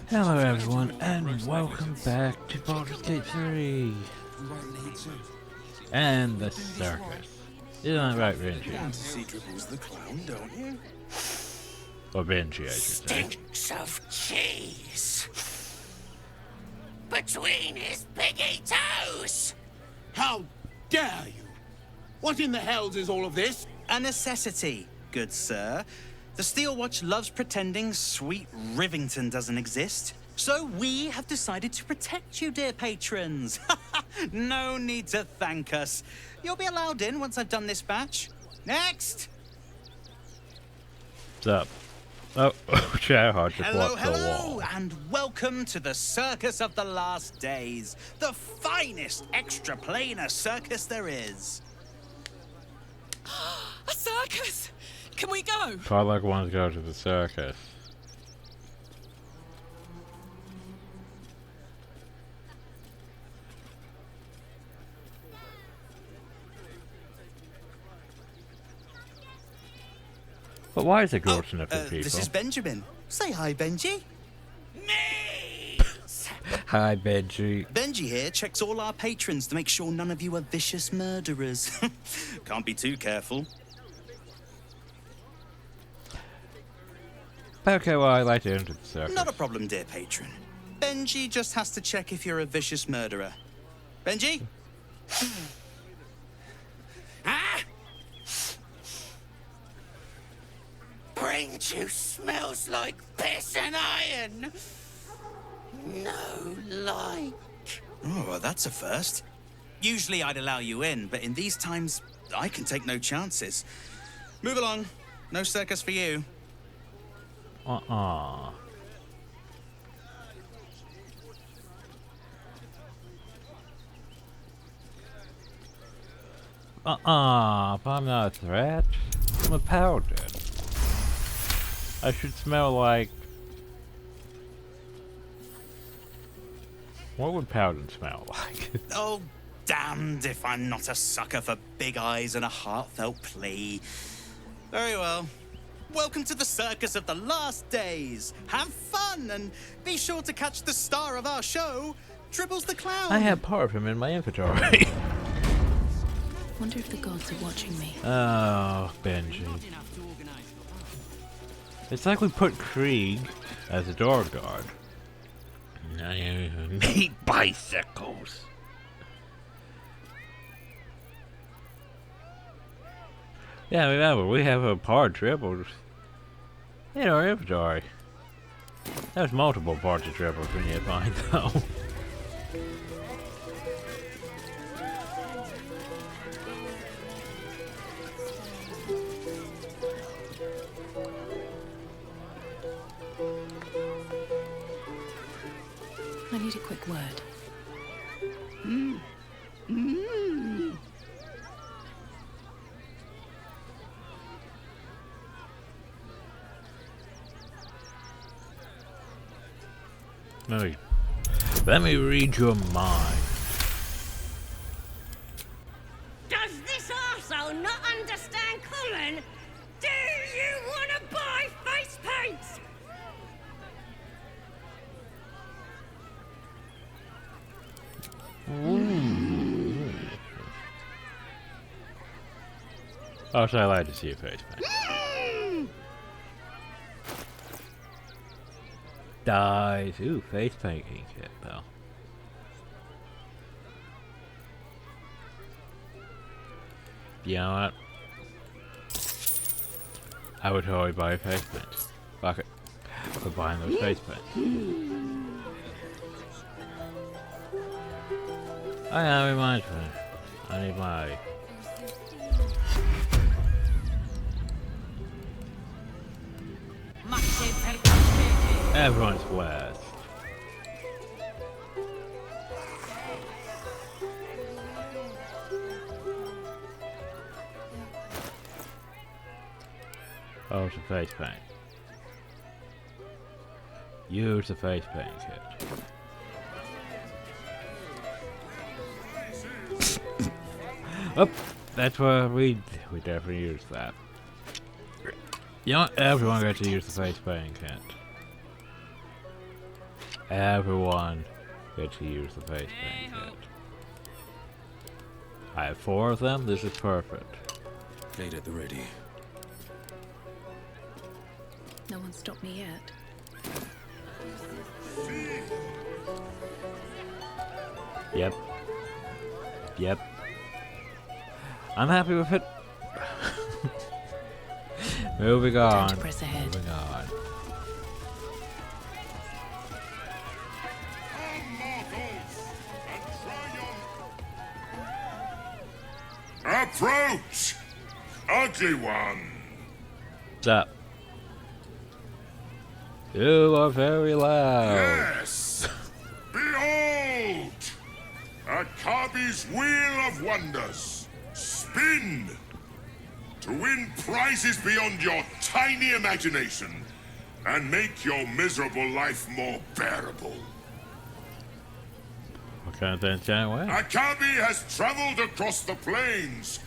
Hello everyone, and welcome back to Baldur's Gate 3! And the circus. Isn't that right, Benji? Want to see Dribbles the clown, don't you? Or Benji, I should say. Stinks of cheese between his piggy toes. How dare you! What in the hells is all of this? A necessity, good sir. The Steel Watch loves pretending sweet Rivington doesn't exist. So we have decided to protect you, dear patrons. No need to thank us. You'll be allowed in once I've done this batch. Next! What's up? Oh, share hard to Hello, block the hello, wall. and welcome to the Circus of the Last Days. The finest extra-planar circus there is. A circus! Can we go? So I'd like one to go to the circus. But why is it grossing up people? This is Benjamin. Say hi, Benji. Me! Hi, Benji. Benji here checks all our patrons to make sure none of you are vicious murderers. Can't be too careful. Okay, well, I'd like to enter the circus. Not a problem, dear patron. Benji just has to check if you're a vicious murderer. Benji? Ah! Brain juice smells like piss and iron. No like. Oh, well, that's a first. Usually I'd allow you in, but in these times, I can take no chances. Move along. No circus for you. Uh-uh. But I'm not a threat. I'm a powder. I should smell like... What would Powden smell like? Oh, damned if I'm not a sucker for big eyes and a heartfelt plea. Very well. Welcome to the Circus of the Last Days. Have fun and be sure to catch the star of our show, Dribbles the Clown. I have part of him in my inventory. Wonder if the gods are watching me. Oh, Benji. It's like we put Krieg as a door guard. Meat bicycles. Yeah, remember, we have a part triples in our inventory. There's multiple parts of triples we need to find, though. I need a quick word. Let me read your mind. Does this arsehole not understand common? Do you want to buy face paints? Oh, so I like to see your face, man. Dies. Ooh, face painting kit, though. You know what? I would totally buy a face paint. Fuck it. We're buying those face paints. Oh yeah, reminds me. I need my... Everyone's west. Oh, it's a face paint. Use the face paint kit. Oh, that's where we definitely use that. You know, everyone gets to use the face painting kit. Everyone gets to use the face paint kit. I have 4 of them. This is perfect. Gate at the ready. No one stopped me yet. Yep. Yep. I'm happy with it. Moving on. to press ahead. Moving on. Approach! Ugly one! What's up? You are very loud. Yes! Behold! Akabi's Wheel of Wonders. Spin! To win prizes beyond your tiny imagination and make your miserable life more bearable. What kind of thing can I win? Akabi has traveled across the plains,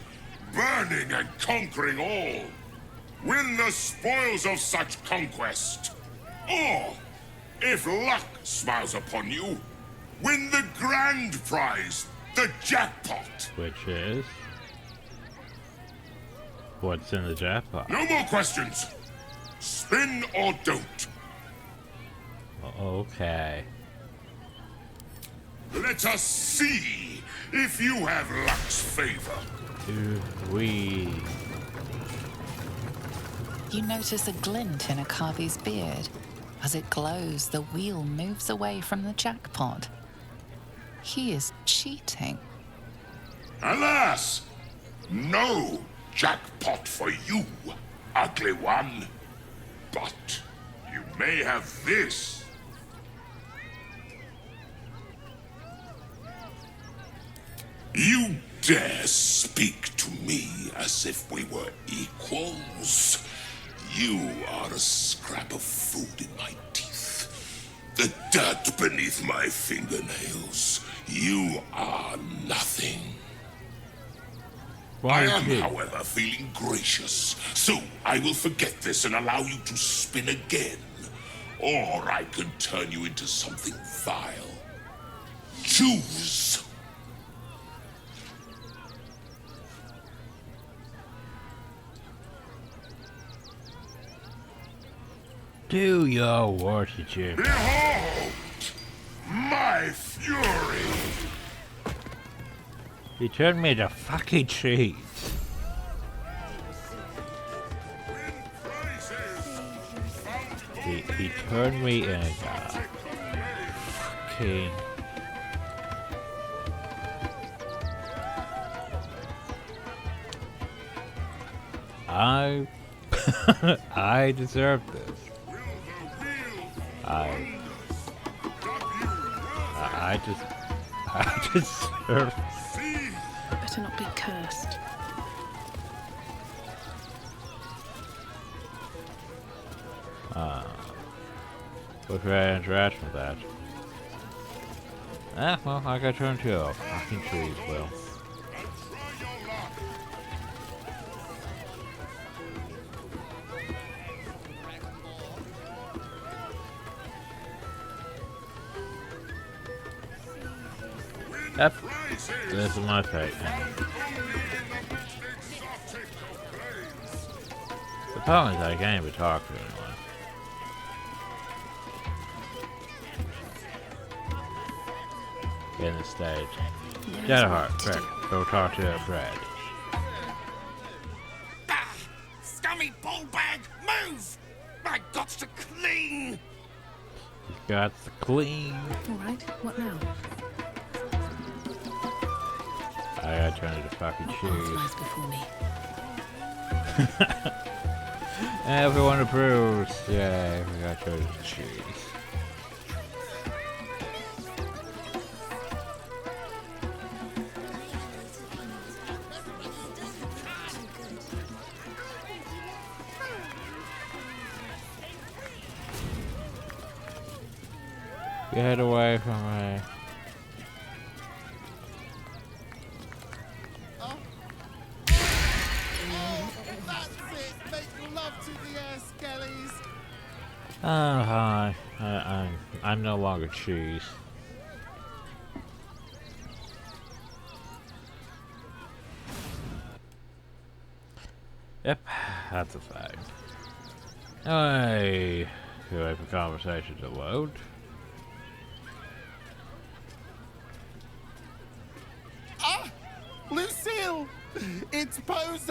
burning and conquering all. Win the spoils of such conquest. Or, if luck smiles upon you, win the grand prize, the jackpot. Which is? What's in the jackpot? No more questions. Spin or don't. Okay. Let us see if you have luck's favor. We. You notice a glint in Akabi's beard. As it glows, the wheel moves away from the jackpot. He is cheating. Alas, no jackpot for you, ugly one. But you may have this. You dare speak to me as if we were equals? You are a scrap of food in my teeth. The dirt beneath my fingernails. You are nothing. I am, however, feeling gracious, so I will forget this and allow you to spin again. Or I can turn you into something vile. Choose. Do your worship. Behold! My fury! He turned me to fucking cheese. He turned me into fucking. I deserve this. I deserve. Better not be cursed. What should I interact with that? Well, I got turned to a fucking trees, Will. Yep. This is my fate. The problem is I can't even talk to anyone. In the stage. Get a heart, Fred. Go talk to Fred. Ah! Scummy ballbag, move! My guts to clean! He's got the clean. Alright, what now? I gotta turn into fucking All cheese. flies before me. Everyone approves. Yay, we got to turn into cheese. Get away from me. Oh, hi. I'm no longer cheese. Yep, that's a fact. Hey, can wait for conversation to load. Ah! Lucille! It's pose,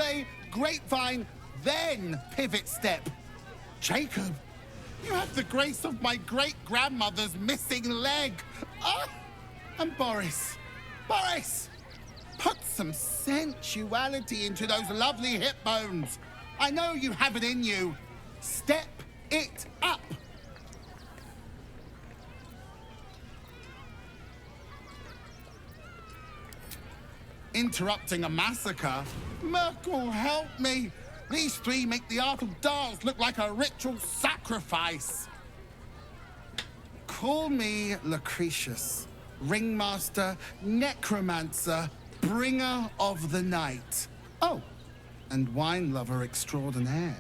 grapevine, then pivot step. Jacob, you have the grace of my great-grandmother's missing leg. Ah! And Boris. Boris! Put some sensuality into those lovely hip bones. I know you have it in you. Step it up. Interrupting a massacre? Merkel, help me. These three make the art of dance look like a ritual sacrifice. Call me Lucretius, ringmaster, necromancer, bringer of the night. Oh, and wine lover extraordinaire.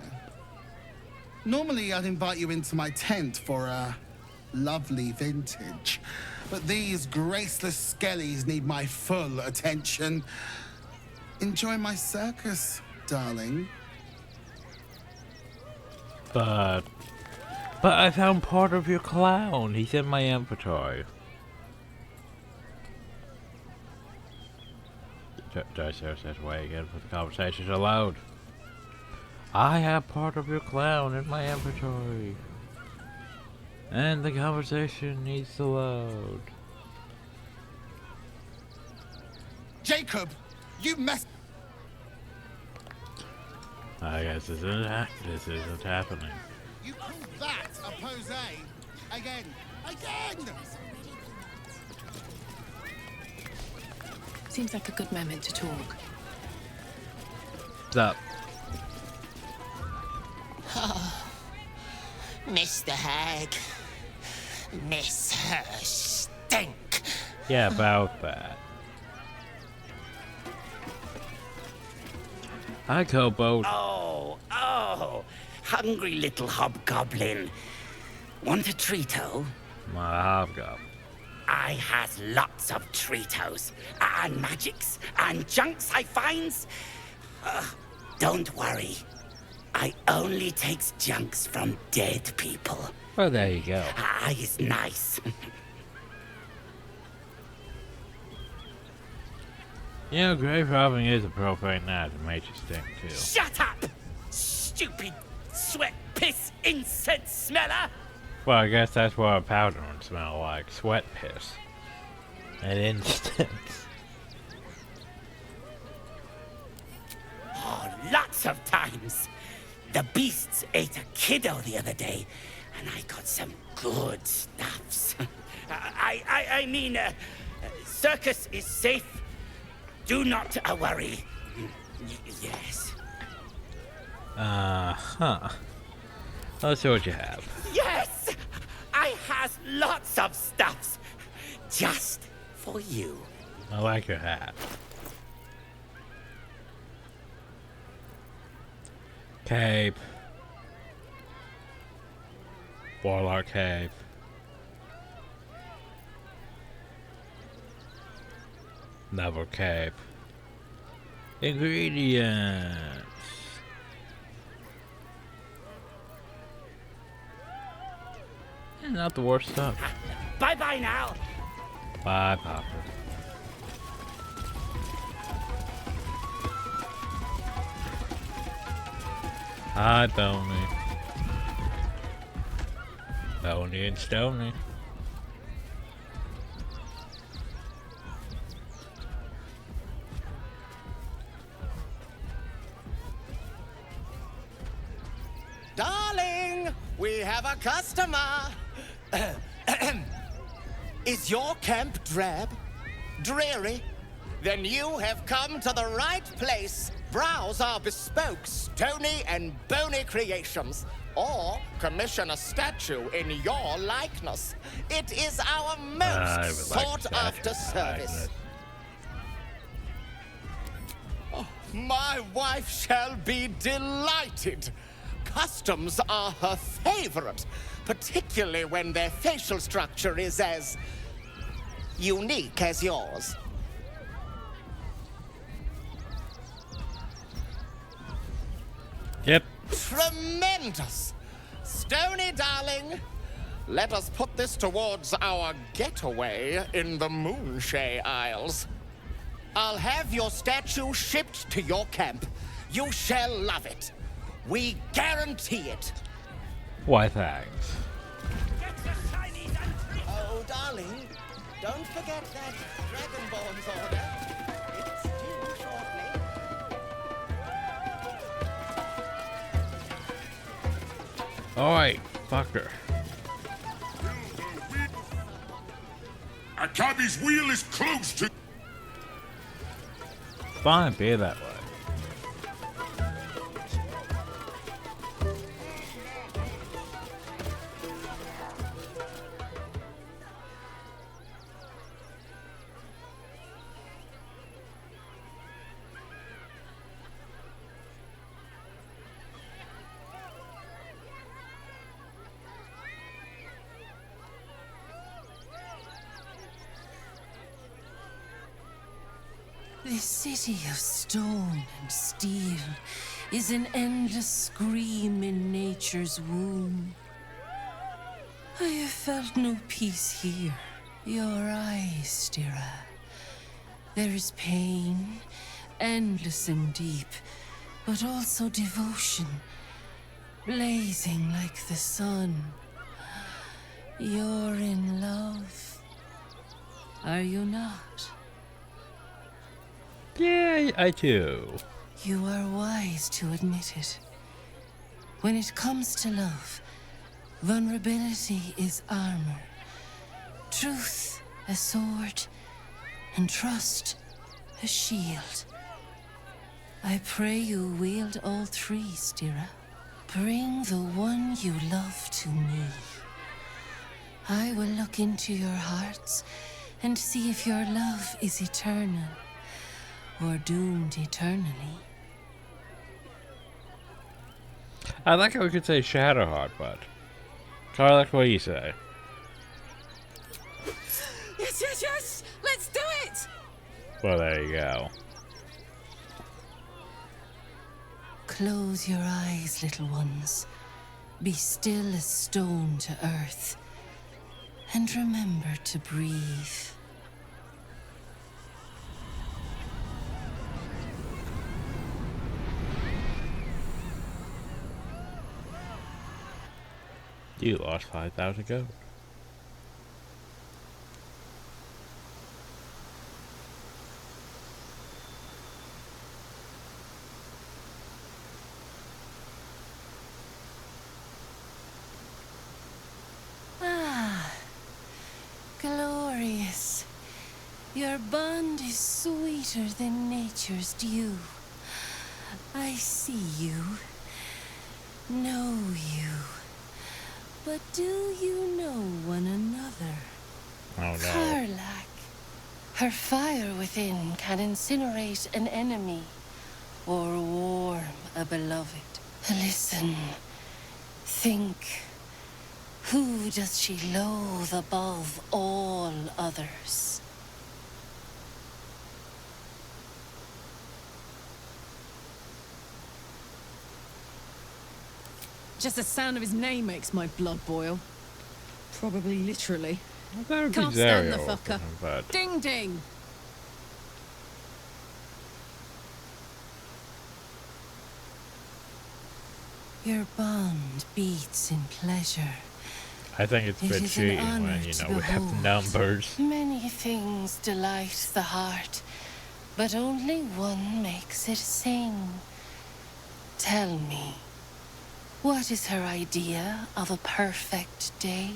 Normally, I'd invite you into my tent for a lovely vintage. But these graceless skellies need my full attention. Enjoy my circus, darling. But I found part of your clown. He's in my inventory. Downstairs says way again for the conversation to load. I have part of your clown in my inventory. And the conversation needs to load. Jacob, you mess. I guess this isn't happening. You call that a pose? Again. Seems like a good moment to talk. What's up? Miss the hag. Miss her stink. Yeah, about that. Hi, Kobo. Oh, hungry little hobgoblin. Want a treato? My hobgoblin. I has lots of treatos, and magics, and junks I finds. Don't worry. I only takes junks from dead people. Oh, there you go. I is nice. You know, grave robbing is a profane act. It makes you stink, too. Shut up! Stupid sweat, piss, incense smeller! Well, I guess that's what a powder would smell like. Sweat piss. And instance. Oh, lots of times. The beasts ate a kiddo the other day, and I got some good stuffs. I mean, circus is safe. Do not worry. Yes. Huh. Let's see what you have. Yes! I has lots of stuffs. Just for you. I like your hat. Cape. Warlock cape. Never cape. Ingredients. Not the worst stuff. Bye-bye now. Bye, Papa. Hi, Boney. Boney and Stony. Darling, we have a customer. Is your camp drab? Dreary? Then you have come to the right place. Browse our bespoke stony and bony creations, or commission a statue in your likeness. It is our most sought-after service. Oh, my wife shall be delighted. Customs are her favorite. particularly when their facial structure is as unique as yours. Yep. Tremendous! Stony, darling, let us put this towards our getaway in the Moonshay Isles. I'll have your statue shipped to your camp. You shall love it. We guarantee it. Why, thanks. Oh, darling, don't forget that Dragonborn's order. It's due shortly. Alright, fucker. Akabi's wheel is close to... Fine, be that way. This city of stone and steel is an endless scream in nature's womb. I have felt no peace here. Your eyes, Stira. There is pain, endless and deep, but also devotion, blazing like the sun. You're in love, are you not? Yeah, I do. You are wise to admit it. When it comes to love, vulnerability is armor, truth a sword, and trust a shield. I pray you wield all three, Stira. Bring the one you love to me. I will look into your hearts and see if your love is eternal or doomed eternally. I like how we could say Shadowheart, but Carl, like what do you say? Yes, yes, yes! Let's do it! Well, there you go. Close your eyes, little ones. Be still as stone to earth. And remember to breathe. You lost 5,000 gold. Ah, glorious. Your bond is sweeter than nature's dew. I see you, know you. But do you know one another? Oh no. Karlak. Her fire within can incinerate an enemy or warm a beloved. Listen. Think. Who does she loathe above all others? Just the sound of his name makes my blood boil. Probably literally. That would be Can't stand the Zariel, fucker. but Ding ding! Your bond beats in pleasure. I think it's a It bit is an cheating honor when, you to know, we have the behold. numbers. Many things delight the heart, but only one makes it sing. Tell me, what is her idea of a perfect day?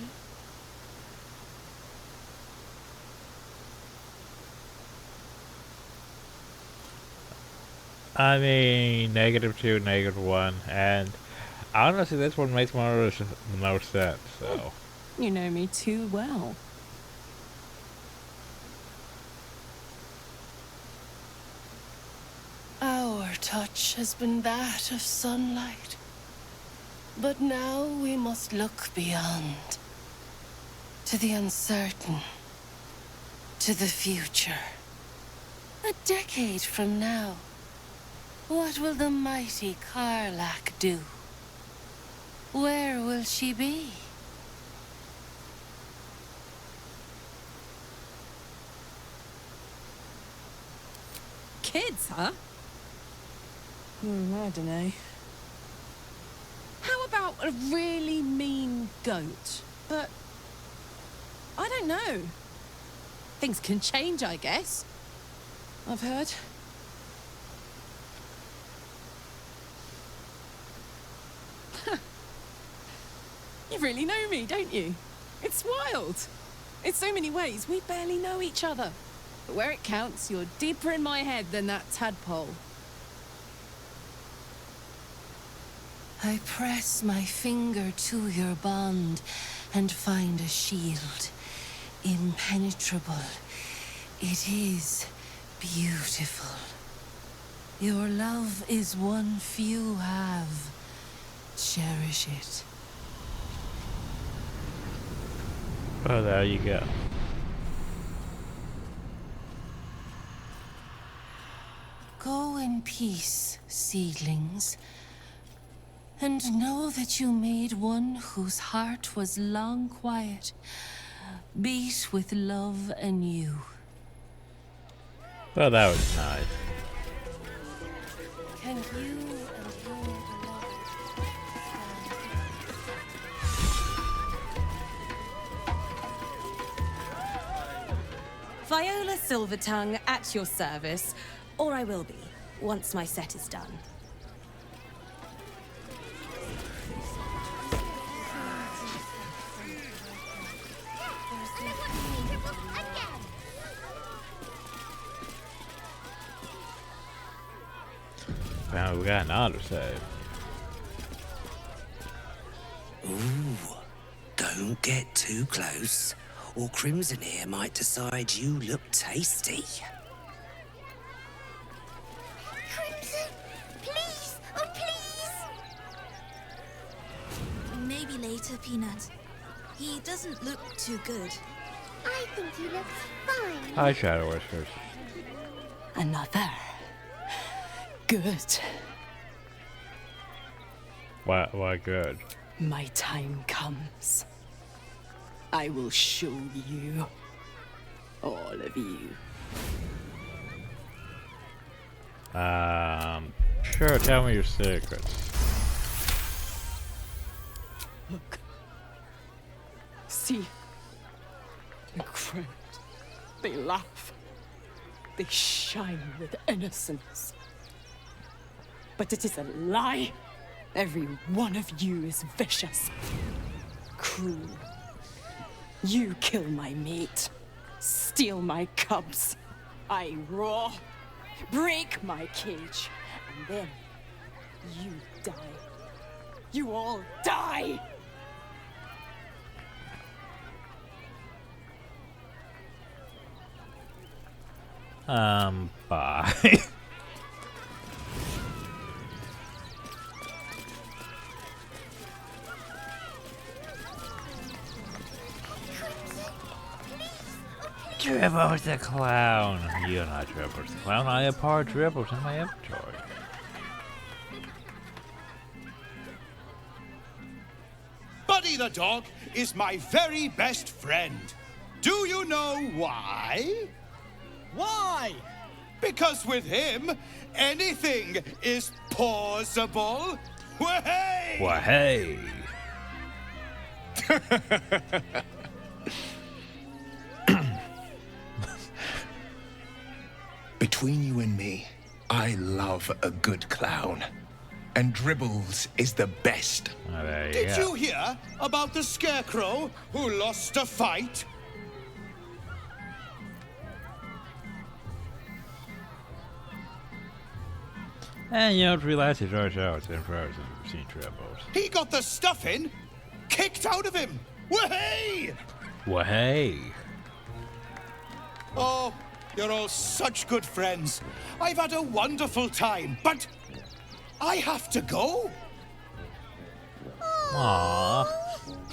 I mean, -2, -1, and honestly, this one makes the most sense, so. You know me too well. Our touch has been that of sunlight. But now we must look beyond. To the uncertain. To the future. A decade from now, what will the mighty Karlach do? Where will she be? Kids, huh? I don't know. How about a really mean goat? But I don't know. Things can change, I guess. I've heard. You really know me, don't you? It's wild. In so many ways, we barely know each other. But where it counts, you're deeper in my head than that tadpole. I press my finger to your bond and find a shield. Impenetrable. It is beautiful. Your love is one few have. Cherish it. Oh, there you go. Go in peace, seedlings. And know that you made one whose heart was long quiet beat with love anew. Well, that was nice. Can you and your beloved Viola Silvertongue at your service, or I will be, once my set is done. Well, we got an autosave. Ooh, don't get too close, or Crimson here might decide you look tasty. Crimson, please, oh please! Maybe later, Peanut. He doesn't look too good. I think he looks fine. Hi, Shadow Whispers. Another. Good. Why good? My time comes. I will show you. All of you. Sure, tell me your secrets. Look. See. The crowd. They laugh. They shine with innocence. But it is a lie. Every one of you is vicious. Cruel. You kill my mate. Steal my cubs. I roar. Break my cage. And then you die. You all die! Bye. Dribbles the clown. You're not Dribbles the clown. I have part Dribbles in my inventory. Buddy the dog is my very best friend. Do you know why? Why? Because with him, anything is possible. Wahey! Wahey! Between you and me, I love a good clown. And Dribbles is the best. Oh, there you Did go. you hear about the scarecrow who lost a fight? And you don't realize it's right out. It's in frozen. We've seen Dribbles. He got the stuffing kicked out of him. Wahey! Wahey! Oh, you're all such good friends. I've had a wonderful time, but I have to go. Aww.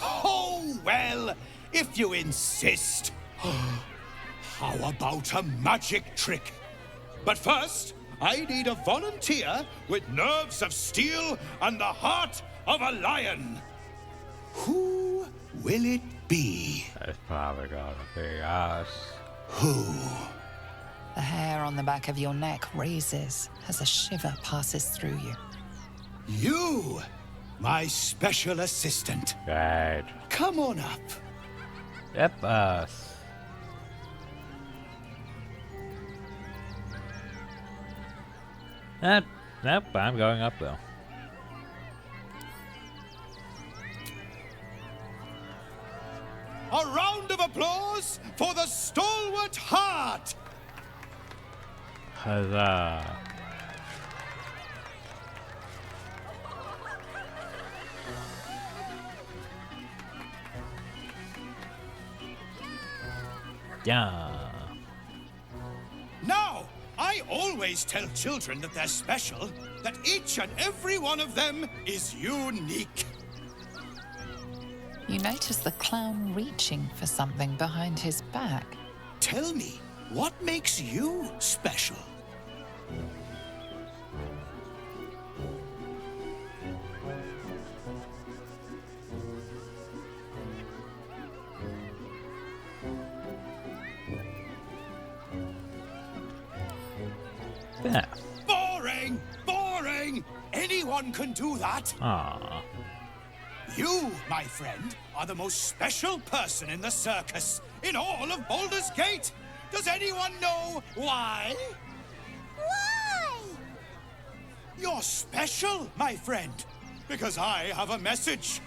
Oh, well, if you insist. How about a magic trick? But first, I need a volunteer with nerves of steel and the heart of a lion. Who will it be? It's probably gonna be us. Who? The hair on the back of your neck raises as a shiver passes through you. You, my special assistant. Right. Come on up. Yep, us. Nope, I'm going up though. A round of applause for the stalwart heart. Huzzah. Yeah. Now, I always tell children that they're special, that each and every one of them is unique. You notice the clown reaching for something behind his back. Tell me, what makes you special? Yeah. Boring! Boring! Anyone can do that. Aww. You, my friend, are the most special person in the circus, in all of Baldur's Gate. Does anyone know why? Why? You're special, my friend, because I have a message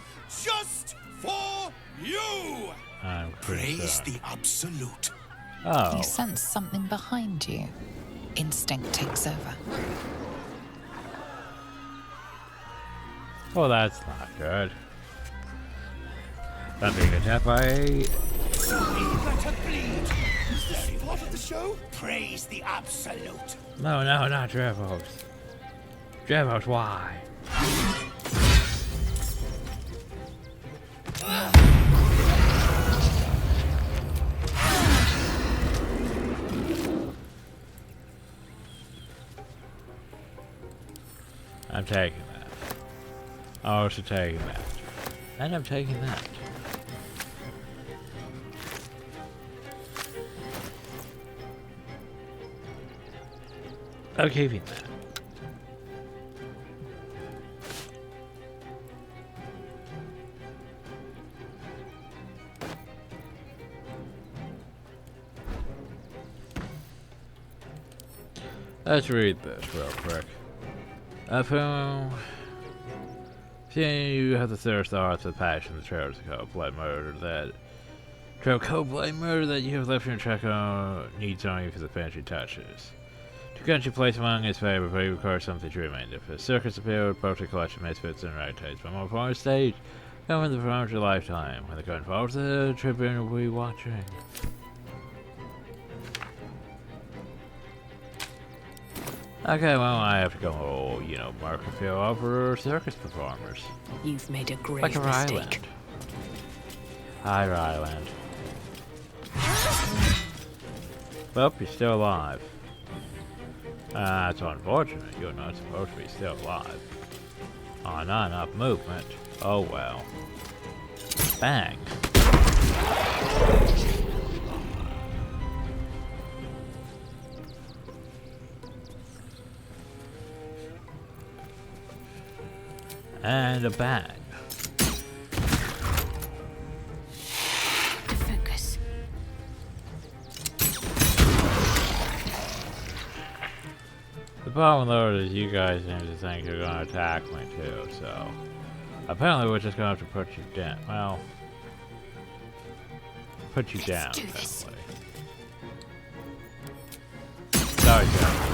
just for you. I'm Praise concerned. the absolute. Oh. You sense something behind you. Instinct takes over. Well, that's not good. I'm being attacked by a... Better bleed. Is this part of the show? Praise the absolute. No, not Drevos. Drevos, why? I'm taking that. I'm also taking that. And I'm taking that. I'm keeping that. Let's read this real quick. Seeing you have the thirst, the hearts, the passion, the trails, the cold-blood murder that you have left in your track on needs only for the fancy touches. To grant your place among his favor, but he requires something to remain. If a circus appeared, both a collection misfits and rotates. But more important stage, come in the front of your lifetime. When the going forward, the tribune will be watching. Okay, well, I have to go, mark a few over circus performers. You've made a grave Like a mistake. Ryland. Hi, Ryland. Well, you're still alive. That's unfortunate. You're not supposed to be still alive. Oh, not enough movement. Oh, well. Bang. And a bag. To focus. The problem, though, is you guys seem to think you're going to attack me, too, so... Apparently, we're just going to have to put you down. Well... Put you down, do this. Sorry, Jeff.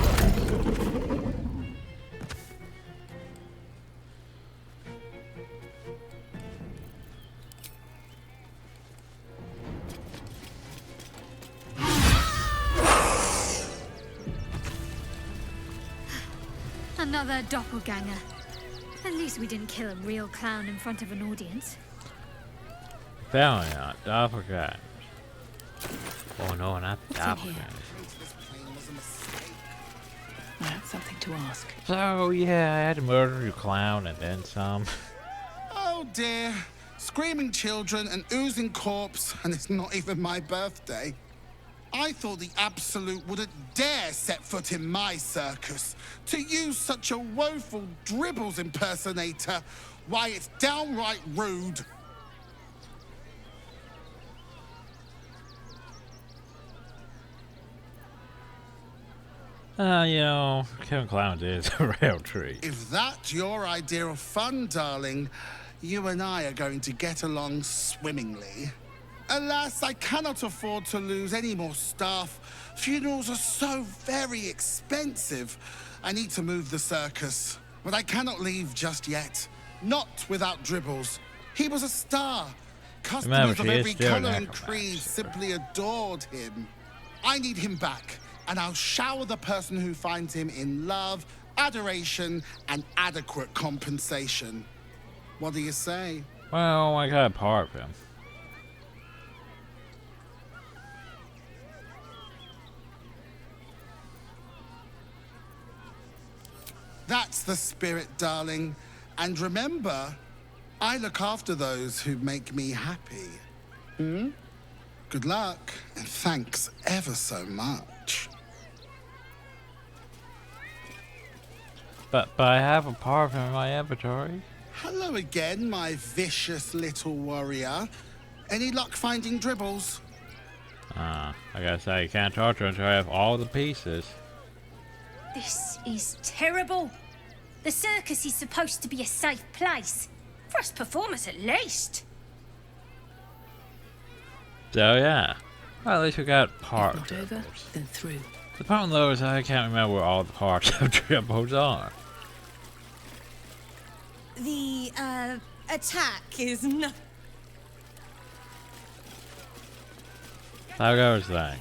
Another doppelganger. At least we didn't kill a real clown in front of an audience. Valiant, doppelgangers. Oh no, not What's in doppelgangers. here? I have something to ask. So yeah, I had to murder your clown and then some. Oh dear. Screaming children, an oozing corpse, and it's not even my birthday. I thought the Absolute wouldn't dare set foot in my circus. To use such a woeful Dribbles impersonator, why, it's downright rude. You know, killing clowns is a real treat. If that's your idea of fun, darling, you and I are going to get along swimmingly. Alas, I cannot afford to lose any more staff. Funerals are so very expensive. I need to move the circus, but I cannot leave just yet. Not without Dribbles. He was a star. Customers of every colour and creed simply adored him. I need him back, and I'll shower the person who finds him in love, adoration, and adequate compensation. What do you say? Well, I got a part of him. That's the spirit, darling. And remember, I look after those who make me happy. Hmm? Good luck, and thanks ever so much. But I have a part of him in my inventory. Hello again, my vicious little warrior. Any luck finding Dribbles? I gotta say, you can't torture until I have all the pieces. This is terrible. The circus is supposed to be a safe place. For us performers, at least. So yeah. Well, at least we got part of Not over, Dribbles. then through. The problem though is I can't remember where all the parts of Dribbles are. The, attack is no... How goes things?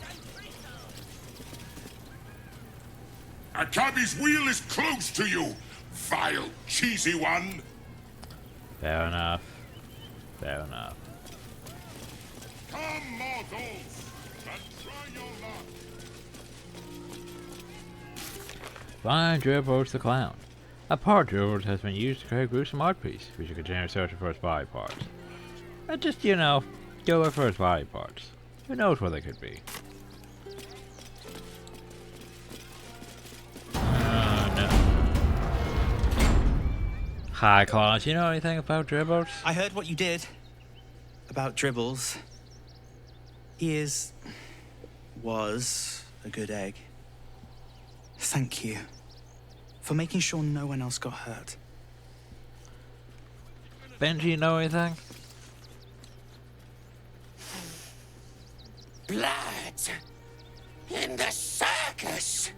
Akabi's wheel is close to you, vile, cheesy one. Fair enough. Fair enough. Come, mortals, and try your luck. Find Dribbles the clown. A part of Dribbles has been used to create a gruesome art piece. We should continue searching for his body parts. But just, you know, go look for his body parts. Who knows what they could be? No. Hi, Claus. You know anything about Dribbles? I heard what you did about Dribbles. He was a good egg. Thank you for making sure no one else got hurt. Benji, you know anything? Blood in the circus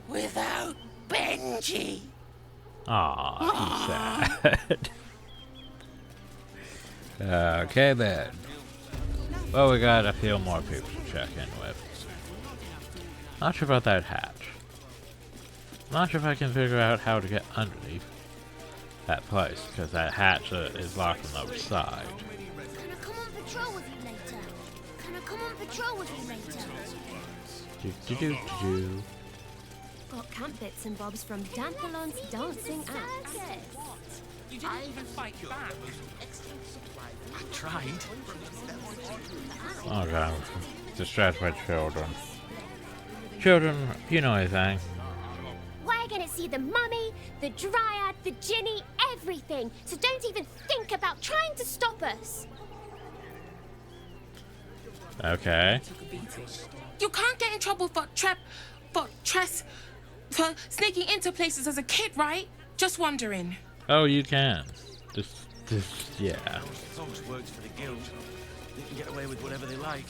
without Benji. Aw, he's sad. Okay, then. Well, we got a few more people to check in with. Not sure about that hatch. Not sure if I can figure out how to get underneath that place, because that hatch is locked on the other side. Can I come on patrol with you later? Can I come on patrol with you later? Do. Got camp bits and bobs from Dantalon's dancing acts. You didn't even fight back. I tried. Oh god, distracted by children. Children, you know anything. We're gonna see the mummy, the dryad, the Ginny, everything. So don't even think about trying to stop us. Okay. You can't get in trouble for sneaking into places as a kid, right? Just wondering. Oh, you can. Just, yeah. It's always worked for the guild. They can get away with whatever they like.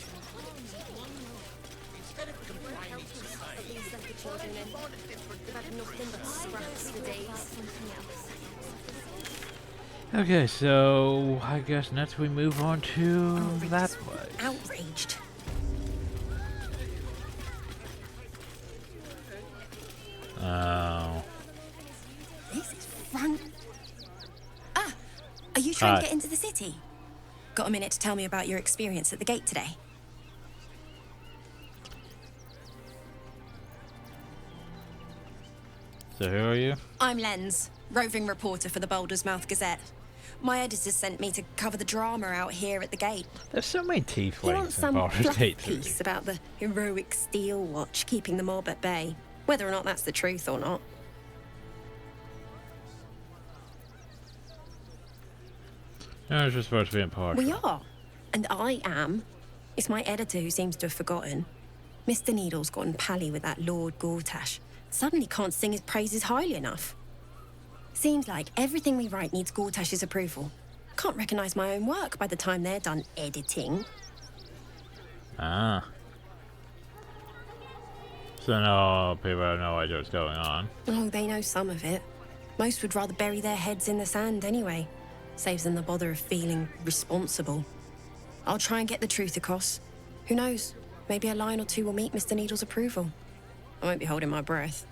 Okay, so I guess next we move on to that place. Outraged. Oh. This is trying Hi. to get into the city? Got a minute to tell me about your experience at the gate today? So who are you? I'm Lens, roving reporter for the Baldur's Mouth Gazette. My editors sent me to cover the drama out here at the gate. There's so many He tieflings wants in some Baldur's fluff Gate 3. piece about the heroic steel watch keeping the mob at bay, whether or not that's the truth or not. No, it's just supposed to be impartial. We are, and I am. It's my editor who seems to have forgotten. Mr. Needle's gotten pally with that Lord Gortash. Suddenly can't sing his praises highly enough. Seems like everything we write needs Gortash's approval. Can't recognise my own work by the time they're done editing. Ah. So now people have no idea what's going on. Oh, they know some of it. Most would rather bury their heads in the sand anyway. Saves them the bother of feeling responsible. I'll try and get the truth across. Who knows? Maybe a line or two will meet Mr. Needle's approval. I won't be holding my breath.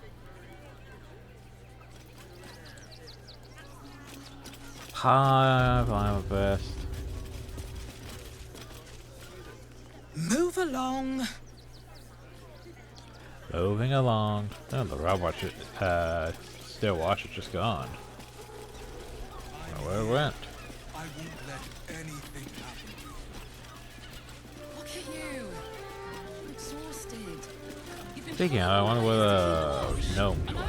I'm my best. Move along. Moving along. Oh, the robot still watch is just gone. Where it went? I won't let anything happen. Look at you. I'm exhausted. You've been Speaking of, I wonder where the gnomes went.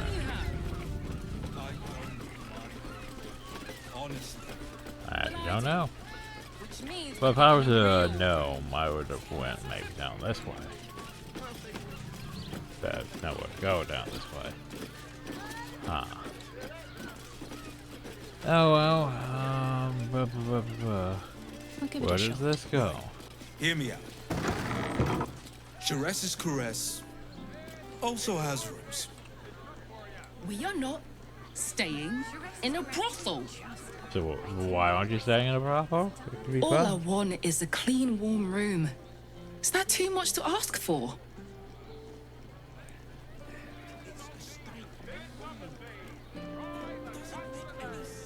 I don't know. But if I was a gnome, I would have went maybe down this way. There's nowhere to go down this way. Huh. Oh well, where does this go? Hear me out. Jerez's Caress also has rooms. We are not staying in a brothel. So why aren't you staying in a brothel? It could be All I fun. want is a clean, warm room. Is that too much to ask for?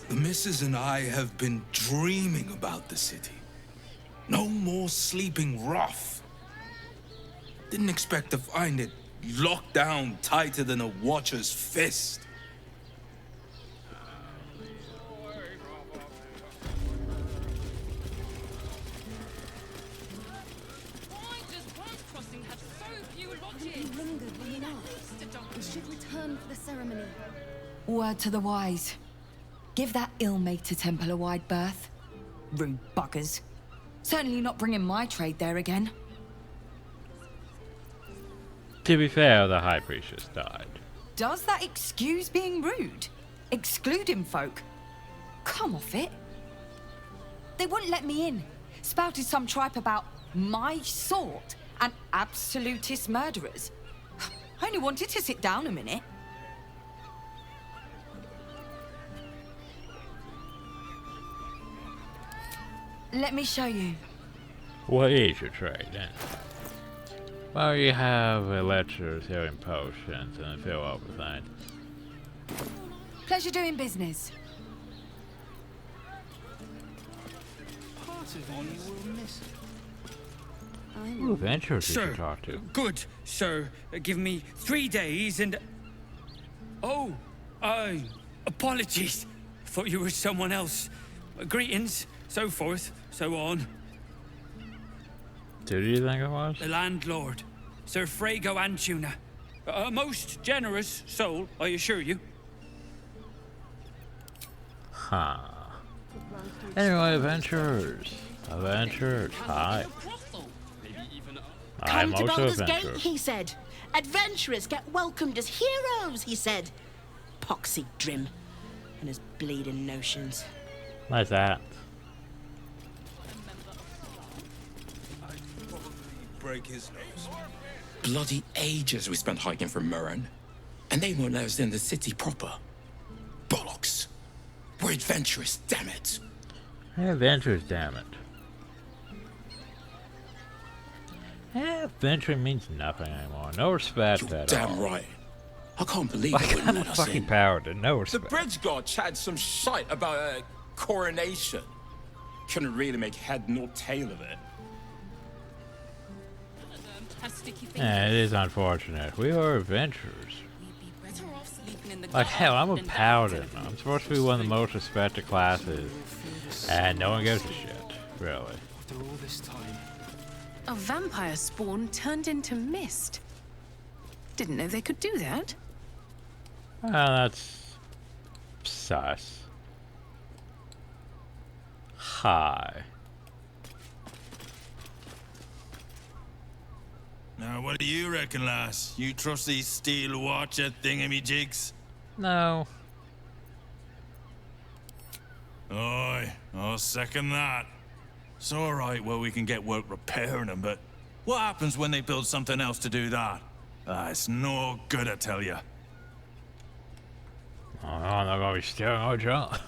The missus and I have been dreaming about the city. No more sleeping rough. Didn't expect to find it locked down tighter than a watcher's fist. We should return for the ceremony. Word to the wise. Give that ill-mated temple a wide berth. Rude buggers. Certainly not bringing my trade there again. To be fair, the high priestess died. Does that excuse being rude? Excluding folk? Come off it. They wouldn't let me in. Spouted some tripe about my sort and absolutist murderers. I only wanted to sit down a minute. Let me show you. What is your trade then? Well, you have lectures here in potions and a few other things. Pleasure doing business. Part of you will miss it. Who adventurers did you Sir, talk to? good, sir. Give me 3 days and... Oh, apologies. Thought you were someone else. Greetings, so forth, so on. Who do you think it was? The landlord, Sir Frago Antuna. A most generous soul, I assure you. Huh. Anyway, adventurers. Adventurers, hi. I'm Come to also Baldur's adventurer. Gate, he said. Adventurers get welcomed as heroes, he said. Poxy Drim and his bleeding notions. Nice hat. Break his nose. Bloody ages we spent hiking from Murren. And they won't let us in the city proper. Bollocks. We're adventurous, damn it. Adventurers, damn it. Adventuring means nothing anymore. No respect at all. Damn right. I can't believe I they wouldn't got let the us fucking in. power to no The respect. bridge god had some shite about a coronation. couldn't really make head nor tail of it. Yeah, it is unfortunate. We are adventurers. Like hell, I'm a paladin. I'm supposed to be one of the most respected classes, and no one gives a shit, really. After all this time. A vampire spawn turned into mist. Didn't know they could do that. Well, that's sus. Hi. Now, what do you reckon, lass? You trust these steel watcher thingamajigs? No. Aye, I'll second that. It's alright, well, we can get work repairing them, but what happens when they build something else to do that? It's no good, I tell you. Oh, I'm not gonna be stealing our job.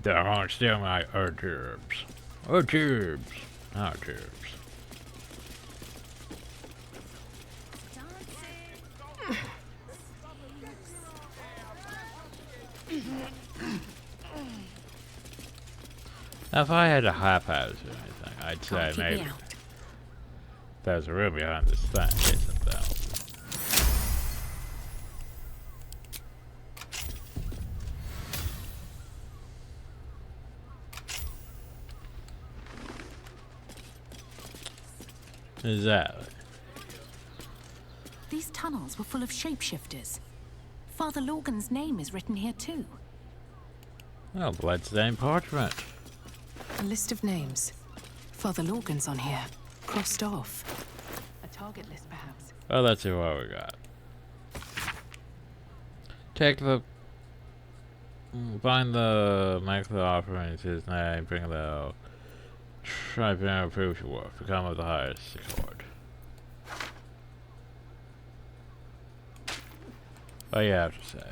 They're gonna steal my hors d'oeuvres. Hors d'oeuvres. Hors d'oeuvres. Now, if I had a high house or anything, I'd say maybe there's a room behind this thing, isn't there? Exactly. These tunnels were full of shapeshifters. Father Lorgan's name is written here too. Oh, bloodstained parchment. A list of names. Father Lorgan's on here. Crossed off. A target list, perhaps. Well, let's see what we got. Take the... Find the... Make the offerings, his name, bring the... Tribunal prove your worth. Become of the highest accord. Oh, you have to say.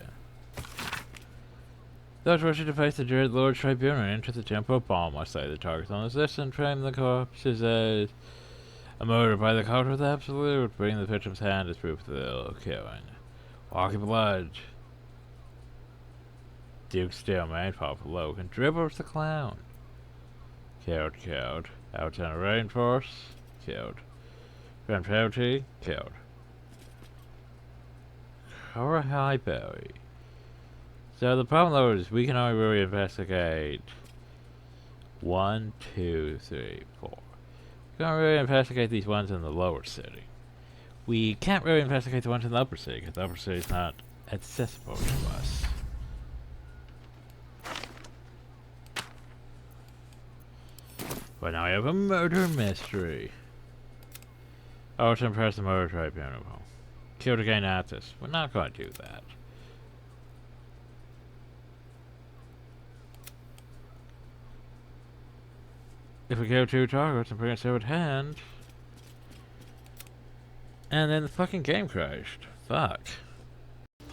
Those wishing to face the dread Lord Tribunal enter the Temple of Balm. I say the targets on this list and frame the corpses as a murder by the cult of the Absolute. Bring the victim's hand as proof of the killing. Walking blood. Duke Steel, main Papa Logan. Dribbles the Clown. Killed, killed. Lieutenant Rainforce. Killed. Grand Penalty. Killed. Cora Highberry. So the problem though is we can only really investigate 1, 2, 3, 4. We can't really investigate these ones in the lower city. We can't really investigate the ones in the upper city because the upper city is not accessible to us. But now we have a murder mystery. Oh, to impress the murder tribunal. Kill to gain access. We're not going to do that. If we kill 2 targets and bring a severed hand, and then the fucking game crashed. Fuck.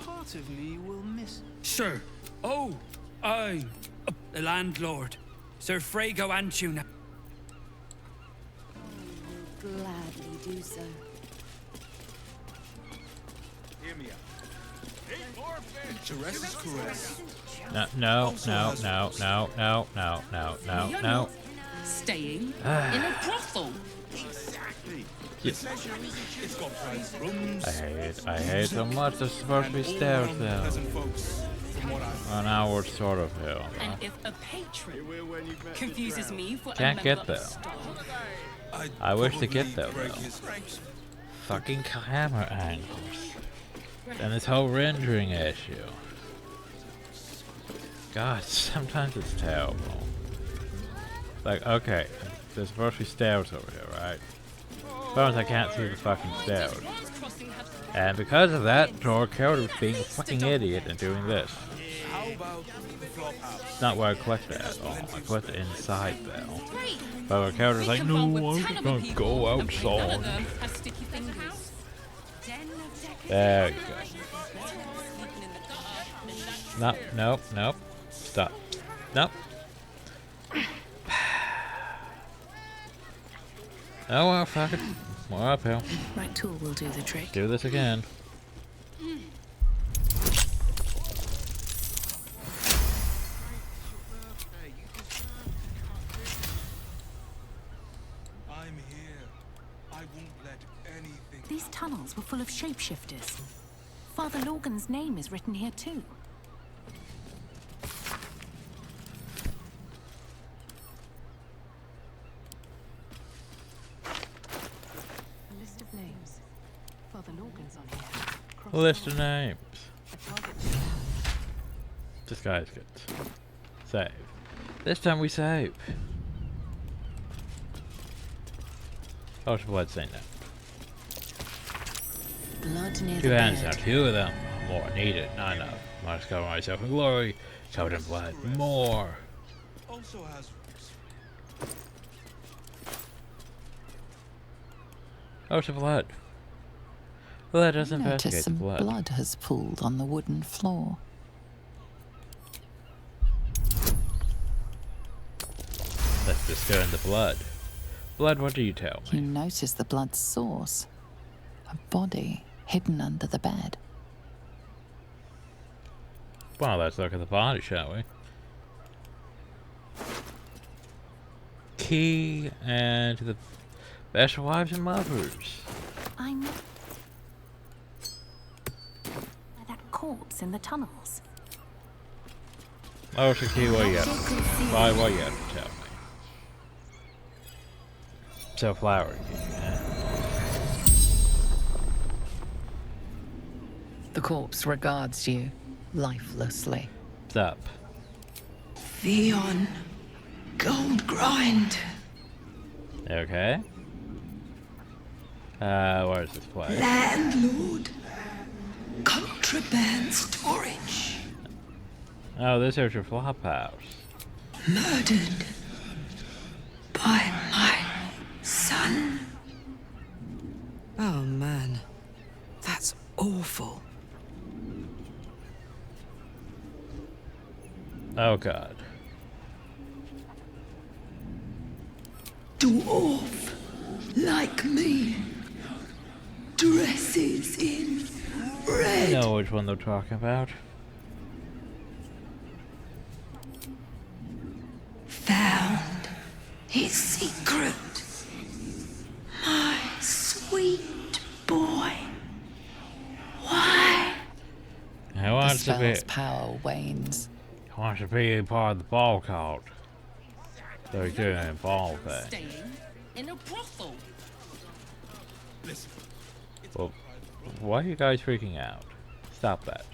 Part of me will miss. Sir. Oh, I, the landlord, Sir Frego Antuna. Gladly do so. Hear me out. Teresa's caress. No. You're not staying in a brothel. Exactly. Yes. It's got private rooms. I hate so much. There's supposed to be stairs there. Well, now we're sort of here. And if a patron confuses me for Can't a get member there. of staff, I wish to get there though. Fucking camera angles. And this whole rendering issue. God, sometimes it's terrible. Like, okay, there's supposed to be stairs over here, right? Sometimes I can't see the fucking stairs. And because of that, Tor Kelder was being a fucking idiot and doing this. It's not where I collected it at all. I collected it inside there. But our Kelder's like, no, I'm just gonna go outside. There you go. Nope. Stop. Nope. Oh well, fuck it. More uphill. Right tool will do the trick. Do this again. These tunnels were full of shapeshifters. Father Logan's name is written here too. A list of names. Father Logan's on here. A list of names. This guy's good. Save. This time we save. Oh, so let's say no. Blood near Two the hands now, bed. two of them. More needed, not enough. Must cover myself in glory. Covered in blood. More. Also has Oh, to blood. Let us Notice investigate the some blood. blood has pooled on the wooden floor. Let's discern the blood. Blood, what do you tell me? You notice the blood's source. A body hidden under the bed. Well, let's look at the body, shall we? Key and to the best wives and lovers. I know. That corpse in the tunnels. Oh, so Key, what you have? Why, what you have to tell me? So flower Key, eh? The corpse regards you lifelessly. What's up? Theon, gold grind. Okay. Where's this place? Landlord, contraband storage. Oh, this is your flop house. Murdered by my son. Oh man, that's awful. Oh god. Dwarf like me, dresses in I red. know which one they're talking about. Found his secret. My sweet boy. Why? I want to be. Power wanes. I want to be part of the ball cult. So he's doing a ball thing. Staying in a brothel. Well, why are you guys freaking out? Stop that.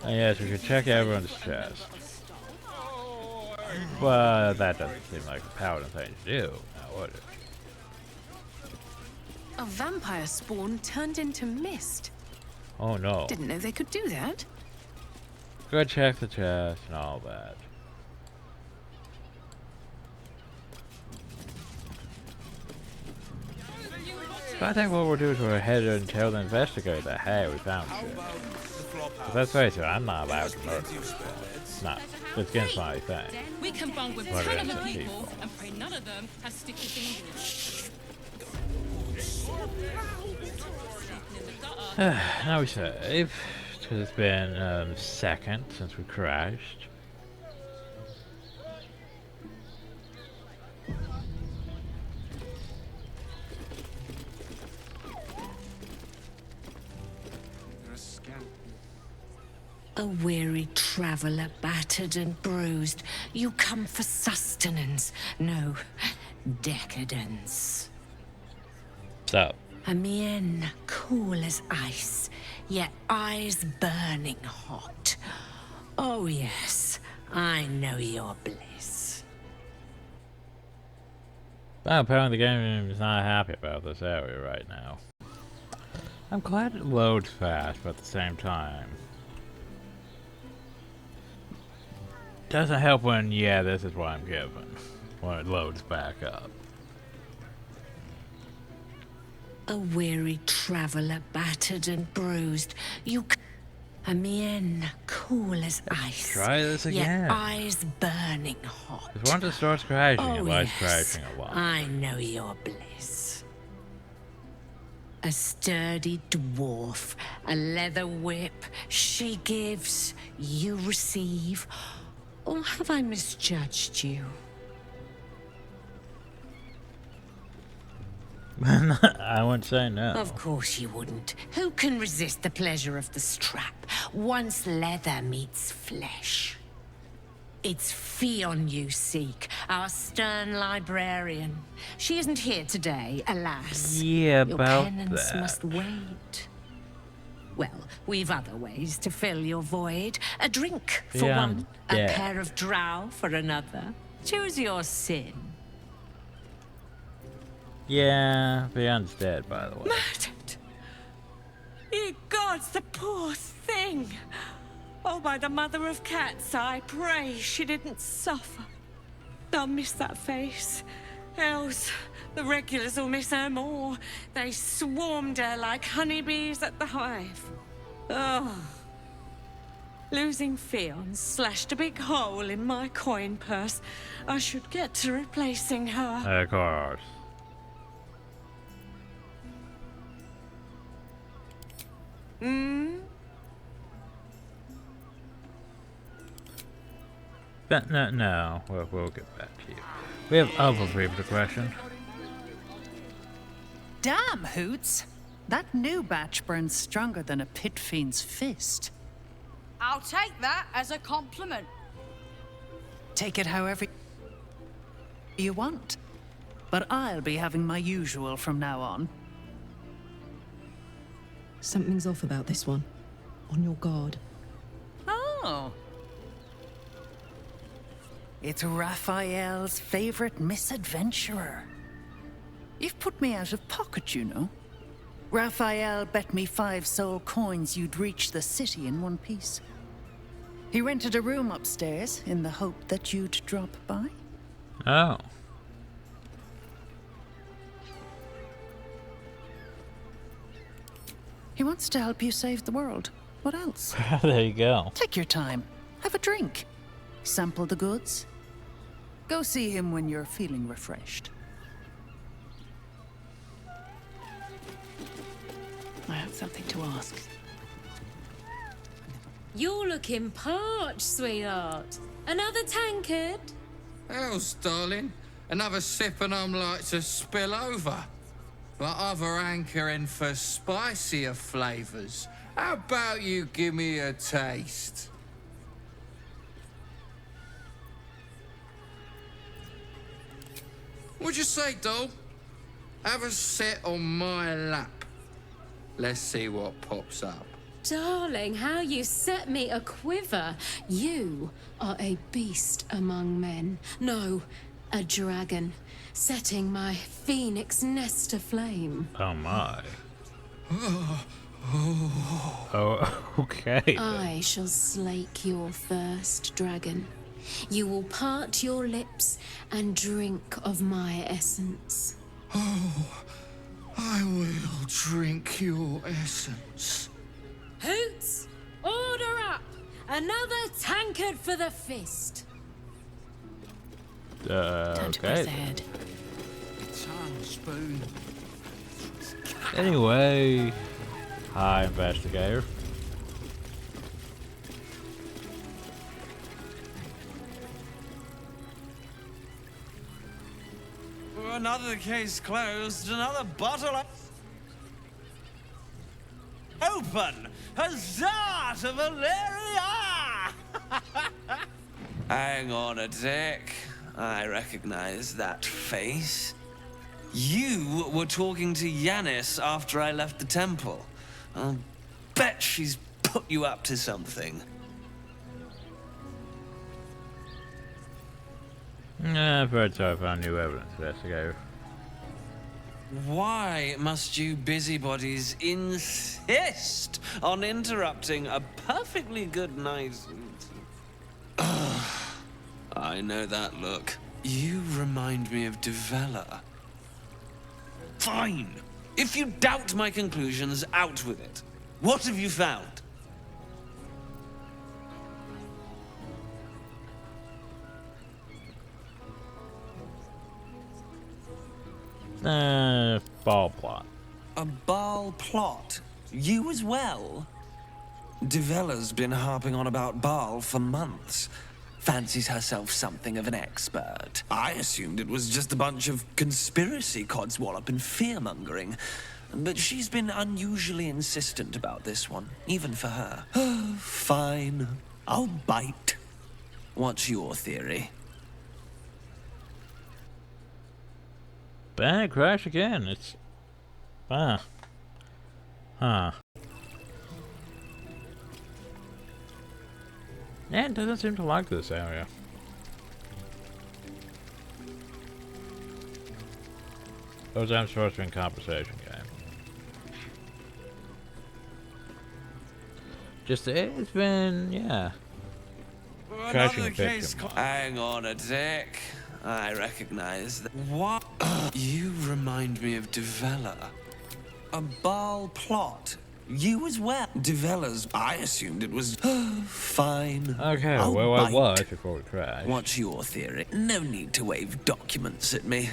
And yes, we could check everyone's chest. But that doesn't seem like a paladin thing to do, now would it? A vampire spawn turned into mist. Oh no. Didn't know they could do that. Go check the chest and all that. So I think what we'll do is we'll head and tell the investigator, hey, we found shit. But let's face it, I'm not allowed to murder people. It's not. It's against my thing. We can bond with Murder 10 other innocent people and pray none of them has stickers in English. Now we save, because it's been a second since we crashed. A weary traveller, battered and bruised, you come for sustenance, no, decadence. So, A mien cool as ice, yet eyes burning hot. Oh yes, I know your bliss. well, apparently the game is not happy about this area right now. I'm glad it loads fast, but at the same time, doesn't help when, yeah, this is what I'm given, when it loads back up. A weary traveller, battered and bruised, you a mien cool as ice. Try this again. Yet eyes burning hot. If one just starts crashing, Oh, it likes yes, crashing a lot. I know your bliss. A sturdy dwarf, a leather whip, she gives, you receive. Or have I misjudged you? I wouldn't say no. Of course you wouldn't. Who can resist the pleasure of the strap once leather meets flesh? It's Fionn you seek, our stern librarian. She isn't here today, alas. Yeah, Your about penance that. must wait. Well, we've other ways to fill your void. A drink for Yeah, one, I'm a dead. pair of drow for another. Choose your sin. Yeah, Beyond's dead, by the way. Murdered! Ye gods, the poor thing! Oh, by the mother of cats, I pray she didn't suffer. I'll miss that face. Else, the regulars will miss her more. They swarmed her like honeybees at the hive. Oh. Losing Fionn slashed a big hole in my coin purse. I should get to replacing her. Of course. Hmm? But no, we'll get back to you. We have other people to question. Damn, Hoots! That new batch burns stronger than a pit fiend's fist. I'll take that as a compliment. Take it however you want. But I'll be having my usual from now on. Something's off about this one. On your guard. Oh. It's Raphael's favorite misadventurer. You've put me out of pocket, you know. Raphael bet me 5 soul coins you'd reach the city in one piece. He rented a room upstairs in the hope that you'd drop by. Oh. He wants to help you save the world. What else? There you go. Take your time. Have a drink. Sample the goods. Go see him when you're feeling refreshed. I have something to ask. You're looking parched, sweetheart. Another tankard? Else, darling. Another sip and I'm like to spill over. But other hankering for spicier flavors. How about you give me a taste? What'd you say, doll? Have a sit on my lap. Let's see what pops up. Darling, how you set me a quiver. You are a beast among men. No, a dragon, setting my phoenix nest aflame. Oh my. Oh, okay. I shall slake your thirst, dragon. You will part your lips and drink of my essence. Oh, I will drink your essence. Hoots, order up! Another tankard for the fist. Time to press Okay. ahead. Tongue spoon. Anyway, hi, investigator. Another case closed, another bottle of... Open! Huzzah to Valeria! Hang on a tick. I recognize that face. You were talking to Yanis after I left the temple. I'll bet she's put you up to something. I've heard so I found new evidence, investigator. Why must you busybodies insist on interrupting a perfectly good night? I know that look. You remind me of Devella. Fine. If you doubt my conclusions, out with it. What have you found? Ball plot. A Baal plot? You as well? Devella's been harping on about Baal for months. fancies herself something of an expert. I assumed it was just a bunch of conspiracy codswallop and fear-mongering. But she's been unusually insistent about this one, even for her. Fine, I'll bite. What's your theory? Bang, crash again. It's... Huh. Yeah, it doesn't seem to like this area. Those I'm supposed to be in conversation game. Just, it's been, yeah. Crashing a bit. Hang on a tick. I recognize that. What? You remind me of Devella. A Baal plot. You as well. Devella's. I assumed it was. Fine. Okay, well, I was before we crashed. What's your theory? No need to wave documents at me.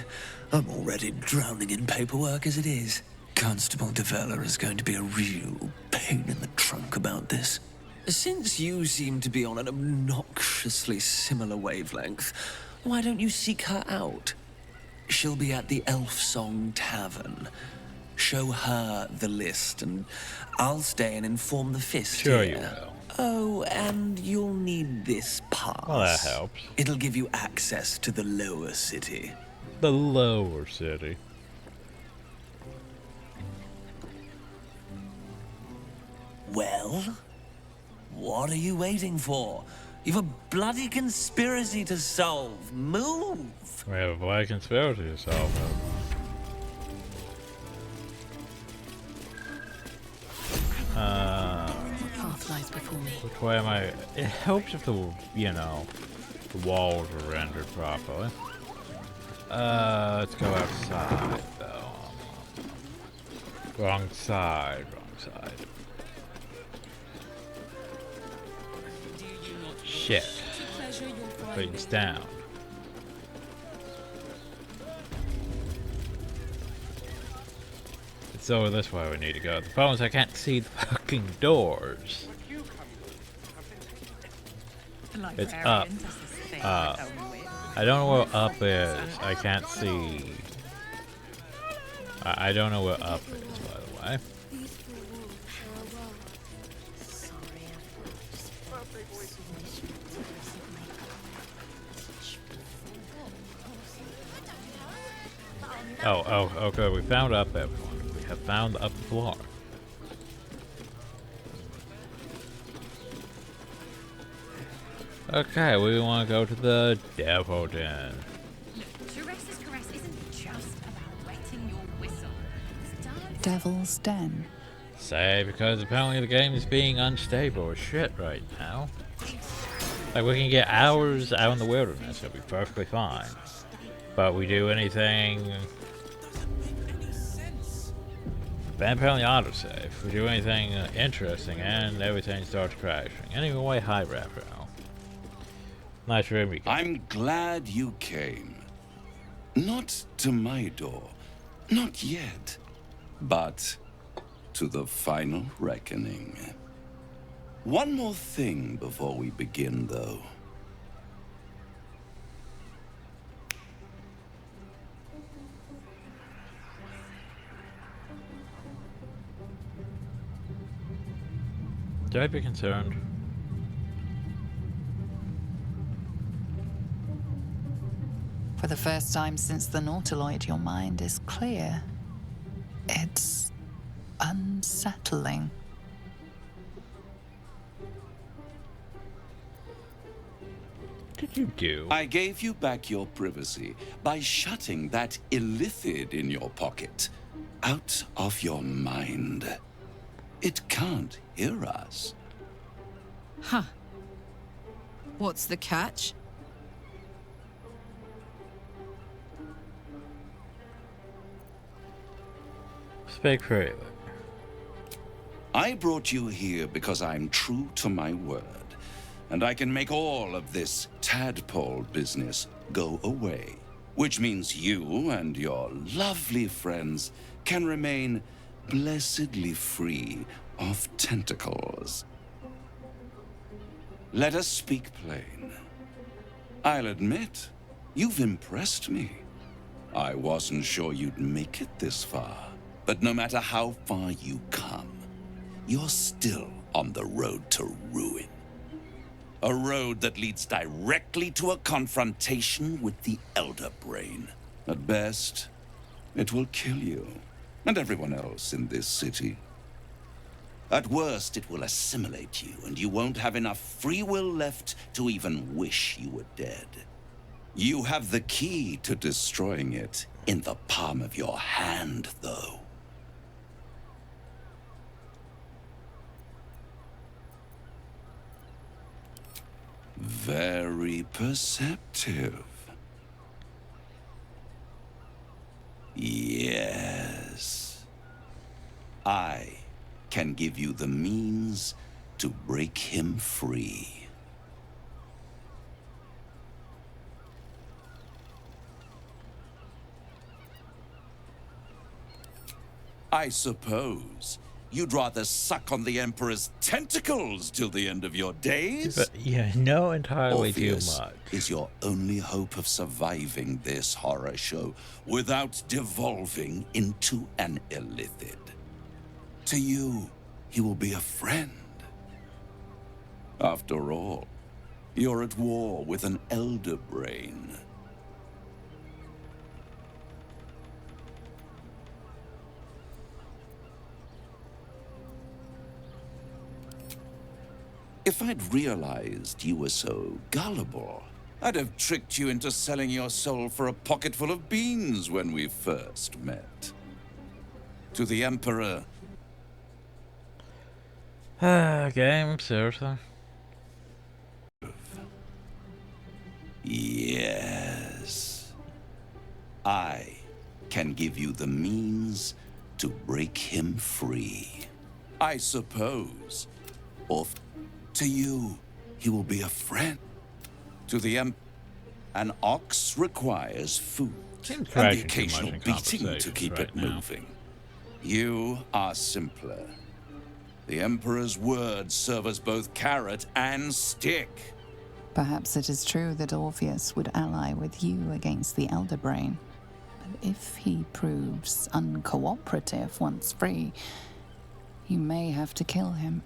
I'm already drowning in paperwork as it is. Constable Devella is going to be a real pain in the trunk about this. Since you seem to be on an obnoxiously similar wavelength, why don't you seek her out? She'll be at the Elf Song Tavern. Show her the list, and I'll stay and inform the Fist. Sure here. you will. Oh, and you'll need this pass. Well, that helps. It'll give you access to the lower city. The lower city. Well, what are you waiting for? You've a bloody conspiracy to solve. Move! We have a bloody conspiracy to solve. Path lies before me. Which way am I? It helps if the, you know, the walls are rendered properly. Let's go outside, though. Wrong side, wrong side. Shit. Things down. It's over this way we need to go. The problem is I can't see the fucking doors. It's up. I don't know where up is. I can't see. I don't know where up is, by the way. Oh, okay, we found up everyone. We have found the upper floor. Okay, we want to go to the Devil Den. Teresa's caress isn't just about wetting your whistle. Devil's Den. Say, because apparently the game is being unstable as shit right now. Like, we can get hours out in the wilderness, it'll be perfectly fine. But we do anything... Then apparently autosave. We do anything interesting and everything starts crashing. Anyway, hi Raphael. Nice room. I'm glad you came. Not to my door. Not yet. But to the final reckoning. One more thing before we begin, though. Do I be concerned? For the first time since the Nautiloid, your mind is clear. It's unsettling. What did you do? I gave you back your privacy by shutting that illithid in your pocket out of your mind. It can't hear us. Huh. What's the catch? Speak freely. I brought you here because I'm true to my word, and I can make all of this tadpole business go away. Which means you and your lovely friends can remain blessedly free of tentacles. Let us speak plain. I'll admit, you've impressed me. I wasn't sure you'd make it this far. But no matter how far you come, you're still on the road to ruin. A road that leads directly to a confrontation with the Elder Brain. At best, it will kill you, and everyone else in this city. At worst, it will assimilate you, and you won't have enough free will left to even wish you were dead. You have the key to destroying it in the palm of your hand, though. Very perceptive. Yes. I can give you the means to break him free. I suppose you'd rather suck on the Emperor's tentacles till the end of your days? But yeah, no, entirely Orpheus too much. is your only hope of surviving this horror show without devolving into an illithid. To you, he will be a friend. After all, you're at war with an Elder Brain. If I'd realized you were so gullible, I'd have tricked you into selling your soul for a pocketful of beans when we first met. To the Emperor... Game, seriously? Yes. I can give you the means to break him free. I suppose. Or to you, he will be a friend. To the an ox requires food and the occasional beating to keep it moving. You are simpler. The Emperor's words serve as both carrot and stick. Perhaps it is true that Orpheus would ally with you against the Elder Brain. But if he proves uncooperative once free, you may have to kill him.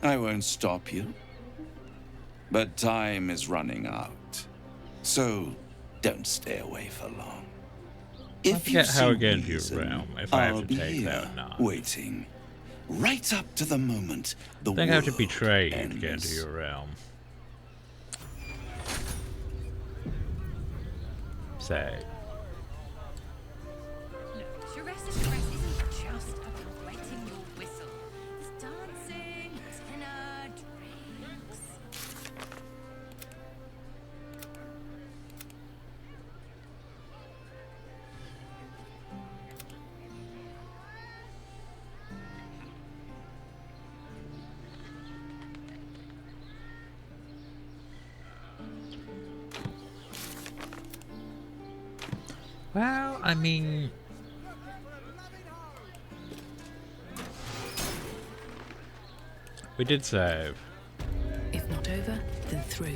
I won't stop you. But time is running out. So, don't stay away for long. If you how see to get into your reason, realm if I have I'll to be take here, that knife. waiting, right up to the moment the I think I have to world betray you to ends. get into your realm. Say. Look, Jurassic Press isn't just about wetting your whistle. There's dancing, tenor, drinks. Well, I mean... we did save. If not over, then through.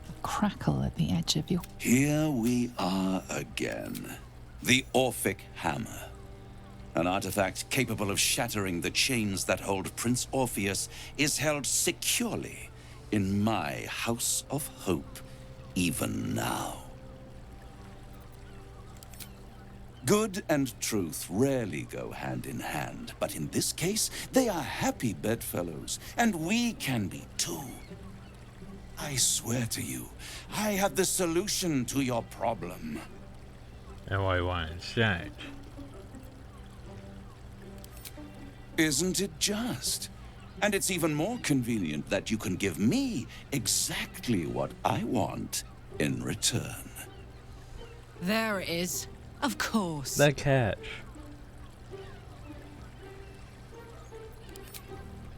A crackle at the edge of your... Here we are again. The Orphic Hammer. An artifact capable of shattering the chains that hold Prince Orpheus is held securely in my House of Hope, even now. Good and truth rarely go hand in hand, but in this case, they are happy bedfellows, and we can be too. I swear to you, I have the solution to your problem. And what do you want instead? Isn't it just? And it's even more convenient that you can give me exactly what I want in return. There it is. Of course. The catch.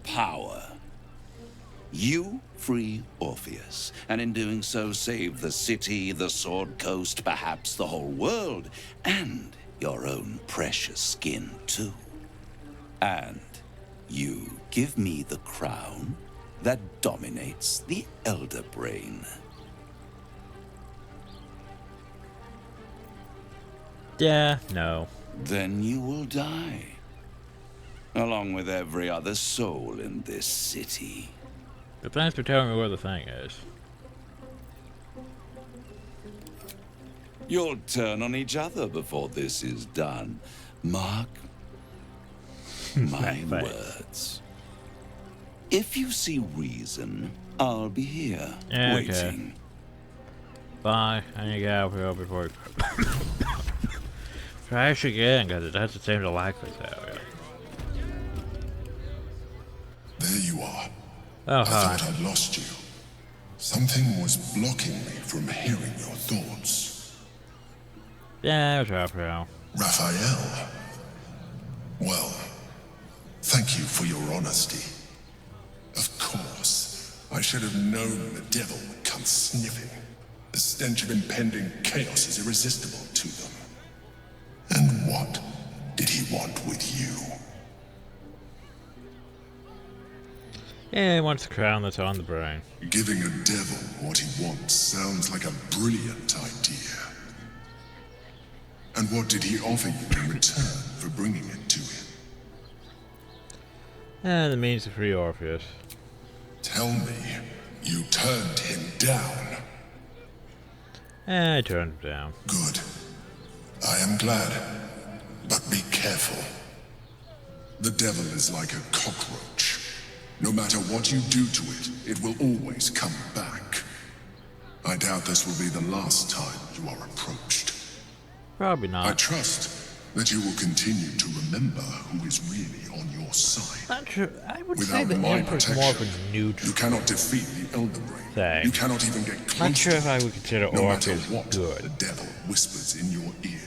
Power. You free Orpheus, and in doing so save the city, the Sword Coast, perhaps the whole world, and your own precious skin too. And you give me the crown that dominates the Elder Brain. Yeah, no. Then you will die, along with every other soul in this city. But thanks for telling me where the thing is. You'll turn on each other before this is done. Mark my words. If you see reason, I'll be here, Yeah, waiting. okay. Bye. I need to get out of here before it crash again, because it doesn't seem to like this area. There you are. Oh, I hi. thought I'd lost you. Something was blocking me from hearing your thoughts. Yeah, it's Raphael. Raphael? Well, thank you for your honesty. Of course, I should have known the devil would come sniffing. The stench of impending chaos is irresistible to them. And what did he want with you? Yeah, he wants the crown that's on the brain. Giving a devil what he wants sounds like a brilliant idea. And what did he offer you in return for bringing it to him? And the means to free Orpheus. Tell me, you turned him down. And I turned him down. Good. I am glad. But be careful. The devil is like a cockroach. No matter what you do to it, it will always come back. I doubt this will be the last time you are approached. Probably not. I trust that you will continue to remember who is really on your side. Not sure. I would Without say the my Emperor's protection, more of a neutral you cannot defeat the Elder Brain. thing. You cannot even get close. Not sure if I would consider no matter Orpheus what good. the devil whispers in your ear.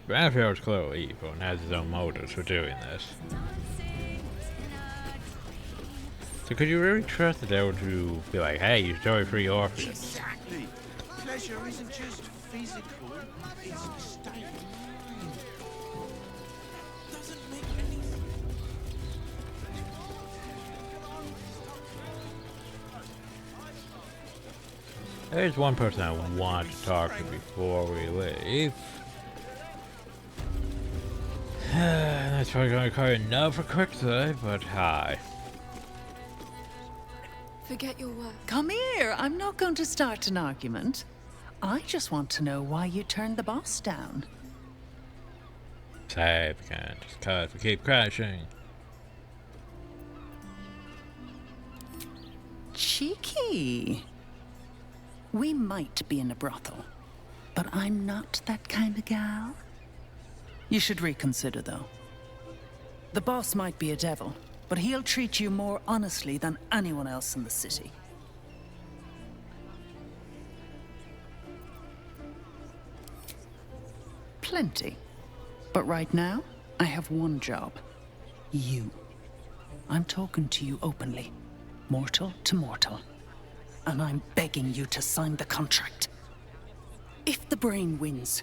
Raphael's clearly evil and has his own motives for doing this. So could you really trust the devil to be like, hey, you stole free Orpheus? Exactly. Pleasure isn't just physical, it's a state of mind. Doesn't make any sense. There's one person I want to talk to before we leave. That's probably going to call you no for quick today, but hi. Forget your work. Come here. I'm not going to start an argument. I just want to know why you turned the boss down. Save again, just cause we keep crashing. Cheeky. We might be in a brothel, but I'm not that kind of gal. You should reconsider, though. The boss might be a devil, but he'll treat you more honestly than anyone else in the city. Plenty. But right now, I have one job. You. I'm talking to you openly. Mortal to mortal. And I'm begging you to sign the contract. If the brain wins,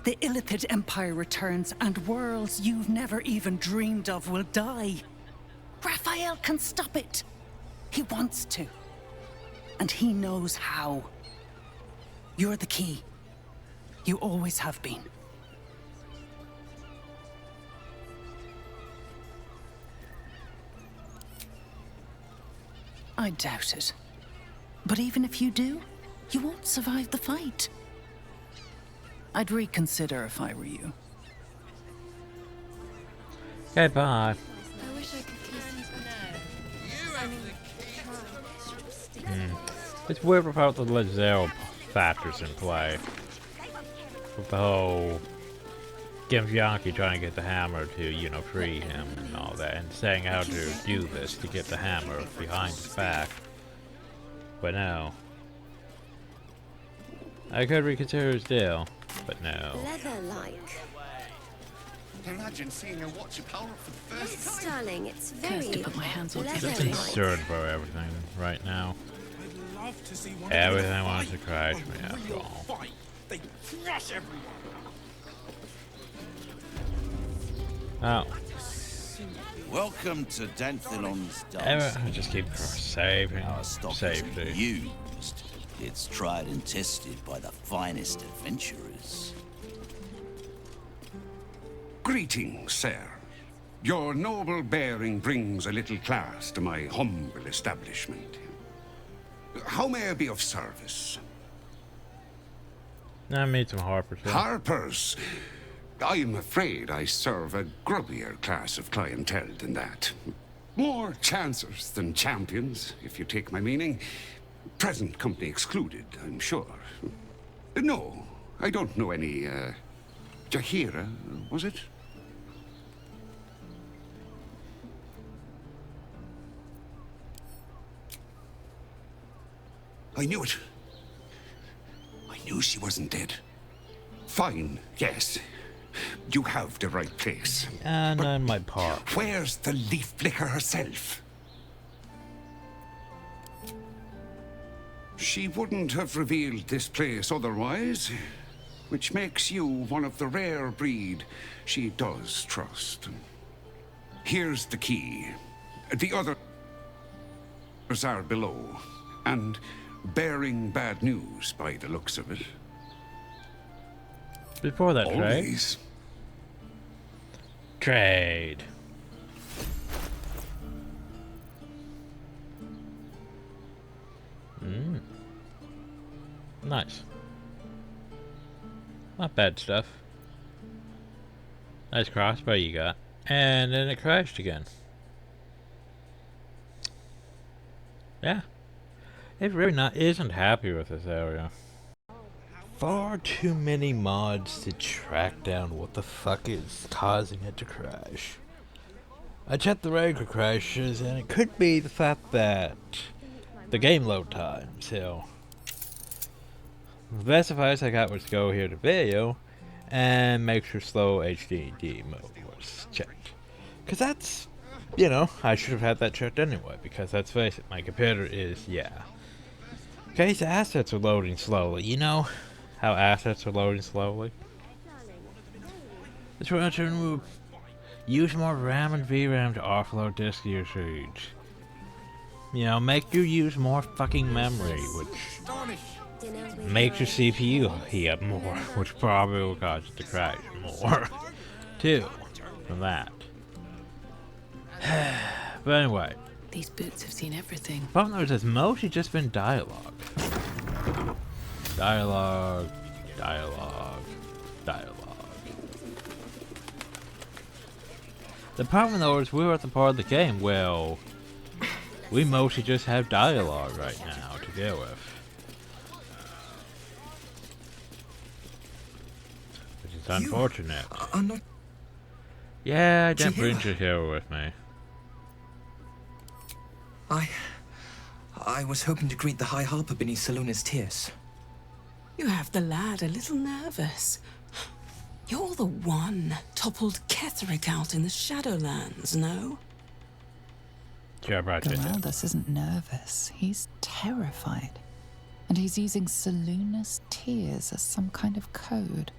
the Illithid Empire returns and worlds you've never even dreamed of will die. Raphael can stop it. He wants to. And he knows how. You're the key. You always have been. I doubt it. But even if you do, you won't survive the fight. I'd reconsider if I were you. Okay, bye. I wish I could kiss you. It's weird without the Lizelle factors in play. With the whole Gimp-Yankee trying to get the hammer to, you know, free him and all that, and saying how to do this to get the hammer behind his back. But no. I could reconsider his deal, but no. Leather-like. Imagine seeing her watch a power up for the first Yes, time. darling, it's very Cursed to put my hands on leathery. I'm concerned about everything right now. I'd love to see one Everything of them wants to fight. crash A me after real all. fight. They crush everyone. Oh. Welcome to Danthilon's I just keep saving. Our stock Safety. isn't used. It's tried and tested by the finest adventurers. Greetings, sir. Your noble bearing brings a little class to my humble establishment. How may I be of service? I made some Harpers. Harpers? I'm afraid I serve a grubbier class of clientele than that. More chancers than champions, if you take my meaning. Present company excluded, I'm sure. No, I don't know any, Jahira, was it? I knew it. I knew she wasn't dead. Fine, yes. You have the right place. And on my part. Where's the leaf flicker herself? She wouldn't have revealed this place otherwise, which makes you one of the rare breed she does trust. Here's the key. The others are below, and bearing bad news by the looks of it. Before that Always. trade. Nice. Not bad stuff. Nice crossbow you got. And then it crashed again. Yeah. It really isn't happy with this area. Far too many mods to track down what the fuck is causing it to crash. I checked the regular crashes and it could be the fact that the game load time, so the best advice I got was to go here to video and make sure slow HDD mode was checked. Cause that's, you know, I should have had that checked anyway, because let's face it, my computer is, yeah. Case assets are loading slowly, you know how assets are loading slowly? Let's try to remove. Use more RAM and VRAM to offload disk usage. You know, make you use more fucking memory, which makes your CPU heat up more, which probably will cause it to crash more, too, from that. But anyway. These boots have seen everything. The problem is, it's mostly just been dialogue. Dialogue, dialogue, dialogue. The problem though is we're at the part of the game where we mostly just have dialogue right now to deal with. Which is unfortunate. I'm not... Yeah, I didn't bring you here with me. I was hoping to greet the High Harper beneath Salona's tears. You have the lad a little nervous. You're the one toppled Ketherick out in the Shadowlands, no? Yeah, right. Geraldus isn't nervous. He's terrified. And he's using Salona's tears as some kind of code.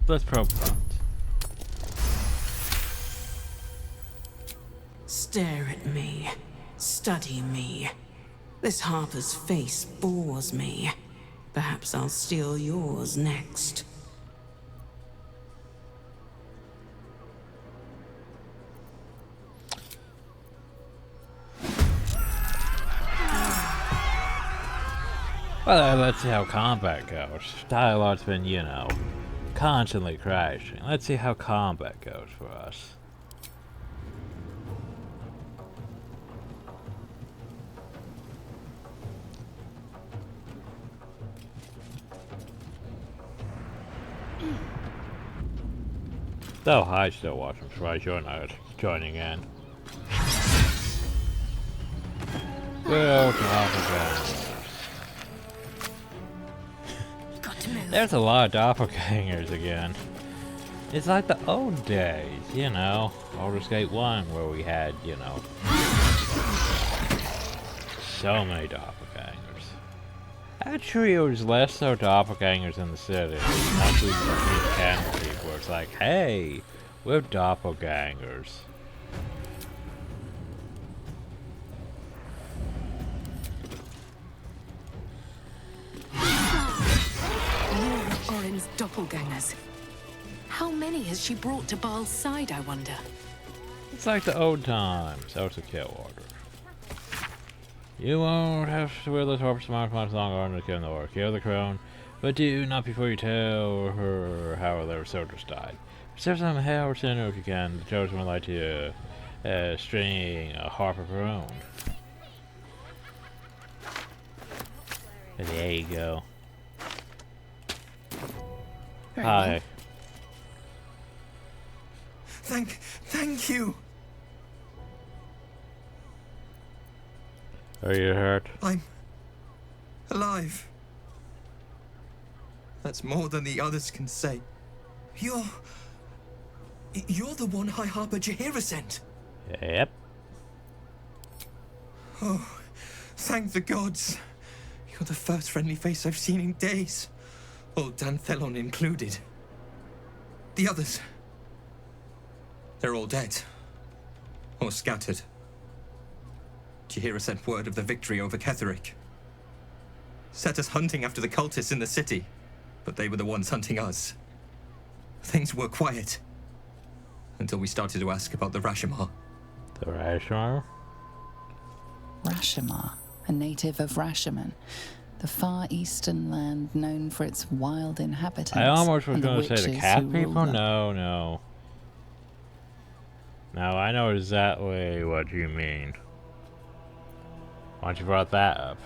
Let's probe that. Stare at me. Study me. This Harper's face bores me. Perhaps I'll steal yours next. Well, let's see how combat goes. Dialogue's been, you know, constantly crashing. Let's see how combat goes for us. Oh, hi, still watching. I'm surprised you're not joining in. Well, doppelgangers. There's a lot of doppelgangers again. It's like the old days, you know. Baldur's Gate 1, where we had, you know, so many doppelgangers. Actually, it was less so doppelgangers in the city. Once we meet camp people, it's like, hey, we're doppelgangers. Orin's doppelgangers. How many has she brought to Baal's side, I wonder? It's like the old times. So it's a kill order. You won't have to wear the torp much longer to kill the order. Kill the crone, but do not before you tell her how their soldiers died. Serve some hell or sinner if you can. The chosen would like to string a harp of her own. There you go. Hi. Thank you. Are you hurt? I'm alive. That's more than the others can say. You're the one High Harper Jaheira sent. Yep. Oh, thank the gods. You're the first friendly face I've seen in days. Old Danthelon included. The others, they're all dead. Or scattered. Jaheira sent word of the victory over Ketheric. Set us hunting after the cultists in the city, but they were the ones hunting us. Things were quiet. Until we started to ask about the Rashomar. The Rashomar? Rashomar, a native of Rashomon, the far eastern land known for its wild inhabitants. I almost was going to say the cat who people? rule them. No. No, I know exactly what you mean. Why don't you brought that up?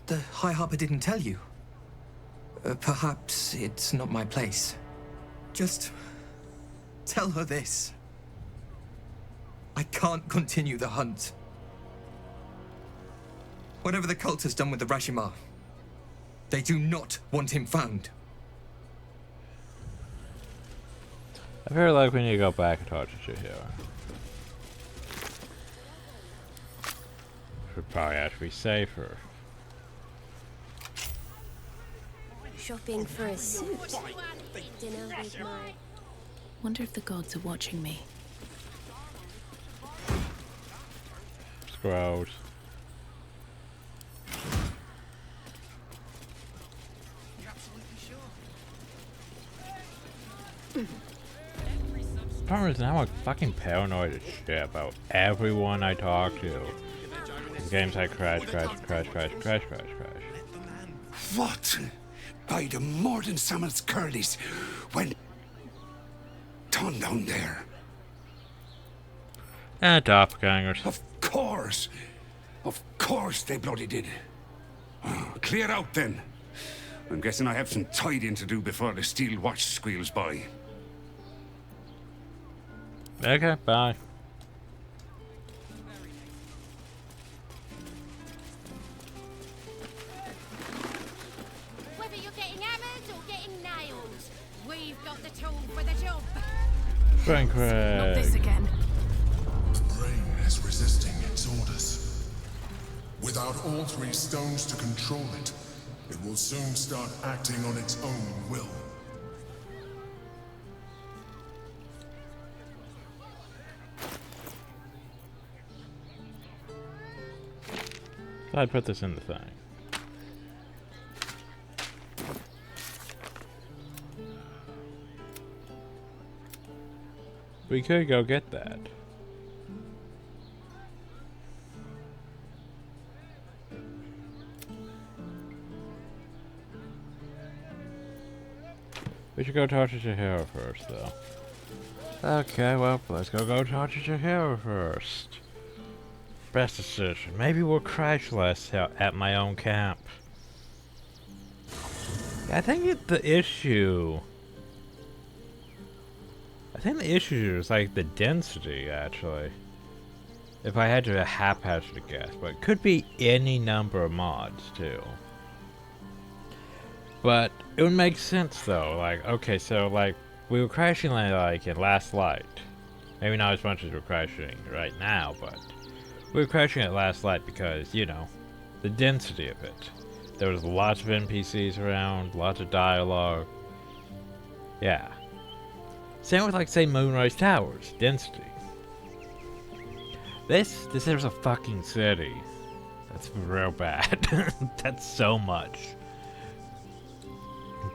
The High Harper didn't tell you. Perhaps it's not my place. Just tell her this. I can't continue the hunt. Whatever the cult has done with the Rashomar, they do not want him found. I feel like we need to go back and talk to Jaheira. Should probably have to be safer. Shopping for a suit. Dinner with my... Wonder if the gods are watching me. Gross. Problem is now I'm fucking paranoid as shit about everyone I talk to. In games I crash. What? By the Morden Summon's Curlies went on down there. Doppelgangers. Of course they bloody did. Oh, clear out then. I'm guessing I have some tidying to do before the steel watch squeals by. Okay, bye. Whether you're getting hammered or getting nailed, we've got the tool for the job. Frank Not this again. The brain is resisting its orders. Without all three stones to control it, it will soon start acting on its own will. I put this in the thing. We could go get that. We should go talk to Jaheira first, though. Okay, well, let's go talk to Jaheira first. Best decision. Maybe we'll crash less at my own camp. I think the issue is like the density, actually. If I had to haphazard guess, but it could be any number of mods too. But it would make sense though. Like, okay, so like we were crashing like in Last Light. Maybe not as much as we're crashing right now, but we were crashing at Last Light because, you know, the density of it. There was lots of NPCs around, lots of dialogue. Yeah. Same with, like, say, Moonrise Towers. Density. This is a fucking city. That's real bad. That's so much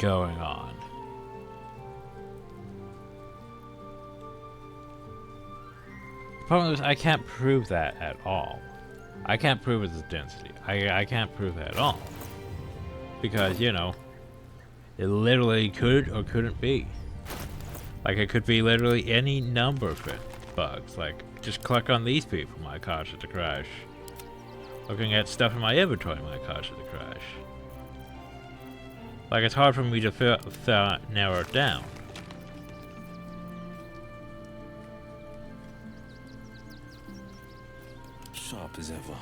going on. The problem is I can't prove that at all. I can't prove it's density. I can't prove that at all. Because, you know, it literally could or couldn't be. Like, it could be literally any number of bugs. Like, just click on these people might cause it to crash. Looking at stuff in my inventory might cause it to crash. Like, it's hard for me to narrow it down. Sharp as ever.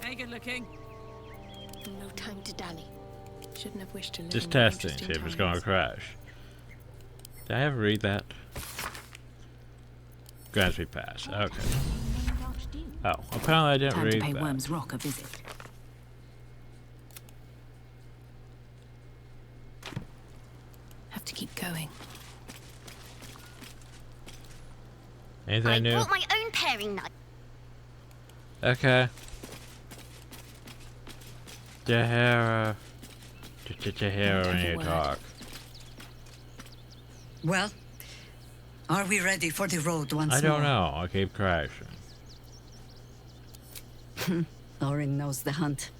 Hey, good looking. No time to dally. Shouldn't have wished to live. Just testing, see if it's going to crash. Did I ever read that? Grants me pass. Okay. Oh, apparently I didn't Time read to pay that. Worm's Rock a visit. Have to keep going. Anything new? I brought my own paring knife. Okay. Jahara. Jahara, we need to talk. Well, are we ready for the road once more? I don't know. I keep crashing. Lauren knows the hunt.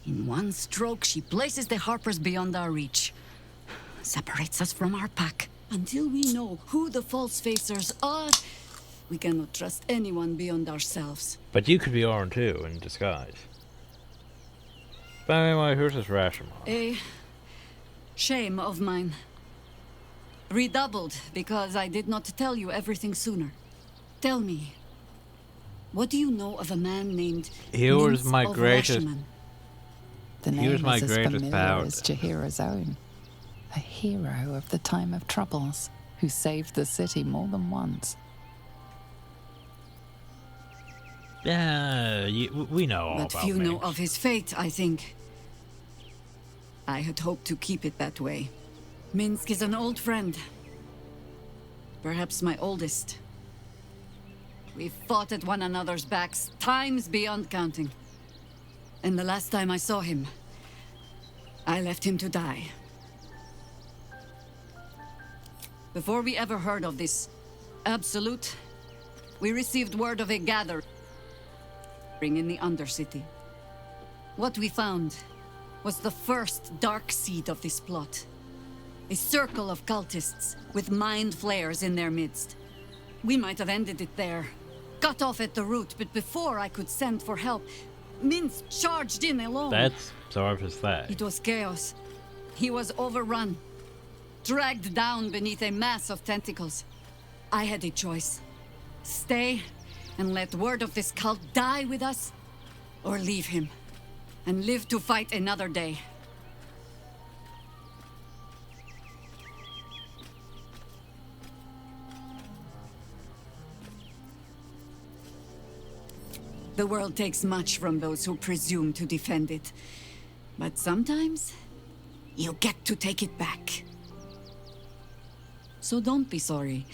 In one stroke, she places the Harpers beyond our reach. Separates us from our pack. Until we know who the false facers are, we cannot trust anyone beyond ourselves. But you could be Orin too, in disguise. But anyway, here's this Rashomon. A shame of mine. Redoubled because I did not tell you everything sooner. Tell me, what do you know of a man named He was Mince my of greatest. Rashomon? The He name was my is as greatest familiar power. as Jahira's own. A hero of the time of troubles, who saved the city more than once. Yeah, we know all But about few me. know of his fate, I think. I had hoped to keep it that way. Minsk is an old friend. Perhaps my oldest. We fought at one another's backs, times beyond counting. And the last time I saw him, I left him to die. Before we ever heard of this Absolute, we received word of a gathering in the Undercity. What we found was the first dark seed of this plot. A circle of cultists with mind flayers in their midst. We might have ended it there, cut off at the root, but before I could send for help, Mince charged in alone. That's sort of that. It was chaos. He was overrun, dragged down beneath a mass of tentacles. I had a choice. Stay and let word of this cult die with us, or leave him and live to fight another day. The world takes much from those who presume to defend it. But sometimes, you get to take it back. So don't be sorry,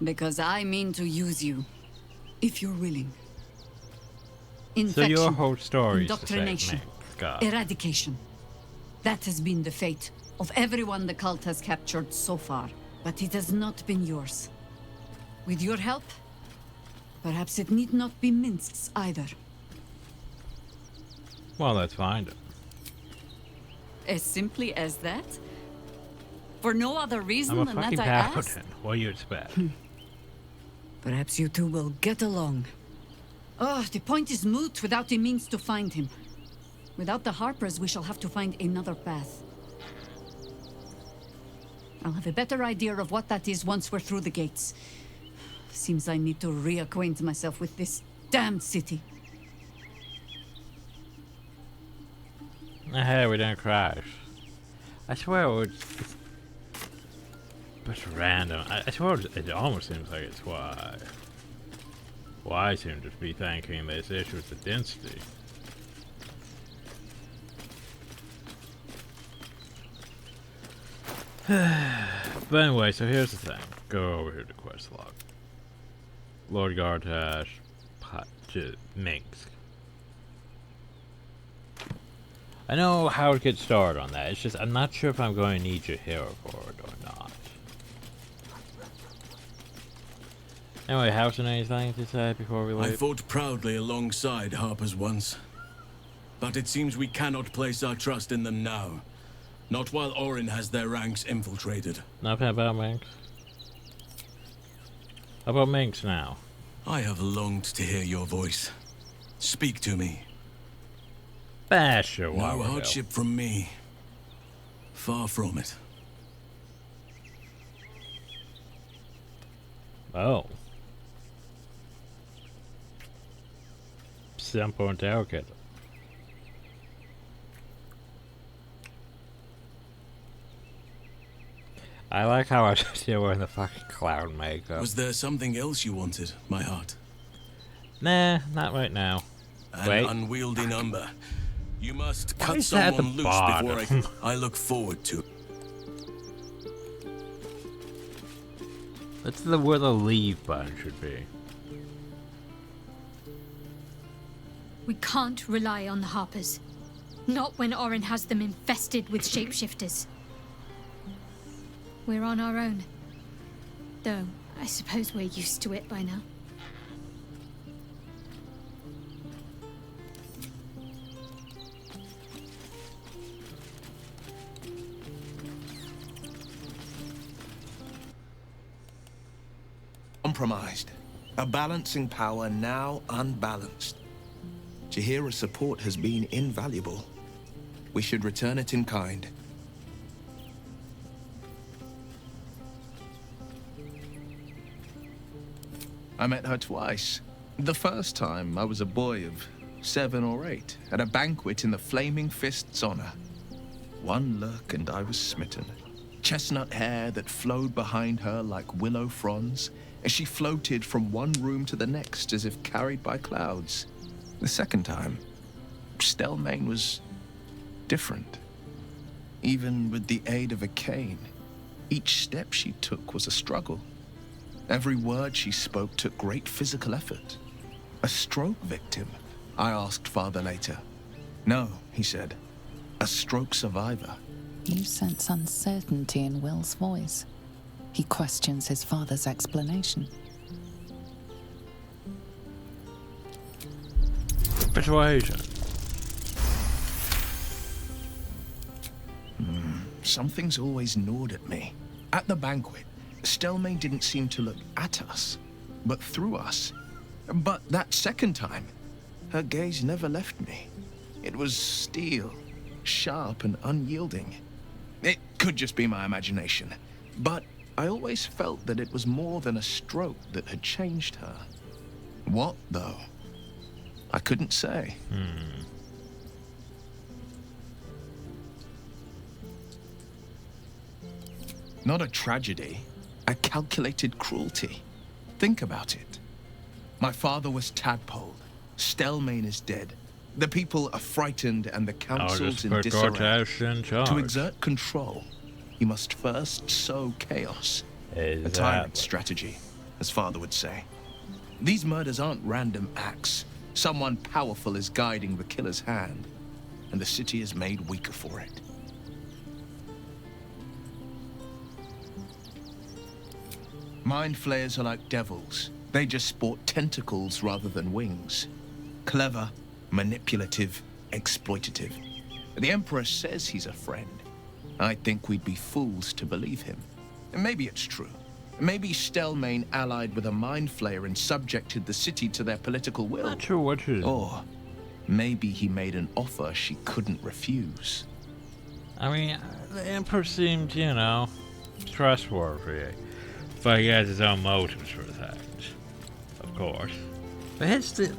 because I mean to use you, if you're willing. Infection, So your whole story is to save indoctrination, me. God. eradication. That has been the fate of everyone the cult has captured so far. But it has not been yours. With your help, perhaps it need not be Minsk's either. Well, let's find it. As simply as that? For no other reason I'm a than fucking that I asked? paladin. What do you expect? Perhaps you two will get along. Oh, the point is moot without the means to find him. Without the Harpers, we shall have to find another path. I'll have a better idea of what that is once we're through the gates. Seems I need to reacquaint myself with this damned city. Hey, we didn't crash. I swear it was... But random. I swear it almost seems like it's why I seem to be thinking this issue with the density. But anyway, so here's the thing. Go over here to quest log. Lord Gartash, Minsk. I know how to get started on that. It's just I'm not sure if I'm going to need your hero for it or not. Anyway, Housen, anything to say before we leave? I fought proudly alongside Harpers once, but it seems we cannot place our trust in them now. Not while Orin has their ranks infiltrated. Nothing about Minx. How about Minx now? I have longed to hear your voice. Speak to me. Sure, no hardship from me. Far from it. Oh. Simple and delicate. I like how I'm still wearing the fucking clown makeup. Was there something else you wanted, my heart? Nah, not right now. An unwieldy number. You must cut someone loose before I look forward to. That's where the leave button should be. We can't rely on the Harpers. Not when Orin has them infested with shapeshifters. We're on our own. Though, I suppose we're used to it by now. Compromised. A balancing power now unbalanced. Jahira's support has been invaluable. We should return it in kind. I met her twice. The first time, I was a boy of 7 or 8, at a banquet in the Flaming Fist's honor. One look and I was smitten. Chestnut hair that flowed behind her like willow fronds, as she floated from one room to the next as if carried by clouds. The second time, Stelmane was different. Even with the aid of a cane, each step she took was a struggle. Every word she spoke took great physical effort. A stroke victim? I asked father later. No, he said. A stroke survivor. You sense uncertainty in Will's voice. He questions his father's explanation. Persuasion. Something's always gnawed at me. At the banquet, Stelmane didn't seem to look at us, but through us. But that second time, her gaze never left me. It was steel, sharp and unyielding. It could just be my imagination, but I always felt that it was more than a stroke that had changed her. What, though? I couldn't say. Not a tragedy, a calculated cruelty. Think about it. My father was tadpoled. Stelmane is dead. The people are frightened and the council's in disarray. To exert control, you must first sow chaos. A tyrant strategy, as father would say. These murders aren't random acts. Someone powerful is guiding the killer's hand, and the city is made weaker for it. Mind flayers are like devils. They just sport tentacles rather than wings. Clever, manipulative, exploitative. The Emperor says he's a friend. I think we'd be fools to believe him. And maybe it's true. Maybe Stelmane allied with a mind flayer and subjected the city to their political will. Not sure what it is. Or maybe he made an offer she couldn't refuse. I mean, the Emperor seemed, you know, trustworthy, but he has his own motives for things, of course. But it's the,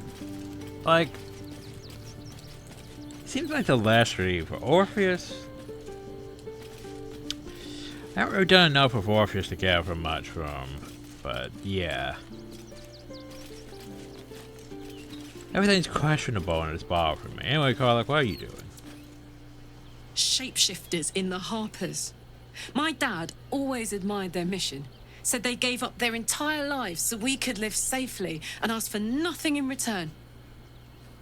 like, seems like the last read for Orpheus. I haven't really done enough with Orpheus to get from much from, but yeah. Everything's questionable in this bar for me. Anyway, Carla, what are you doing? Shapeshifters in the Harpers. My dad always admired their mission. Said they gave up their entire lives so we could live safely and asked for nothing in return.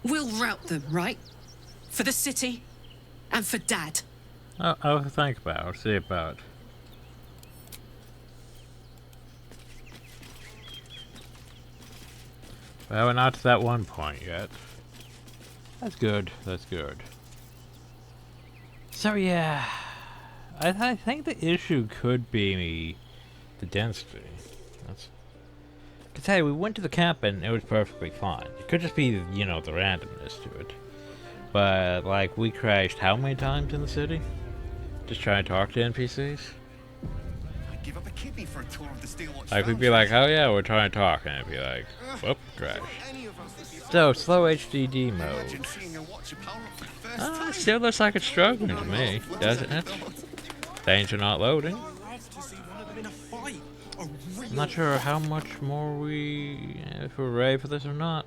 We'll rout them, right? For the city and for Dad. I'll think about it. I'll see about it. Well, we're not to that one point yet. That's good. That's good. So yeah, I think the issue could be the density. Cause hey, we went to the camp and it was perfectly fine. It could just be, you know, the randomness to it. But like, we crashed how many times in the city? Just trying to talk to NPCs. I'd give up a kidney for a tour of the Steelwatch. Like, we'd be like, oh yeah, we're trying to talk, and it'd be like, whoop, crash. So, slow HDD mode. Still looks like it's struggling to me, doesn't it? Things are not loading. I'm not sure how much more if we're ready for this or not.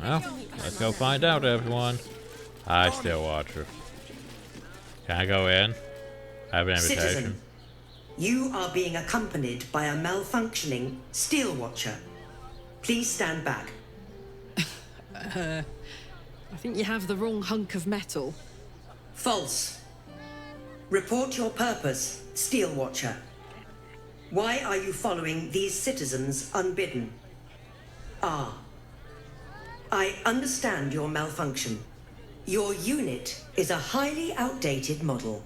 Well, let's go find out, everyone. Hi, Steelwatcher. Can I go in? I have an invitation. Citizen, you are being accompanied by a malfunctioning Steelwatcher. Please stand back. I think you have the wrong hunk of metal. False. Report your purpose, Steelwatcher. Why are you following these citizens unbidden? Ah. I understand your malfunction. Your unit is a highly outdated model.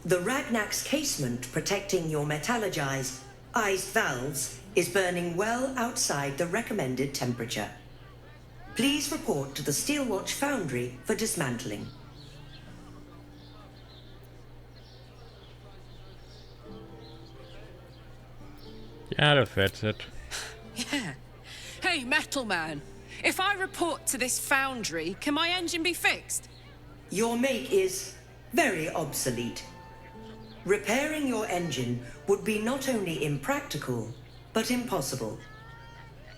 The Ragnak's casement protecting your metallurgized valves is burning well outside the recommended temperature. Please report to the Steelwatch Foundry for dismantling. Yeah, that fits it. Yeah. Hey, Metal Man. If I report to this foundry, can my engine be fixed? Your make is very obsolete. Repairing your engine would be not only impractical, but impossible.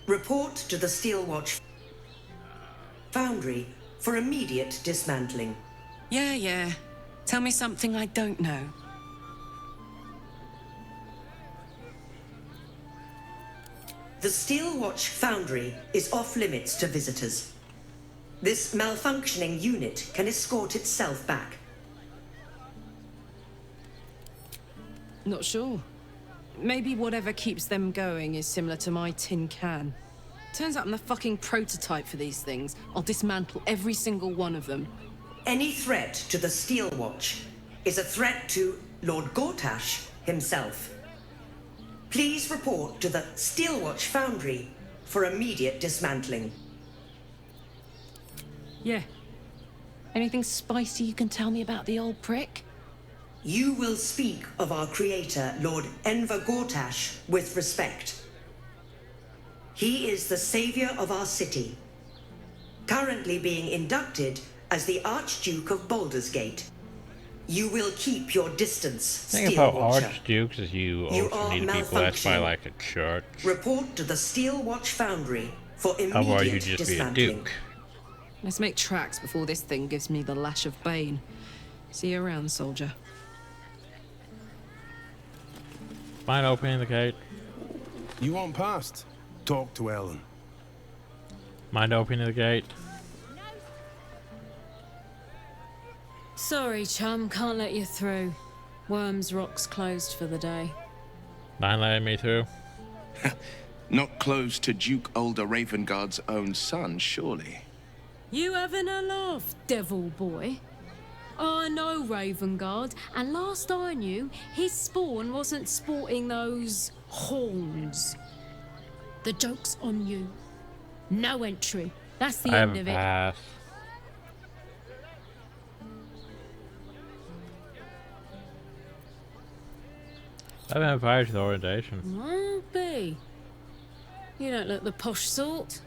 Report to the Steelwatch Foundry for immediate dismantling. Yeah. Tell me something I don't know. The Steelwatch Foundry is off limits to visitors. This malfunctioning unit can escort itself back. Not sure. Maybe whatever keeps them going is similar to my tin can. Turns out I'm the fucking prototype for these things. I'll dismantle every single one of them. Any threat to the Steelwatch is a threat to Lord Gortash himself. Please report to the Steelwatch Foundry for immediate dismantling. Yeah. Anything spicy you can tell me about the old prick? You will speak of our creator, Lord Enver Gortash, with respect. He is the savior of our city, currently being inducted as the Archduke of Baldur's Gate. You will keep your distance, The thing about Steelwatcher. Archdukes is you also need to be blessed by like a church. Report to the Steelwatch Foundry for Otherwise immediate you'd just be a dismantling. duke. Let's make tracks before this thing gives me the lash of Bane. See you around, soldier. Mind opening the gate? You want past? Talk to Ellen. Mind opening the gate? Sorry, chum, can't let you through. Worms Rock's closed for the day. Mind letting me through? Not close to Duke Older Ravengard's own son, surely. You having a laugh, devil boy? I know Ravengard, and last I knew, his spawn wasn't sporting those horns. The joke's on you. No entry. That's the I have end a of it. pass. I've been invited to the orientation. Might be. You don't look the posh sort.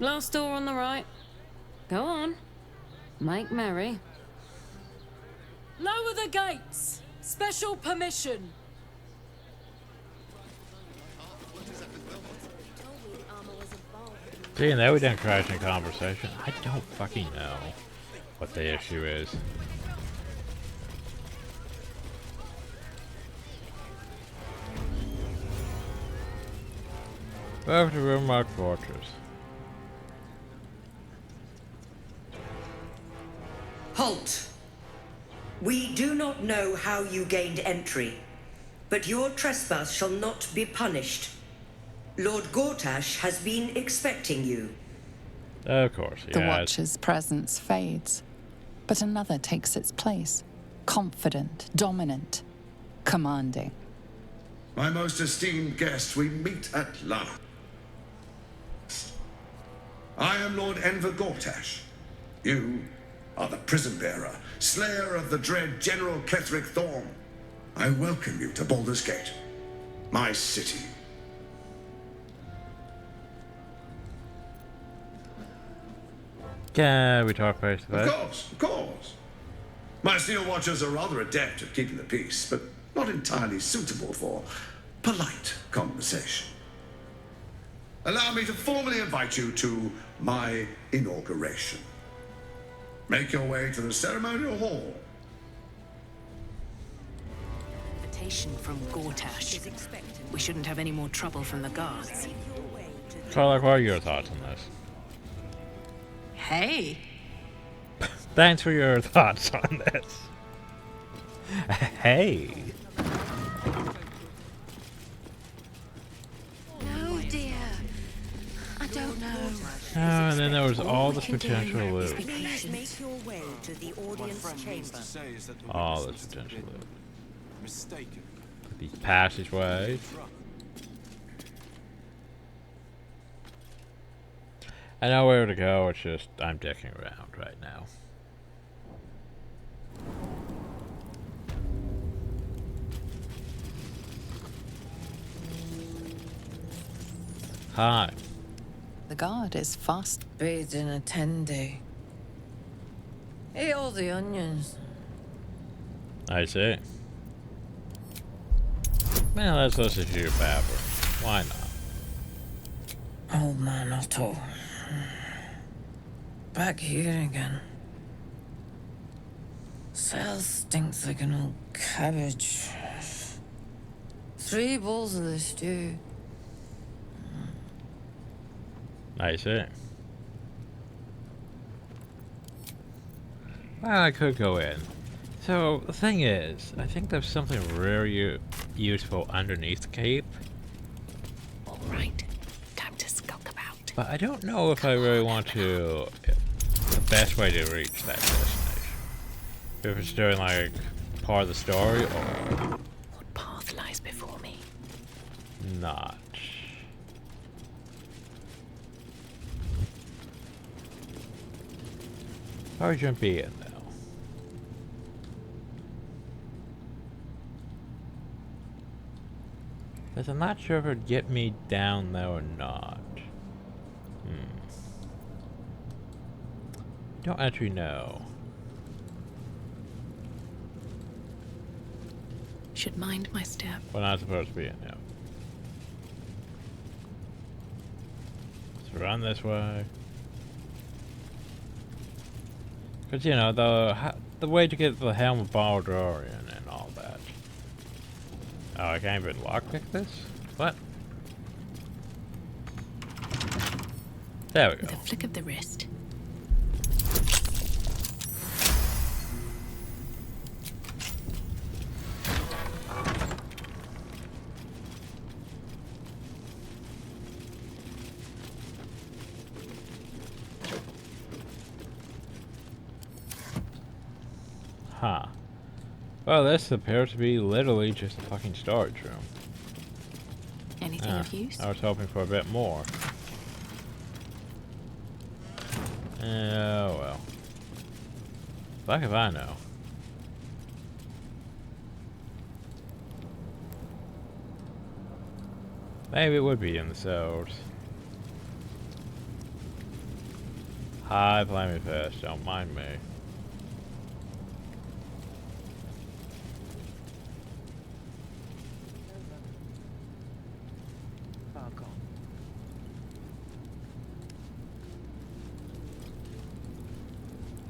Last door on the right. Go on. Make merry. Lower the gates! Special permission! See, now we didn't crash in conversation. I don't fucking know what the issue is. Back to Rimrock Fortress. Halt! We do not know how you gained entry, but your trespass shall not be punished. Lord Gortash has been expecting you. Of course, The Watcher's presence fades, but another takes its place. Confident, dominant, commanding. My most esteemed guest, we meet at last. I am Lord Enver Gortash. You are the prison bearer, slayer of the dread General Ketheric Thorm. I welcome you to Baldur's Gate, my city. Can we talk face to face? Of course. My Steel Watchers are rather adept at keeping the peace, but not entirely suitable for polite conversation. Allow me to formally invite you to my inauguration. Make your way to the ceremonial hall. Invitation from Gortash. We shouldn't have any more trouble from the guards. Charlotte, what are your thoughts on this? Hey! Thanks for your thoughts on this. Hey! No, dear. I don't know. Oh, and then there was all this potential loot. Please make your way to the audience chamber. All this potential loot. These passageways. I know where to go, it's just I'm dicking around right now. Hi. The guard is fast. Bathed in a tendy. Eat all the onions. I see. Man, let's listen to your babber. Why not? Old man Otto. Back here again. Cell stinks like an old cabbage. 3 bowls of the stew. I see. Well, I could go in. So, the thing is, I think there's something very useful underneath the cape. Alright, time to skulk about. But I don't know if I really want to... the best way to reach that destination. If it's doing, like, part of the story, or... What path lies before me? not. How would you be in, though? Because I'm not sure if it would get me down there or not. Don't actually know. Should mind my step. We're not supposed to be in now. Let's run this way. Because, you know, the way to get the helm of Baldur and all that. Oh, I can't even lockpick this? What? There we go. With a flick of the wrist. Huh. Well, this appears to be literally just a fucking storage room. Anything of use? I was hoping for a bit more. Oh well. Fuck if I know. Maybe it would be in the cells. Hi, flaming fist, don't mind me.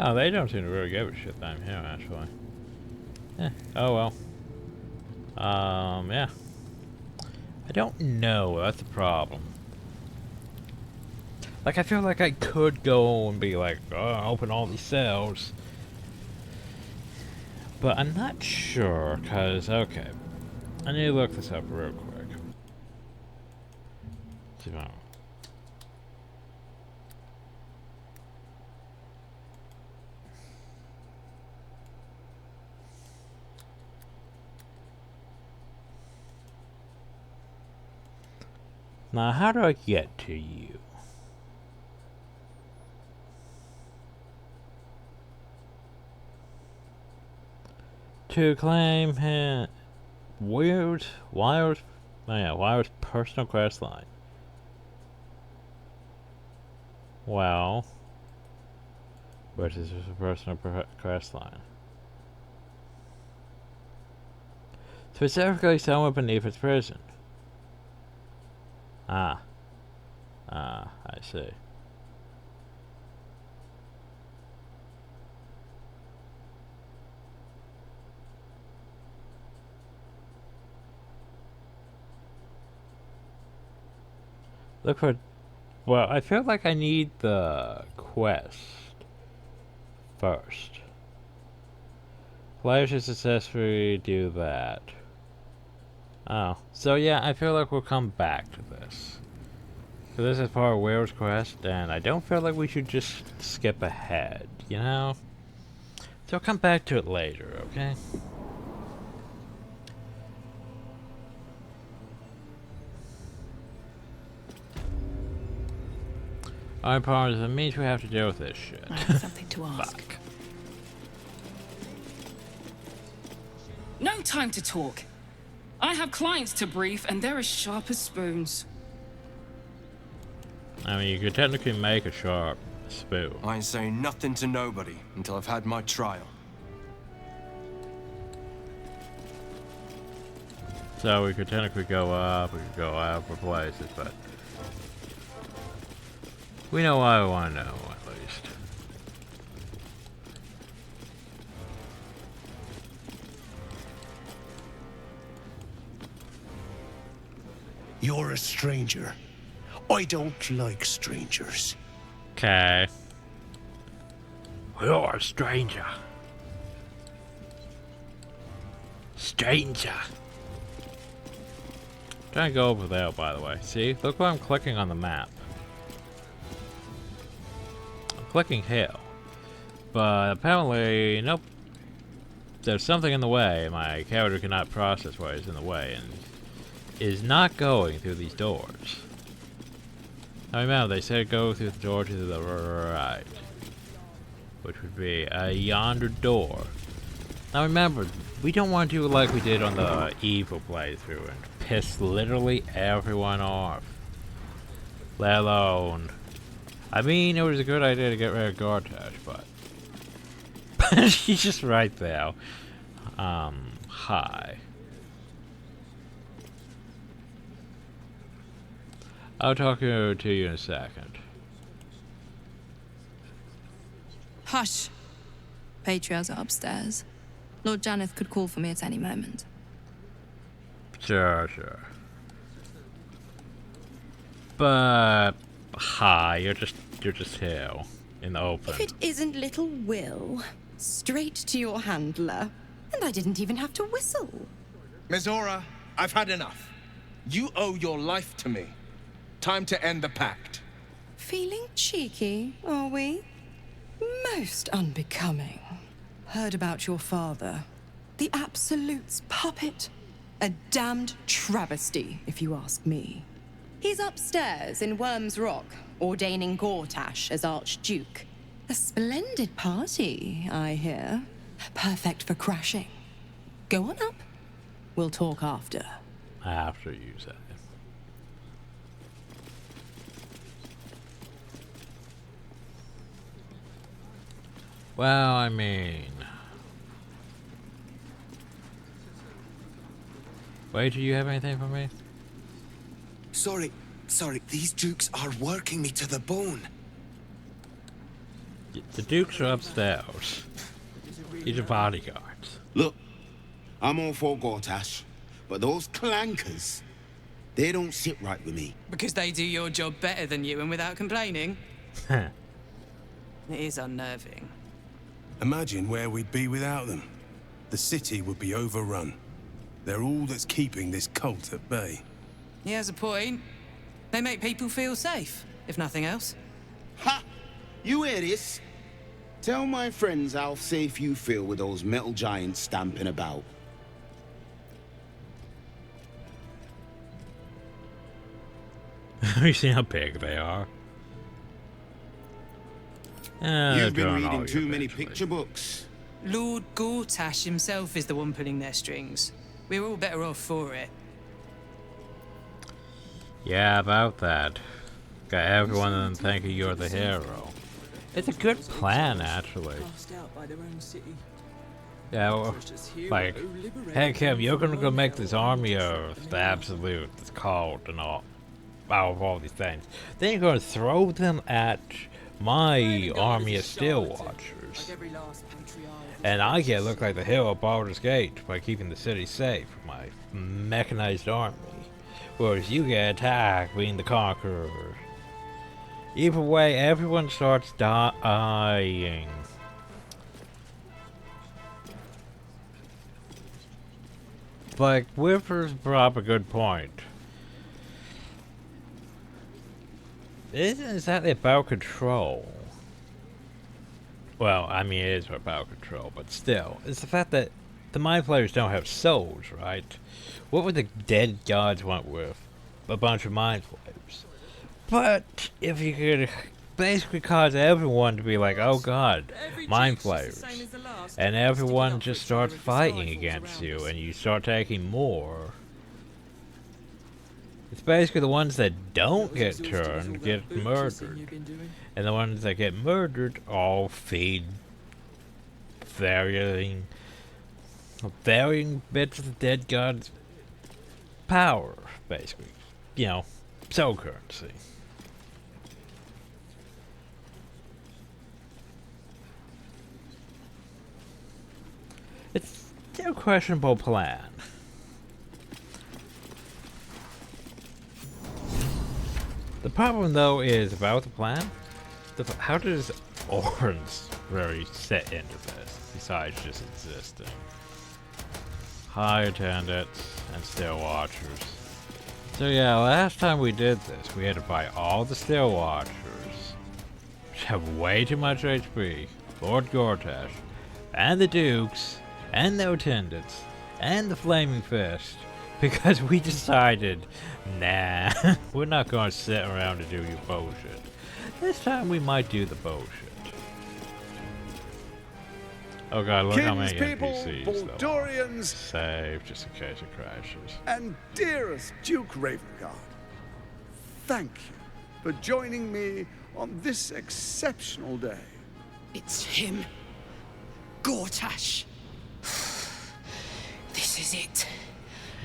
Oh, they don't seem to really give a shit that I'm here, actually. Eh, oh well. Yeah. I don't know, that's the problem. Like, I feel like I could go and be like, oh, open all these cells. But I'm not sure, because, okay. I need to look this up real quick. See if I... Now, how do I get to you? To claim him... Wild's personal quest line. Well... What is his personal quest line? Specifically somewhere beneath its prison. I see. Look for... Well, I feel like I need the quest first. Players should successfully do that. Oh. So yeah, I feel like we'll come back to this. So this is part of Whale's quest, and I don't feel like we should just skip ahead, you know? So I'll come back to it later, okay? Alright, partners, it means we have to deal with this shit. I have something to ask. Fuck. No time to talk. I have clients to brief, and they're as sharp as spoons. I mean, you could technically make a sharp spoon. I ain't saying nothing to nobody until I've had my trial. So we could technically go up, we could go out for places, but... we know what I want to know, at least. You're a stranger. I don't like strangers. Okay. You're a stranger. Stranger. Trying to go over there, by the way. See? Look where I'm clicking on the map. I'm clicking here. But apparently, nope. There's something in the way. My character cannot process what is in the way and is not going through these doors. Now remember, they said go through the door to the right, which would be a yonder door. Now remember, we don't want to do like we did on the evil playthrough and piss literally everyone off. Let alone... I mean, it was a good idea to get rid of Gortash, but... he's just right there. Hi. I'll talk to you in a second. Hush. Patriarchs are upstairs. Lord Janeth could call for me at any moment. Sure. But hi, you're just here in the open. If it isn't little Will, straight to your handler, and I didn't even have to whistle. Miss Aura, I've had enough. You owe your life to me. Time to end the pact. Feeling cheeky, are we? Most unbecoming. Heard about your father. The Absolute's puppet. A damned travesty, if you ask me. He's upstairs in Worm's Rock, ordaining Gortash as Archduke. A splendid party, I hear. Perfect for crashing. Go on up. We'll talk after. After you say. Well, I mean... Wait, do you have anything for me? Sorry, these dukes are working me to the bone. The dukes are upstairs. These are bodyguards. Look, I'm all for Gortash, but those clankers, they don't sit right with me. Because they do your job better than you and without complaining? It is unnerving. Imagine where we'd be without them. The city would be overrun. They're all that's keeping this cult at bay. He has a point. They make people feel safe, if nothing else. Ha! You hear this? Tell my friends how safe you feel with those metal giants stamping about. You see how big they are? You've been reading too many picture books. Lord Gortash himself is the one pulling their strings. We're all better off for it. Yeah, about that. Got everyone thinking you're the hero. It's a good plan, actually. Yeah, well, like, hey Kim, you're gonna go make this army of the Absolute, this cult, and all of these things. Then you're gonna throw them at my army of Steel Watchers. And I get look like the hero of Baldur's Gate by keeping the city safe with my mechanized army. Whereas you get attacked being the conqueror. Either way, everyone starts dying. Like, Whipper's brought up a good point. It isn't exactly about control. Well, I mean, it is about control, but still. It's the fact that the Mind Flayers don't have souls, right? What would the dead gods want with a bunch of Mind Flayers? But if you could basically cause everyone to be like, oh god, Mind Flayers, and everyone just starts fighting against you, and you start taking more. It's basically the ones that don't get turned get murdered. And the ones that get murdered all feed varying bits of the dead god's power, basically. You know, soul currency. It's still a questionable plan. The problem, though, is about the plan. How does Orange really set into this, besides just existing? High attendants and Steel Watchers. So yeah, last time we did this, we had to buy all the Steel Watchers, which have way too much HP, Lord Gortash, and the Dukes, and the attendants, and the Flaming Fist, because we decided, nah, we're not going to sit around and do your bullshit. This time we might do the bullshit. Oh god, look how many NPCs Baldurians, save just in case it crashes. And dearest Duke Ravengard, thank you for joining me on this exceptional day. It's him. Gortash. This is it.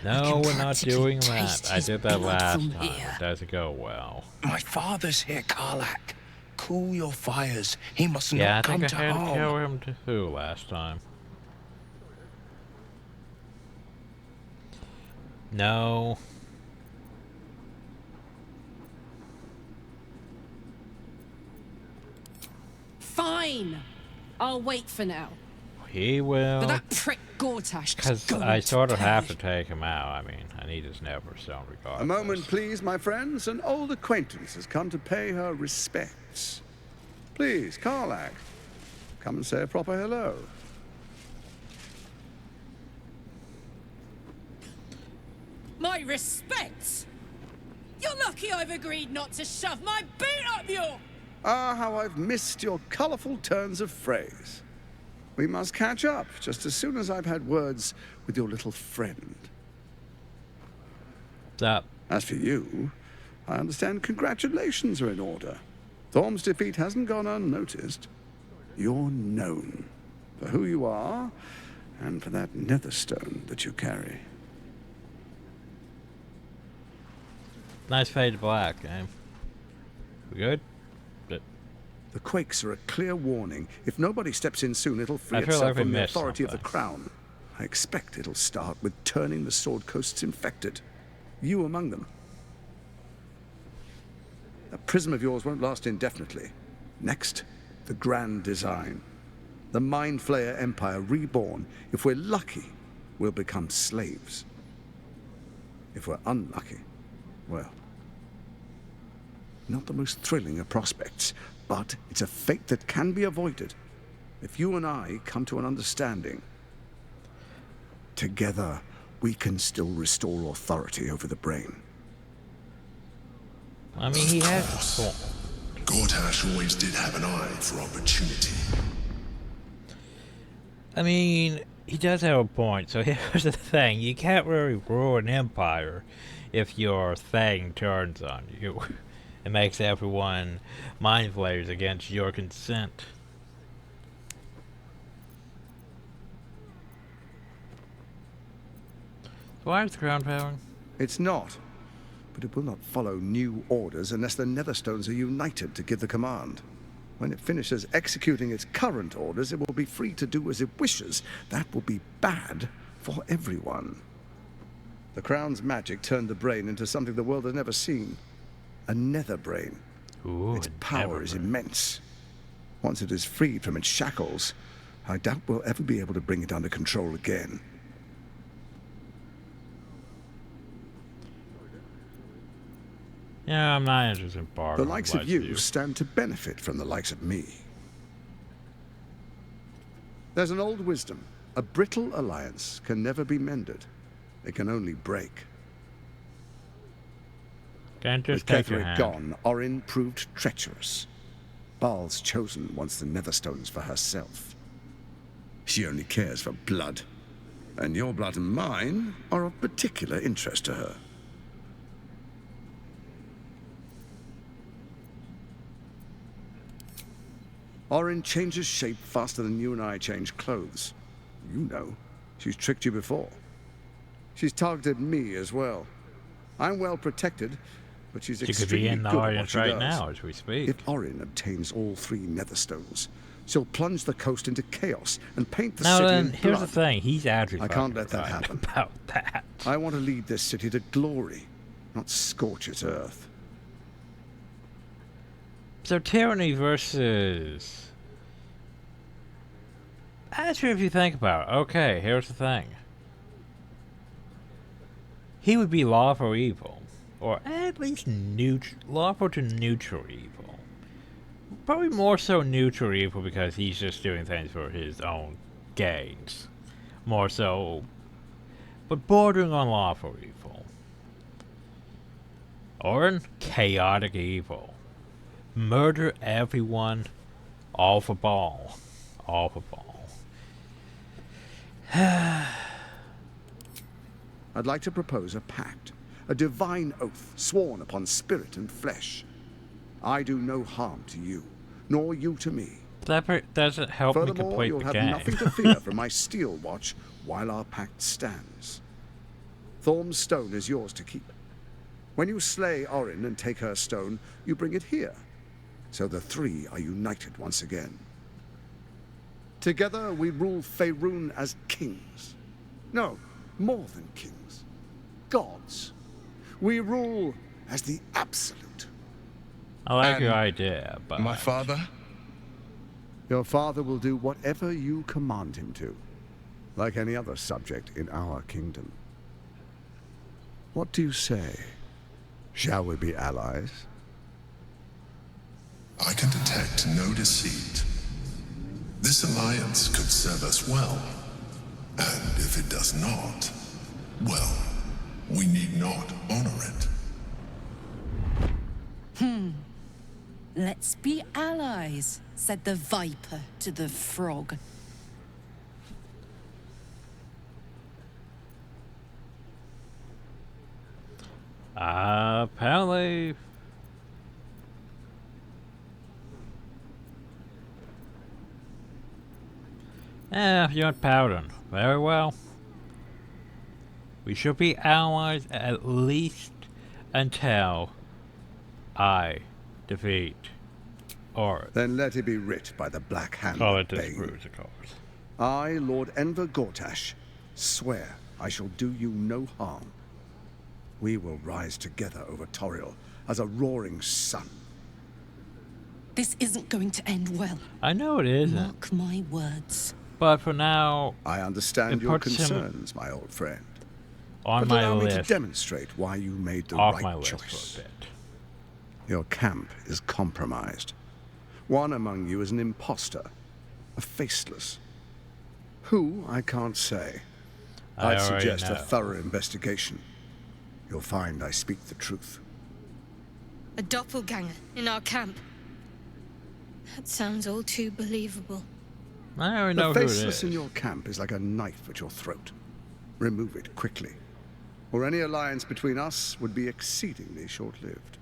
No, we're not doing that. I did that last time. It doesn't go well. My father's here, Karlak. Cool your fires. He must Yeah, not I come think to I had harm. to kill him too last time. No. Fine. I'll wait for now. He will. But that prick Gortash. Because I sort of have to take him out. I mean, I need his Neverstone regardless. A moment, please, my friends. An old acquaintance has come to pay her respects. Please, Karlak, come and say a proper hello. My respects? You're lucky I've agreed not to shove my boot up your... Ah, how I've missed your colourful turns of phrase. We must catch up just as soon as I've had words with your little friend. What's up? As for you, I understand congratulations are in order. Thorm's defeat hasn't gone unnoticed. You're known for who you are and for that netherstone that you carry. Nice fade to black, eh? We good? The quakes are a clear warning. If nobody steps in soon, it'll free I feel itself like we from the missed authority of the something. crown. I expect it'll start with turning the Sword Coasts infected. You among them. That prism of yours won't last indefinitely. Next, the grand design. The Mind Flayer Empire reborn. If we're lucky, we'll become slaves. If we're unlucky, well, not the most thrilling of prospects, but it's a fate that can be avoided if you and I come to an understanding. Together, we can still restore authority over the brain. I mean, he has. Gortash always did have an eye for opportunity. I mean, he does have a point. So here's the thing: you can't really rule an empire if your thing turns on you. It makes everyone mind flayers against your consent. Why is the crown powering? It's not, but it will not follow new orders unless the Netherstones are united to give the command. When it finishes executing its current orders, it will be free to do as it wishes. That will be bad for everyone. The Crown's magic turned the brain into something the world has never seen. A nether brain. Ooh, its power is immense. Once it is freed from its shackles, I doubt we'll ever be able to bring it under control again. Yeah, I'm not interested in bar. The likes of you stand to benefit from the likes of me. There's an old wisdom. A brittle alliance can never be mended. It can only break. Can't just With take your Ketheric hand. gone, Orin proved treacherous. Baal's chosen wants the Netherstones for herself. She only cares for blood. And your blood and mine are of particular interest to her. Orin changes shape faster than you and I change clothes. You know, she's tricked you before. She's targeted me as well. I'm well protected, but she's She could extremely be in the good at what audience she right does. now as we speak. If Orin obtains all 3 Netherstones, she'll plunge the coast into chaos and paint the Now city then, in here's the blood. thing: he's actually. I can't fucking let that right happen. about that. I want to lead this city to glory, not scorch its earth. So tyranny versus. Actually, if you think about it, okay, here's the thing. He would be lawful evil, or at least lawful to neutral evil. Probably more so neutral evil because he's just doing things for his own gains. More so, but bordering on lawful evil. Orin, chaotic evil. Murder everyone, all for Baal. All for Baal. I'd like to propose a pact, a divine oath sworn upon spirit and flesh. I do no harm to you, nor you to me. That doesn't help me Furthermore, complete you'll the have game. nothing to fear from my steel watch while our pact stands. Thorm's stone is yours to keep. When you slay Orin and take her stone, you bring it here, so the 3 are united once again. Together we rule Faerun as kings. No, more than kings. Gods. We rule as the absolute. I like your idea, but... My father? Your father will do whatever you command him to, like any other subject in our kingdom. What do you say? Shall we be allies? I can detect no deceit. This alliance could serve us well. And if it does not, well, we need not honor it. Let's be allies, said the viper to the frog. Apparently... You want Paladin. Very well. We should be allies at least until I defeat or Then let it be writ by the Black Hand call of it Bane. disproves, of course. I, Lord Enver Gortash, swear I shall do you no harm. We will rise together over Toriel as a roaring sun. This isn't going to end well. I know it isn't. Mark my words. But for now, I understand it your puts him concerns, my old friend. on but my allow me to list. demonstrate why you made the Off right my list choice. for a bit. Your camp is compromised. One among you is an imposter, a faceless. Who, I can't say. I I'd already suggest a know. thorough investigation. You'll find I speak the truth. A doppelganger in our camp. That sounds all too believable. I already know who The it faceless is. in your camp is like a knife at your throat. Remove it quickly, or any alliance between us would be exceedingly short-lived.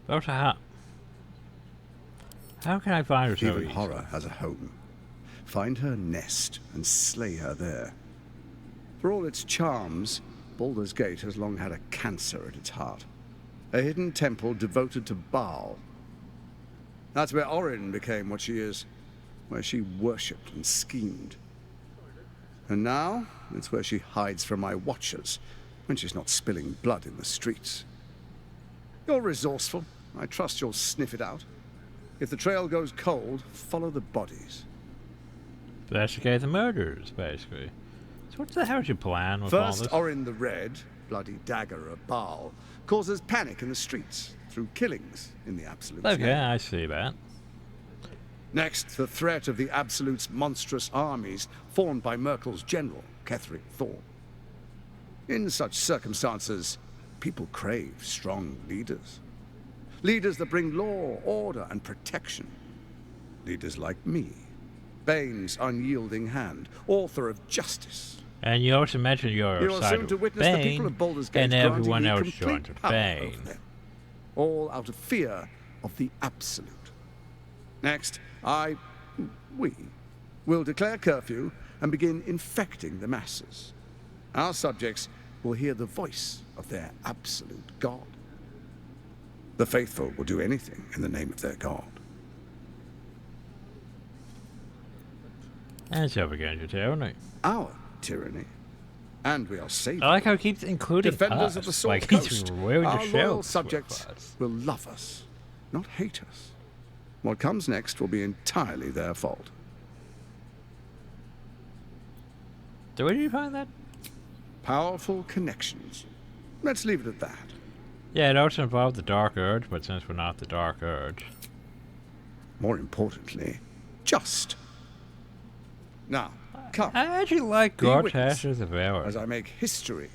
Go to how can I find her so Even easy? horror has a home. Find her nest and slay her there. For all its charms, Baldur's Gate has long had a cancer at its heart. A hidden temple devoted to Baal. That's where Orin became what she is, where she worshipped and schemed. And now, it's where she hides from my watchers, when she's not spilling blood in the streets. You're resourceful. I trust you'll sniff it out. If the trail goes cold, follow the bodies. Investigate the murders, basically. So what the hell's your plan with all First, this? Orin the Red, bloody dagger of Baal, causes panic in the streets through killings in the Absolute's Okay, name. I see that. Next, the threat of the Absolute's monstrous armies formed by Merkel's general, Ketheric Thorn. In such circumstances, people crave strong leaders. Leaders that bring law, order, and protection. Leaders like me, Bane's unyielding hand, author of justice. And you also mentioned your You are side soon to of witness the Bane, people of Baldur's Gate and granting everyone me else complete joins power Bane. over them, all out of fear of the Absolute. Next, we will declare curfew and begin infecting the masses. Our subjects will hear the voice of their absolute God. The faithful will do anything in the name of their God. And so we're going to tyranny. Our tyranny. And we are saviors. I like how he keeps including Defenders us. of the Sword Like Coast. he's wearing Our the loyal shells with subjects us. will love us, not hate us. What comes next will be entirely their fault. So where did you find that? Powerful connections. Let's leave it at that. Yeah, it also involved the Dark Urge, but since we're not the Dark Urge. More importantly, just. Now, come. I actually like Be witness Gortash as a viewer. as I make history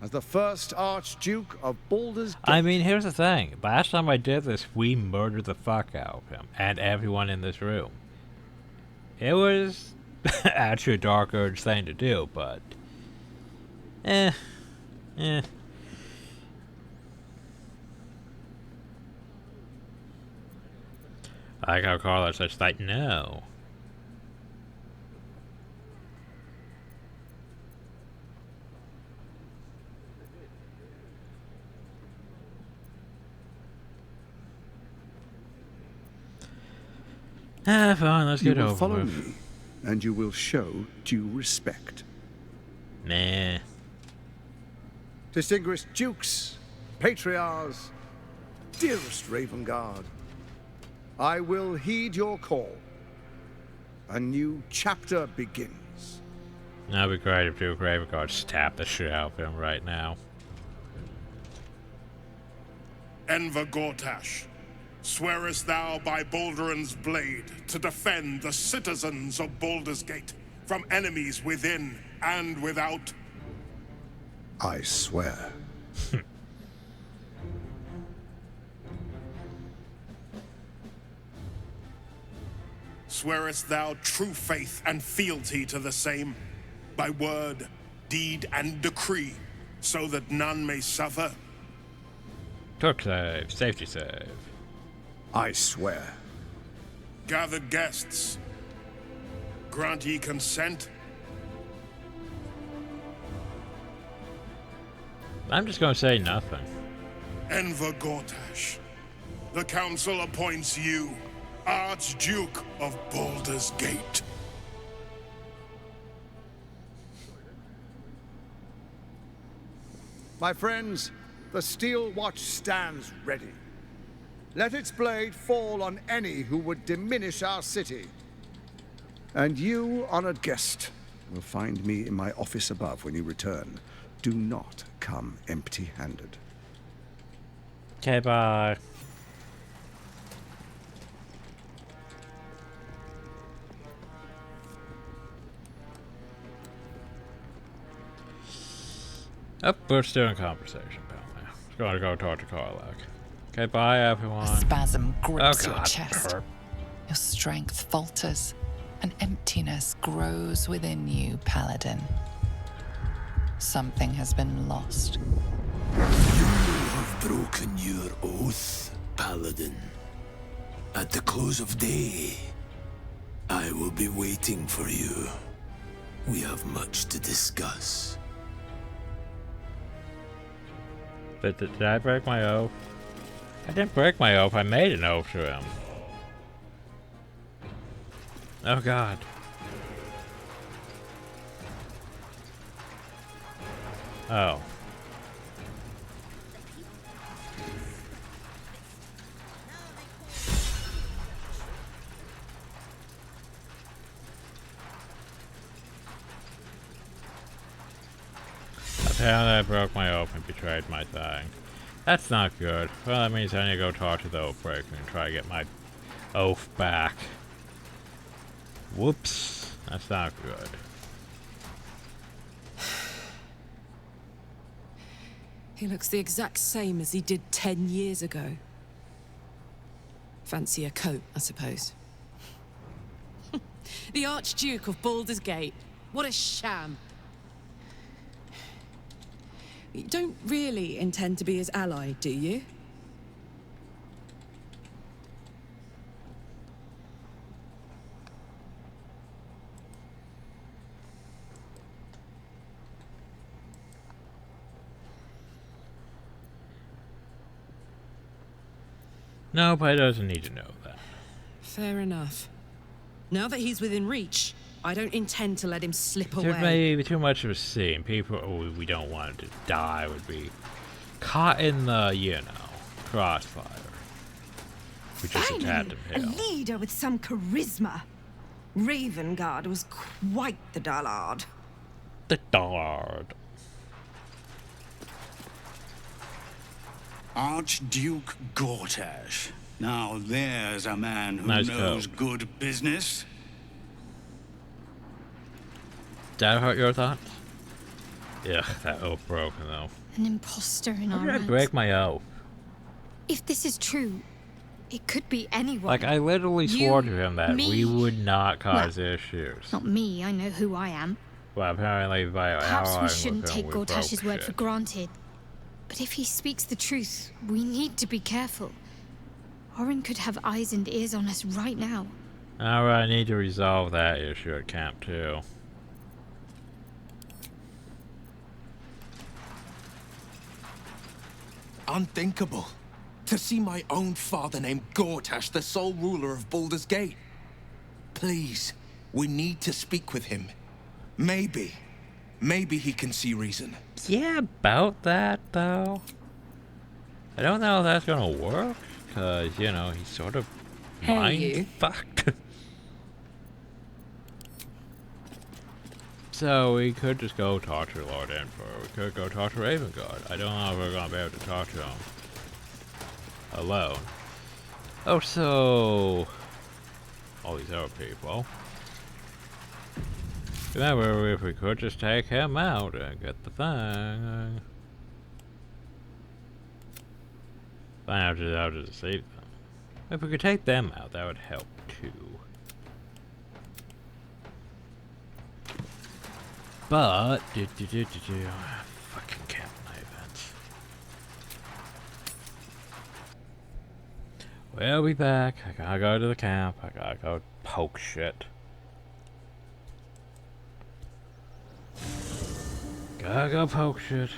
as the first Archduke of Baldur's Gate. I mean, here's the thing. Last time I did this, we murdered the fuck out of him and everyone in this room. It was actually a Dark Urge thing to do, but... I like how Carlos such like, no. Fine, let's You get will over follow with. me, and you will show due respect. Nah. Distinguished dukes, patriarchs, dearest Ravengard, I will heed your call. A new chapter begins. That'd be great if Duke Ravengard stabbed the shit out of him right now. Enver Gortash, swearest thou by Balduran's blade to defend the citizens of Baldur's Gate from enemies within and without? I swear. Swearest thou true faith and fealty to the same, by word, deed, and decree, so that none may suffer? Quick save, safety save. I swear. Gathered guests, grant ye consent? I'm just gonna say nothing. Enver Gortash, the council appoints you Archduke of Baldur's Gate. My friends, the Steel Watch stands ready. Let its blade fall on any who would diminish our city. And you, honored guest, will find me in my office above when you return. Do not come empty-handed. Okay, bye. Oh, we're still in conversation, apparently. Just gonna go talk to Karlach. Okay, bye, everyone. A spasm grips Oh, your God. chest. Your strength falters. An emptiness grows within you, Paladin. Something has been lost. You have broken your oath, Paladin. At the close of day, I will be waiting for you. We have much to discuss. But did I break my oath? I didn't break my oath. I made an oath to him. Oh, God. Oh. Apparently I broke my oath and betrayed my thing. That's not good. Well, that means I need to go talk to the Oathbreaker and try to get my oath back. Whoops. That's not good. He looks the exact same as he did 10 years ago. Fancy a coat, I suppose. The Archduke of Baldur's Gate. What a sham. You don't really intend to be his ally, do you? Nope, I doesn't need to know that. Fair enough. Now that he's within reach, I don't intend to let him slip There away. may be too much of a scene. People we don't want him to die would be caught in the, you know, crossfire. We just attacked him A here. leader with some charisma. Ravengard was quite the dullard. The dullard. Archduke Gortash. Now there's a man who Nice knows coat. good business. Did that hurt your thoughts? Ugh, that oath broken though. An imposter in How our did I ranks. break my oath? If this is true, it could be anyone. Like, I literally You, swore to him that me. we would not cause issues. Not me, I know who I am. Well, apparently by Perhaps allying we with shouldn't him, take we Gortash's broke word for shit. granted. But if he speaks the truth, we need to be careful. Orin could have eyes and ears on us right now. Alright, I need to resolve that issue at camp too. Unthinkable. To see my own father named Gortash, the sole ruler of Baldur's Gate. Please, we need to speak with him. Maybe he can see reason. Yeah, about that though. I don't know if that's gonna work, cause you know he's sort of Hey, you. mind fucked. So we could just go talk to Lord Emperor. We could go talk to Ravengard. I don't know if we're gonna be able to talk to him alone. Oh, so all these other people. Remember, if we could just take him out and get the thing. I'll just save them. If we could take them out, that would help too. But fucking camp events. We'll be back. I gotta go to the camp. I gotta go poke shit. Gotta go poke shit.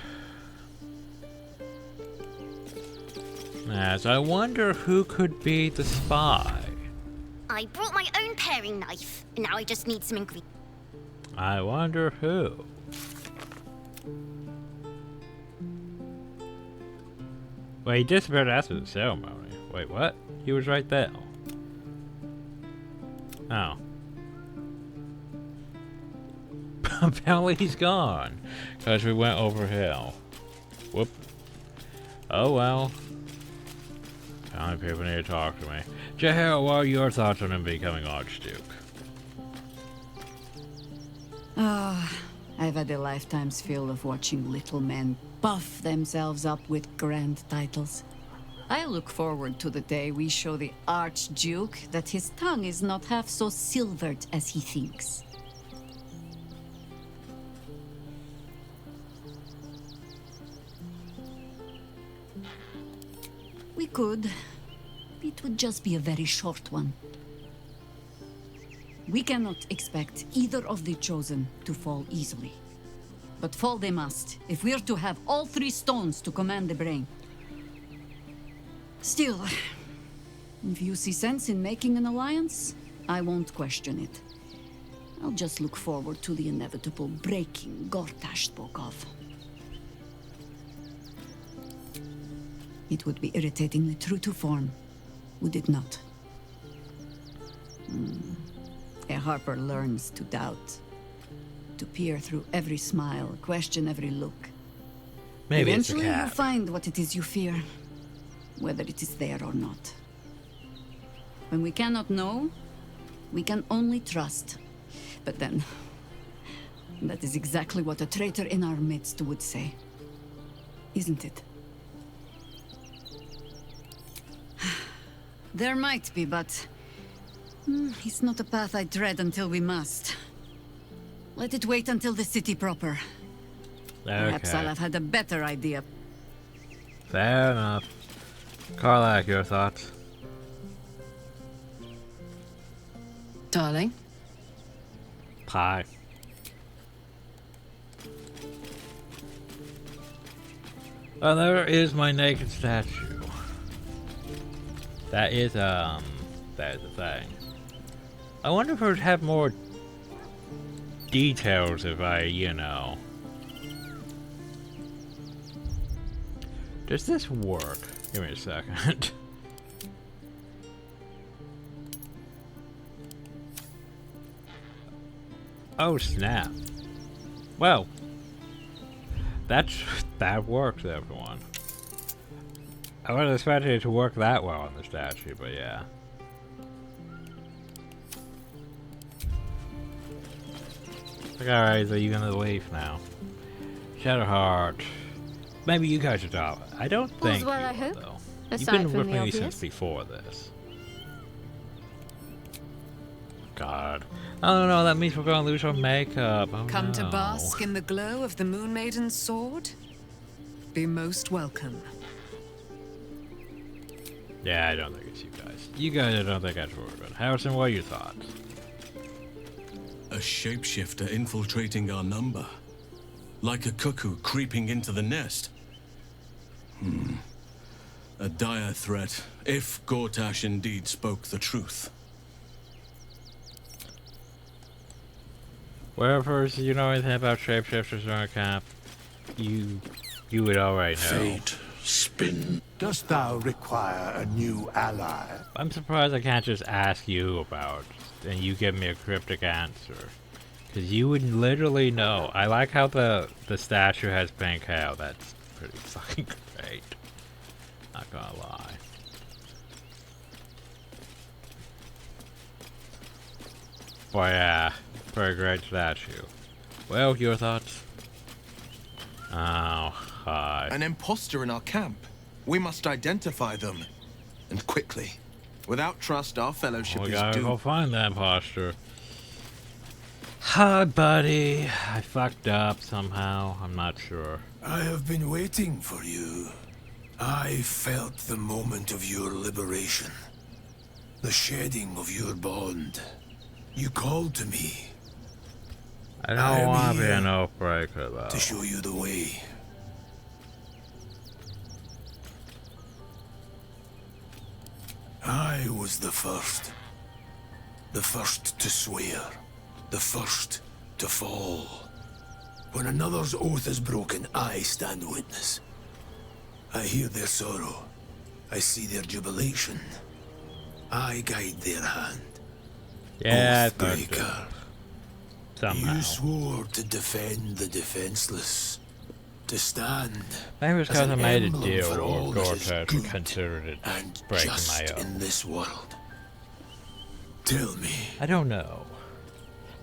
As I wonder who could be the spy. I brought my own paring knife, and now I just need some ingredients. I wonder who. Well, he disappeared after the ceremony. Wait, what? He was right there. Oh. Apparently he's gone. Because we went over hill. Whoop. Oh well. How many people need to talk to me? Jael, what are your thoughts on him becoming Archduke? Ah, I've had a lifetime's fill of watching little men puff themselves up with grand titles. I look forward to the day we show the Archduke that his tongue is not half so silvered as he thinks. We could. It would just be a very short one. We cannot expect either of the chosen to fall easily. But fall they must, if we're to have all three stones to command the brain. Still, if you see sense in making an alliance, I won't question it. I'll just look forward to the inevitable breaking Gortash spoke of. It would be irritatingly true to form, would it not? A Harper learns to doubt, to peer through every smile, question every look. Maybe it's a Eventually cat. you find what it is you fear, whether it is there or not. When we cannot know, we can only trust. But then, that is exactly what a traitor in our midst would say. Isn't it? There might be, but it's not a path I tread until we must. Let it wait until the city proper. Perhaps I'll have had a better idea. Fair enough. Karlach, your thoughts? Darling? Pie. Oh, there is my naked statue. That is a thing. I wonder if it would have more details if I, you know. Does this work? Give me a second. Oh snap. Well, that works, everyone. I wasn't expecting it to work that well on the statue, but yeah. Alright, so you're gonna leave now. Shadowheart. Maybe you guys should talk. I don't think well, I you will, hope. though. Aside You've been from with the me obvious. since before this. God. Oh no, that means we're gonna lose our makeup. Oh, Come to no. bask in the glow of the Moon Maiden's sword? Be most welcome. Yeah, I don't think it's you guys. You guys, I don't think that's what we're doing. Harrison, what are your thoughts? A shapeshifter infiltrating our number. Like a cuckoo creeping into the nest. A dire threat, if Gortash indeed spoke the truth. Wherever you know anything about shapeshifters in our camp, you would already know. Fate, spin. Dost thou require a new ally? I'm surprised I can't just ask you about, and you give me a cryptic answer. Because you would literally know. I like how the statue has pink hair. That's pretty fucking great. Not gonna lie. But yeah, very great statue. Well, your thoughts? Oh, hi. An imposter in our camp. We must identify them. And quickly. Without trust, our fellowship We is gotta go doomed. find that imposter. Hi, buddy. I fucked up somehow. I'm not sure. I have been waiting for you. I felt the moment of your liberation. The shedding of your bond. You called to me. I don't want to be an oathbreaker, though. To show you the way. I was the first. The first to swear. The first to fall. When another's oath is broken, I stand witness. I hear their sorrow. I see their jubilation. I guide their hand. Yeah, Oathbreaker. Somehow. You swore to defend the defenseless. To stand. Maybe it's as because I an made a emblem deal for all with that is Gortat good and considered it and breaking just my oath. in this world. Tell me. I don't know.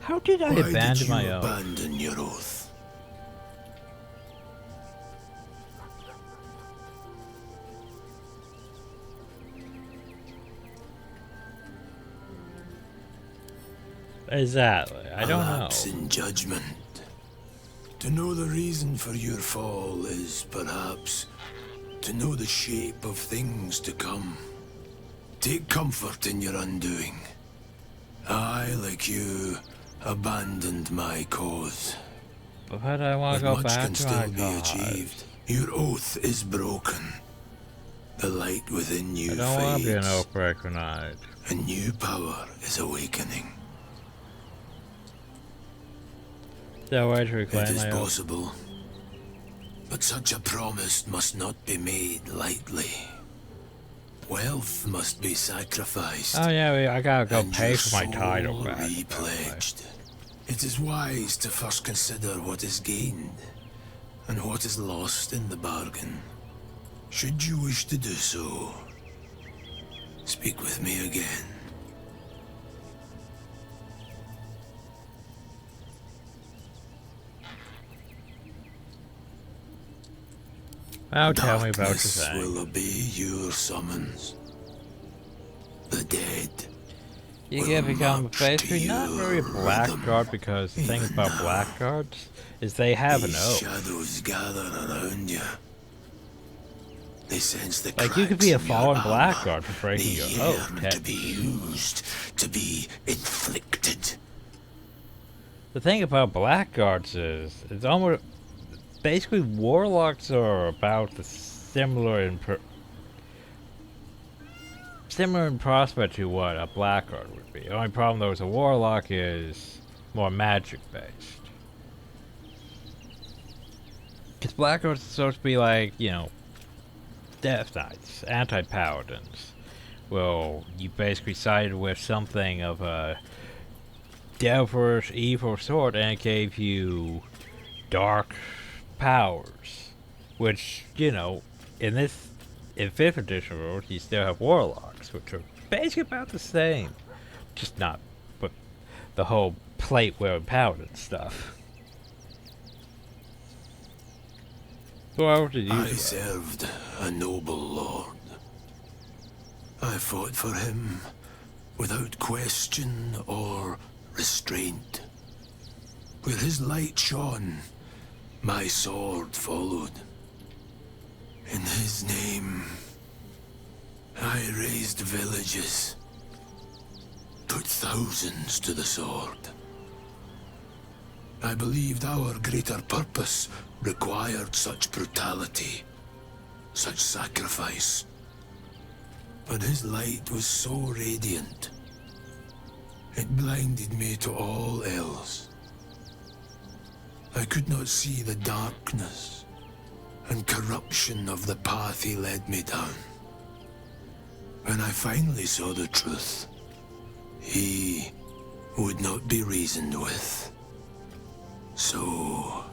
How did I Why abandon did you my oath? abandon your oath? Exactly. I don't know. Lapse in judgment. To know the reason for your fall is perhaps to know the shape of things to come. Take comfort in your undoing. I, like you, abandoned my cause. But I want to But go much back can to still my be cause. achieved. Your oath is broken. The light within you I don't want to be an fades. oathbreaker knight. A new power is awakening. Is there a way to reclaim It is my oath? possible. But such a promise must not be made lightly. Wealth must be sacrificed. Oh yeah, I gotta go and pay your for my title soul back. repledged. It is wise to first consider what is gained and what is lost in the bargain. Should you wish to do so, speak with me again. Now tell me about your Darkness thing. will obey your summons. The dead. You can become basically not very a blackguard because the thing about blackguards is they have an oath. Shadows gather around you. They sense the Like you could be a cracks in your fallen armor. blackguard for breaking They your oath. yearn to be used, to be inflicted. The thing about blackguards is it's almost basically warlocks are about the similar in prospect to what a blackguard would be. The only problem though is a warlock is more magic based. Because blackguards are supposed to be like, you know, death knights, anti-paladins. Well, you basically sided with something of a devilish evil sort and it gave you dark powers. Which, you know, in 5th edition rules, you still have warlocks, which are basically about the same. Just not with the whole plate-wearing paladin stuff. So how did you I do it? served a noble lord. I fought for him without question or restraint. Where his light shone, my sword followed. In his name, I raised villages, put thousands to the sword. I believed our greater purpose required such brutality, such sacrifice. But his light was so radiant, it blinded me to all else. I could not see the darkness and corruption of the path he led me down. When I finally saw the truth, he would not be reasoned with. So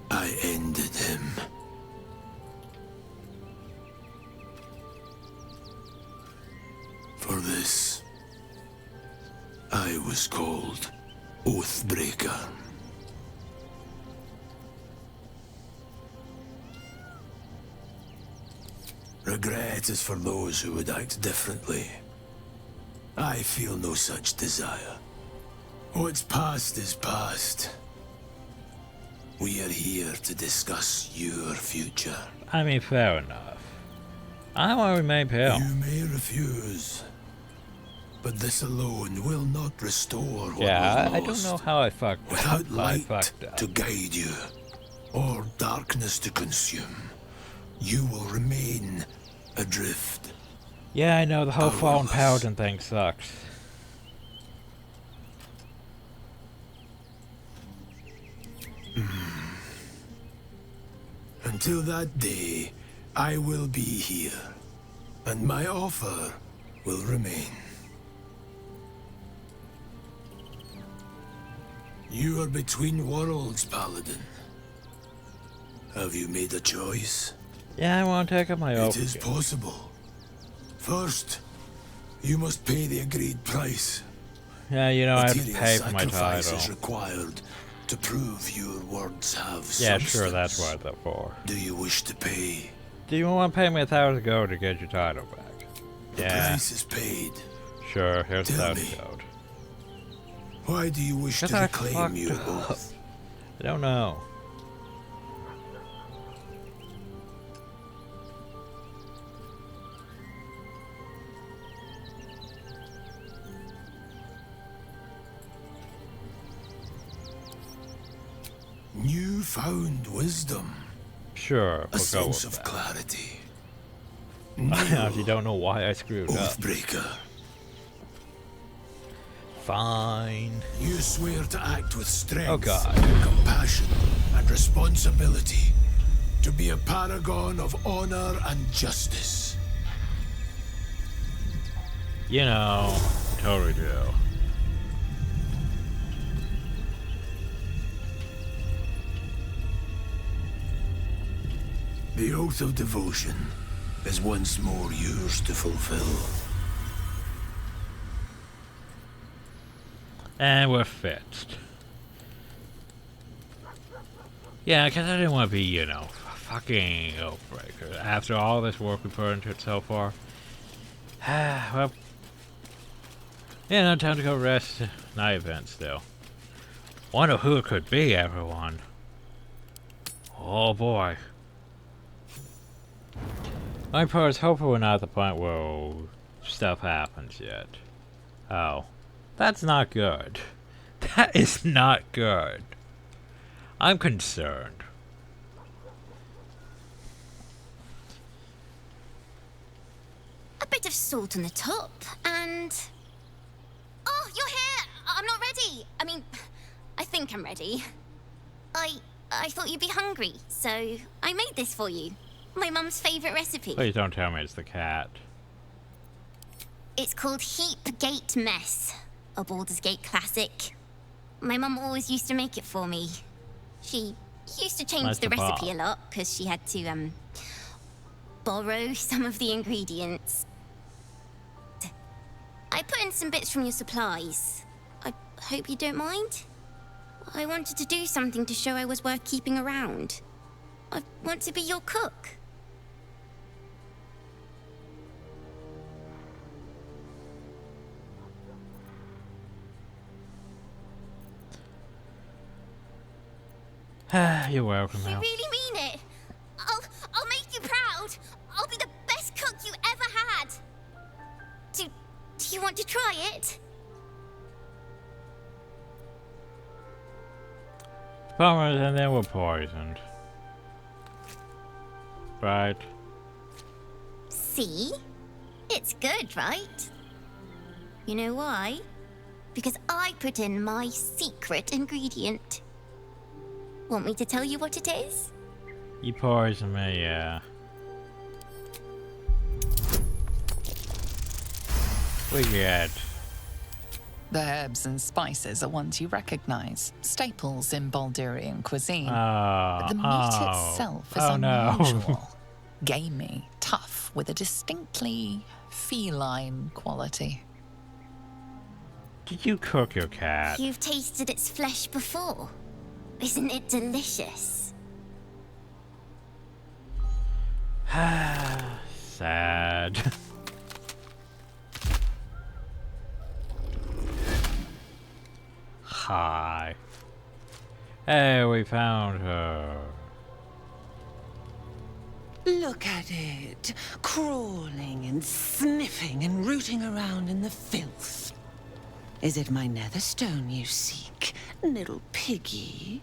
I ended him. For this, I was called Oathbreaker. Regret is for those who would act differently. I feel no such desire. What's past is past. We are here to discuss your future. I mean, fair enough. I want to remain pale. You may refuse, but this alone will not restore what Yeah, was I don't lost. know how I fucked Without up. light to guide you, or darkness to consume, you will remain adrift. Yeah, I know, the whole fallen Powerless. paladin thing sucks. Until that day, I will be here, and my offer will remain. You are between worlds, Paladin. Have you made a choice? Yeah, I want to take up my oath. It is possible. First, you must pay the agreed price. Yeah, you know, I have to Material pay for my sacrifice title. is required to prove your words have Yeah, substance. sure, that's what they're for. Do you wish to pay? Do you want to pay me 1,000 gold to get your title back? The Yeah. price is paid. Sure, here's Tell 1,000 me. gold. Why do you wish to 'Cause I reclaim fucked your up. oath? I don't know. Newfound wisdom. Sure, A we'll go sense with of that. clarity. I actually don't know why I screwed up. Oathbreaker. Fine. You swear to act with strength, Oh, God. compassion, and responsibility, to be a paragon of honor and justice. You know, totally do. The oath of devotion is once more yours to fulfill. And we're fixed. Yeah, because I didn't want to be, you know, fucking Oathbreaker. After all this work we put into it so far. Well, yeah, no, time to go rest. Night event still. Wonder who it could be, everyone. Oh boy. My part is hoping we're not at the point where stuff happens yet. Oh. That's not good. That is not good. I'm concerned. A bit of salt on the top, and... Oh, you're here! I'm not ready! I mean, I think I'm ready. I thought you'd be hungry, so I made this for you. My mum's favourite recipe. Please don't tell me it's the cat. It's called Heap Gate Mess, a Baldur's Gate classic. My mum always used to make it for me. She used to change Nice the to recipe bar. a lot, because she had to, borrow some of the ingredients. I put in some bits from your supplies. I hope you don't mind. I wanted to do something to show I was worth keeping around. I want to be your cook. You're welcome, I Mel. really mean it. I'll make you proud. I'll be the best cook you ever had. Do you want to try it? Bombers and then we're poisoned. Right. See? It's good, right? You know why? Because I put in my secret ingredient. Want me to tell you what it is? You poison me, yeah. We get. The herbs and spices are ones you recognize, staples in Baldurian cuisine. Oh, But the meat oh, itself is oh no. unusual. Gamey, tough, with a distinctly feline quality. Did you cook your cat? You've tasted its flesh before. Isn't it delicious? Sad. Hi. Hey, we found her. Look at it, crawling and sniffing and rooting around in the filth. Is it my netherstone you seek, little piggy?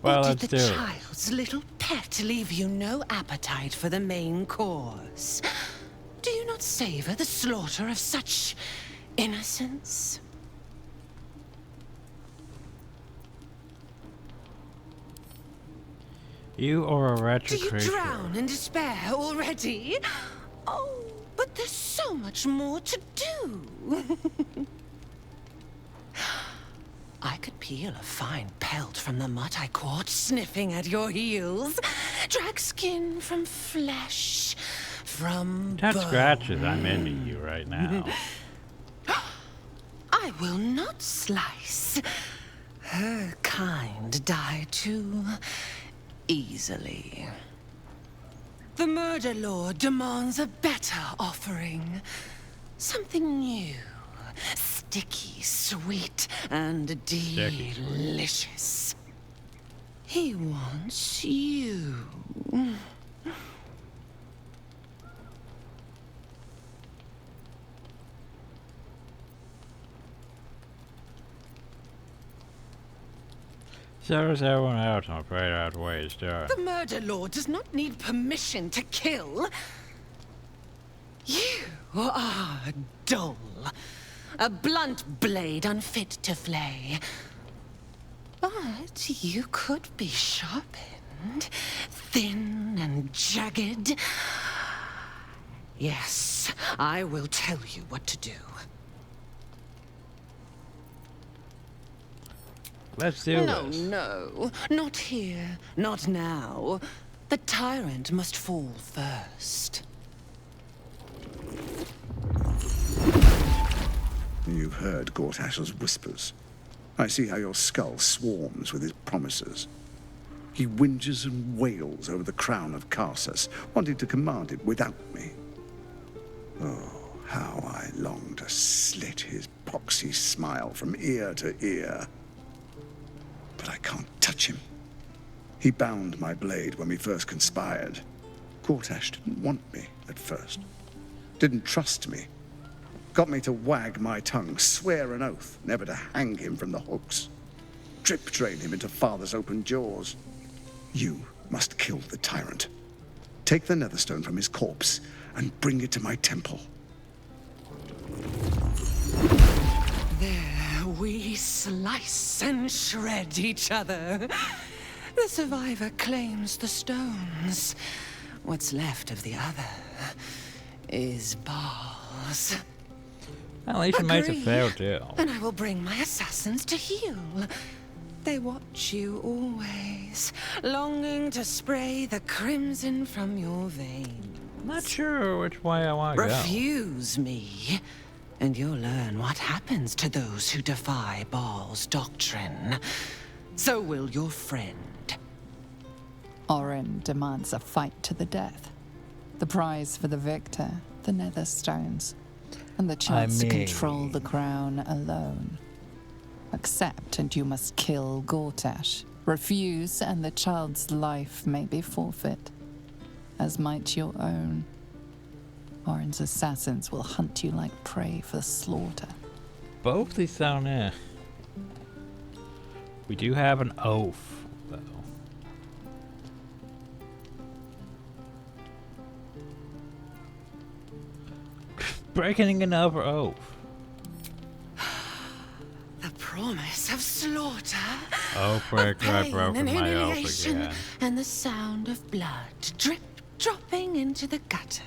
Well, or let's did do the it. child's little pet leave you no appetite for the main course? Do you not savor the slaughter of such innocence? You are a wretched Do you creature. drown in despair already? Oh, but there's so much more to do. I could peel a fine pelt from the mutt I caught sniffing at your heels. Drag skin from flesh, from That bone. scratches. I'm into you right now. I will not slice. Her kind die too easily. The Murder Lord demands a better offering. Something new. Sticky, sweet, and delicious. He wants you. So does everyone else. I'm afraid I have to wait his turn. The Murder Lord does not need permission to kill. You are dull. A blunt blade unfit to flay. But you could be sharpened, thin and jagged. Yes, I will tell you what to do. Let's do No, this. no, not here, not now. The tyrant must fall first. You've heard Gortash's whispers. I see how your skull swarms with his promises. He whinges and wails over the crown of Karsus, wanting to command it without me. Oh, how I long to slit his poxy smile from ear to ear. But I can't touch him. He bound my blade when we first conspired. Gortash didn't want me at first. Didn't trust me. Got me to wag my tongue, swear an oath, never to hang him from the hooks. Drip drain him into father's open jaws. You must kill the tyrant. Take the netherstone from his corpse and bring it to my temple. There we slice and shred each other. The survivor claims the stones. What's left of the other is bars. At least you made a Agree, fair deal. and I will bring my assassins to heal. They watch you always, longing to spray the crimson from your veins. Not sure which way I want to go. Refuse me, and you'll learn what happens to those who defy Baal's doctrine. So will your friend. Orin demands a fight to the death. The prize for the victor, the netherstones, and the chance to control the crown alone. Accept and you must kill Gortash. Refuse and the child's life may be forfeit, as might your own. Orin's assassins will hunt you like prey for slaughter. Both these sound We do have an oath, though. Breaking another oath. The promise of slaughter. Oh, break, pain broken and my oath humiliation, again. and the sound of blood drip dropping into the gutter.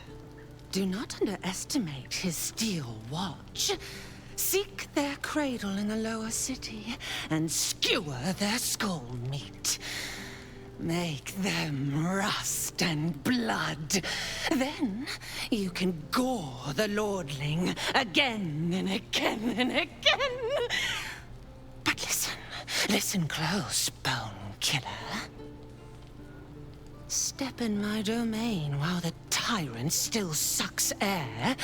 Do not underestimate his steel watch. Seek their cradle in the lower city and skewer their skull meat. Make them rust and blood. Then you can gore the lordling again and again and again. But listen close, bone killer. Step in my domain while the tyrant still sucks air,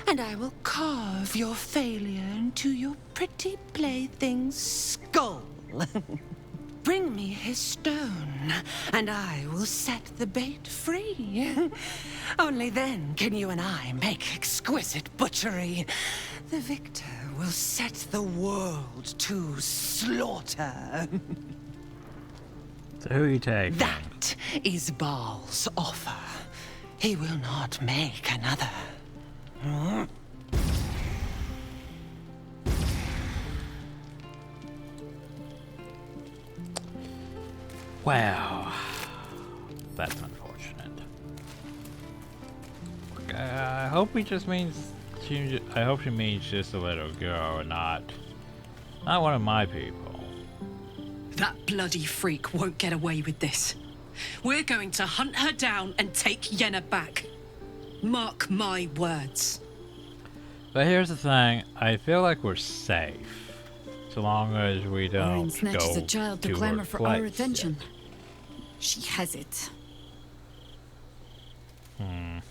and I will carve your failure into your pretty plaything's skull. Bring me his stone, and I will set the bait free. Only then can you and I make exquisite butchery. The victor will set the world to slaughter. So who you take? That is Baal's offer. He will not make another. Wow. That's unfortunate. I hope he just means... I hope she means just a little girl and not one of my people. That bloody freak won't get away with this. We're going to hunt her down and take Yenna back. Mark my words. But here's the thing, I feel like we're safe. So long as we don't Orin snatches go a child to her clamor for our place. attention. She has it. Well,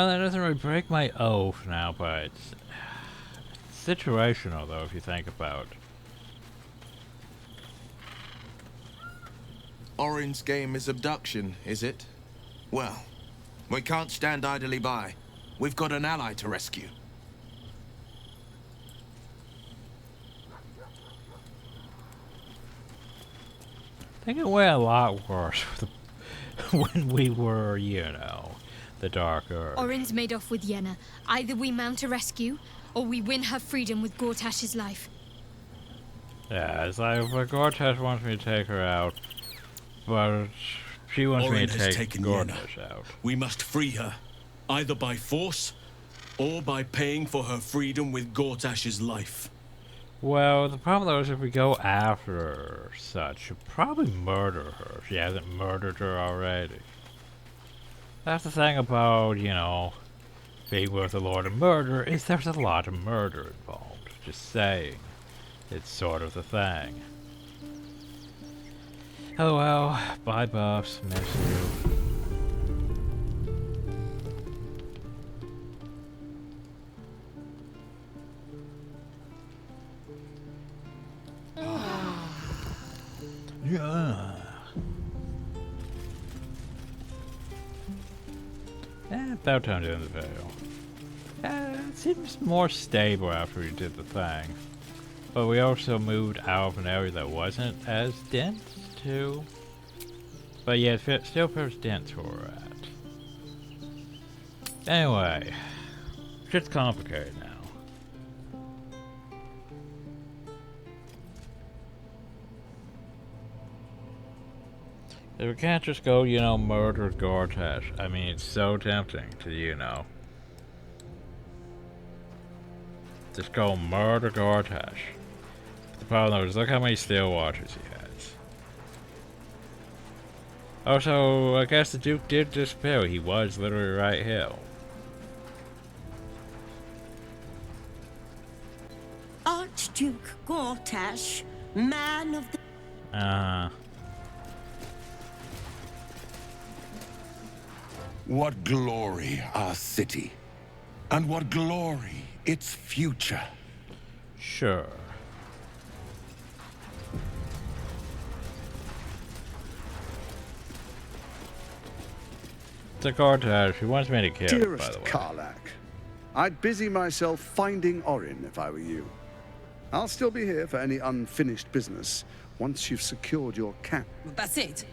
that doesn't really break my oath now, but it's situational though if you think about it. Orin's game is abduction, is it? Well, we can't stand idly by. We've got an ally to rescue. I think it went a lot worse when we were, you know, the Dark Earth. Orin's made off with Yenna. Either we mount a rescue, or we win her freedom with Gortash's life. Yeah, it's like, but Gortash wants me to take her out, but she wants Orin me to has take taken Gortash Yenna. out. We must free her, either by force, or by paying for her freedom with Gortash's life. Well, the problem though is if we go after her, such, she'll probably murder her if she hasn't murdered her already. That's the thing about, you know, being with the Lord of Murder, is there's a lot of murder involved. Just saying. It's sort of the thing. Oh well, bye buffs, miss you. Yeah. About time to end the video. It seems more stable after we did the thing. But we also moved out of an area that wasn't as dense, too. But yeah, it still feels dense where we're at. Anyway, shit's complicated now. We can't just go, you know, murder Gortash. I mean, it's so tempting to, you know, just go murder Gortash. The problem is, look how many steel watchers he has. Also, I guess the Duke did disappear. He was literally right here. Archduke Gortash, man of the... What glory our city, and what glory its future. Sure. The Gortash, he wants me to kill him, by Dearest the way. Karlak, I'd busy myself finding Orin if I were you. I'll still be here for any unfinished business once you've secured your cat. That's it?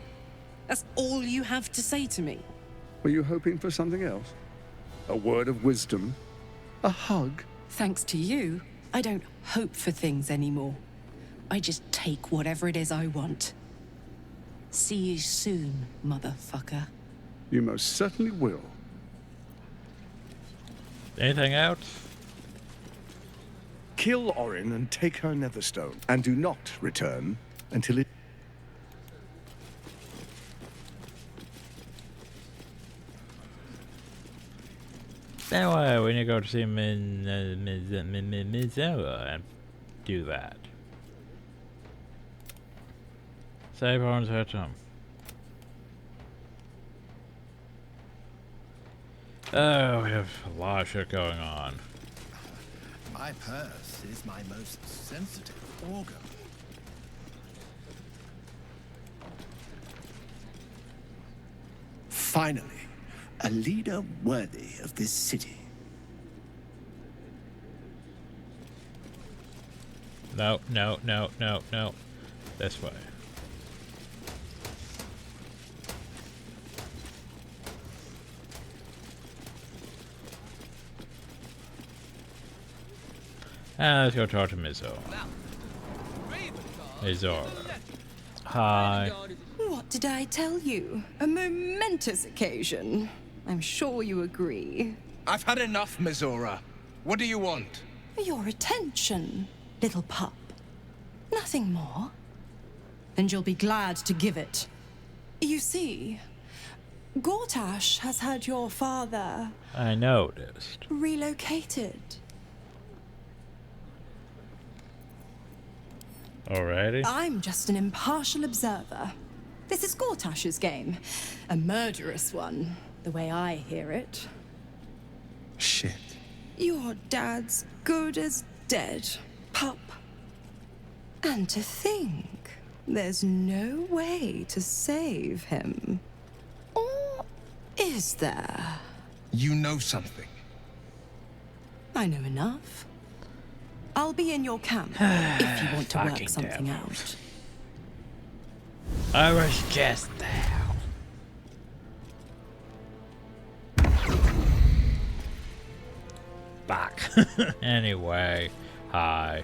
That's all you have to say to me? Were you hoping for something else? A word of wisdom? A hug? Thanks to you, I don't hope for things anymore. I just take whatever it is I want. See you soon, motherfucker. You most certainly will. Anything else? Kill Orin and take her Netherstone, and do not return until it... Anyway, we need to go to see Mizella and do that. Save Orin's Hutchum. Oh, we have a lot of shit going on. My purse is my most sensitive organ. Finally, a leader worthy of this city. No, no, no, no, no. This way. Let's go talk to Mizora. Mizora. Hi. What did I tell you? A momentous occasion. I'm sure you agree. I've had enough, Mizora. What do you want? Your attention, little pup. Nothing more. And you'll be glad to give it. You see, Gortash has had your father I noticed. relocated. Alrighty. I'm just an impartial observer. This is Gortash's game. A murderous one, the way I hear it. Shit. Your dad's good as dead, pup. And to think, there's no way to save him. Or is there? You know something. I know enough. I'll be in your camp if you want to Fucking work something devils. out. I was just there. Back. Anyway, hi.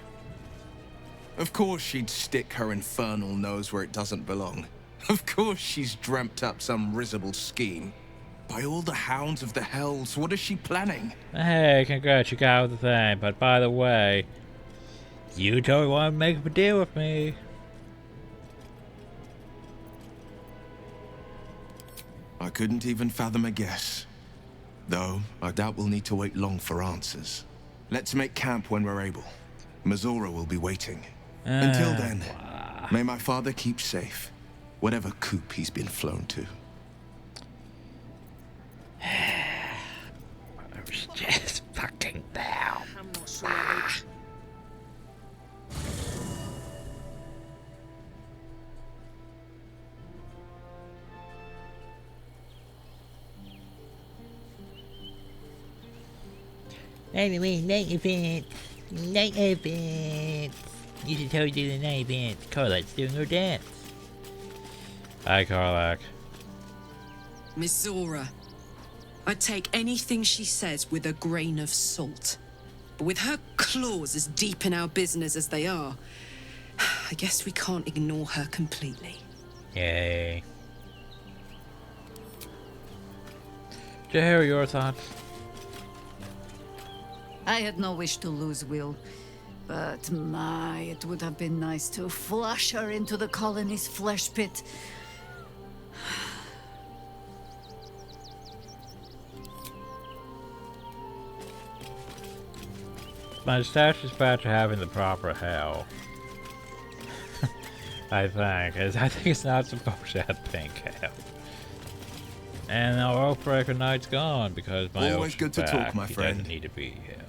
Of course she'd stick her infernal nose where it doesn't belong. Of course she's dreamt up some risible scheme. By all the hounds of the hells, what is she planning? Hey, congrats, you got the thing. But by the way, you totally want to make a deal with me. I couldn't even fathom a guess. Though, I doubt we'll need to wait long for answers. Let's make camp when we're able. Mizora will be waiting. Until then, may my father keep safe, whatever coop he's been flown to. I was just fucking down. I'm not sure. Anyway, night event. Night event. You should totally do the night event. Carlack's doing her dance. Hi, Carlack. Mizora. I'd take anything she says with a grain of salt. But with her claws as deep in our business as they are, I guess we can't ignore her completely. Yay. To hear your thoughts. I had no wish to lose Will, but my, it would have been nice to flush her into the colony's flesh pit. My stash is back to having the proper hell. I think it's not supposed to have pink hell. And our Oathbreaker Knight's gone because my Always oath's good to back. talk, my He friend. doesn't need to be hell.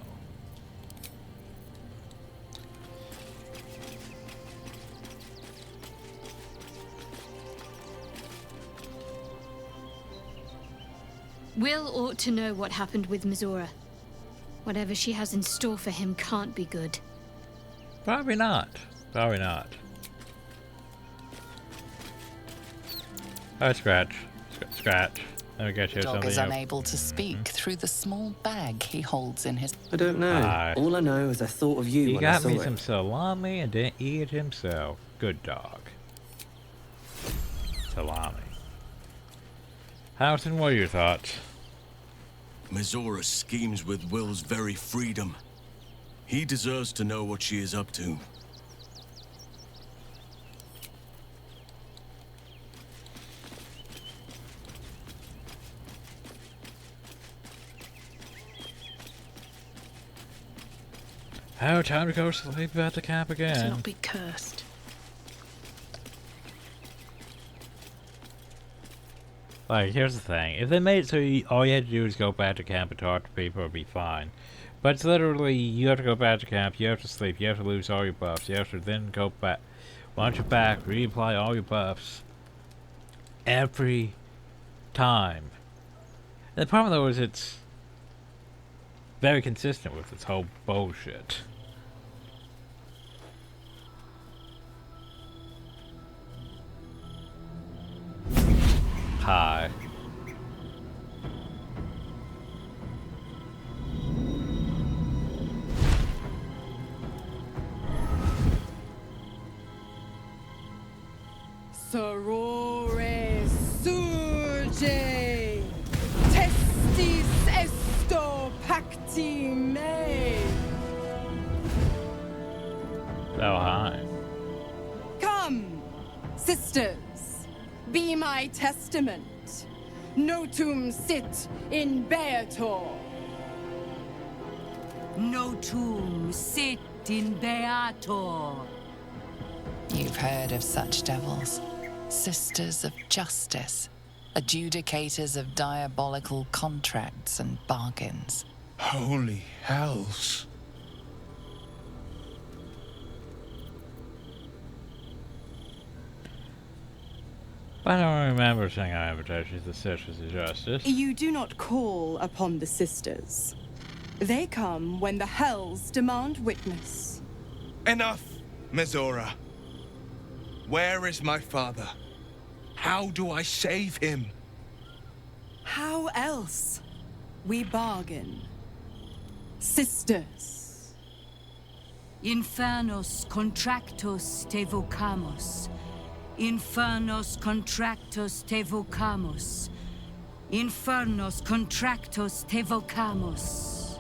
Will ought to know what happened with Mizora. Whatever she has in store for him can't be good. Probably not. Probably not. Oh, Scratch. Scratch. Let me get you The dog something. is else. unable to speak through the small bag he holds in his... I don't know. Hi. All I know is I thought of you He when I got saw me it. some salami and didn't eat it himself. Good dog. Salami. Houghton, what are your thoughts? Mizora schemes with Will's very freedom. He deserves to know what she is up to. Oh, time to go sleep at the camp To again. not be cursed. Like, here's the thing. If they made it so all you had to do is go back to camp and talk to people, it'd be fine. But it's literally, you have to go back to camp, you have to sleep, you have to lose all your buffs, you have to then go back. Once you're back, reapply all your buffs. Every time. The problem though is it's very consistent with its whole bullshit. Hi. Sorore surge, testis esto pacti me. Oh, hi. Come, sisters, be my testament. Notum sit in Beator. Notum sit in Beator. You've heard of such devils. Sisters of justice. Adjudicators of diabolical contracts and bargains. Holy hells. I don't remember seeing our invitations to Sisters of Justice. You do not call upon the sisters. They come when the hells demand witness. Enough, Mizora. Where is my father? How do I save him? How else? We bargain. Sisters. Infernos contractos te vocamos. Infernos contractos te vocamos. Infernos contractos te vocamos.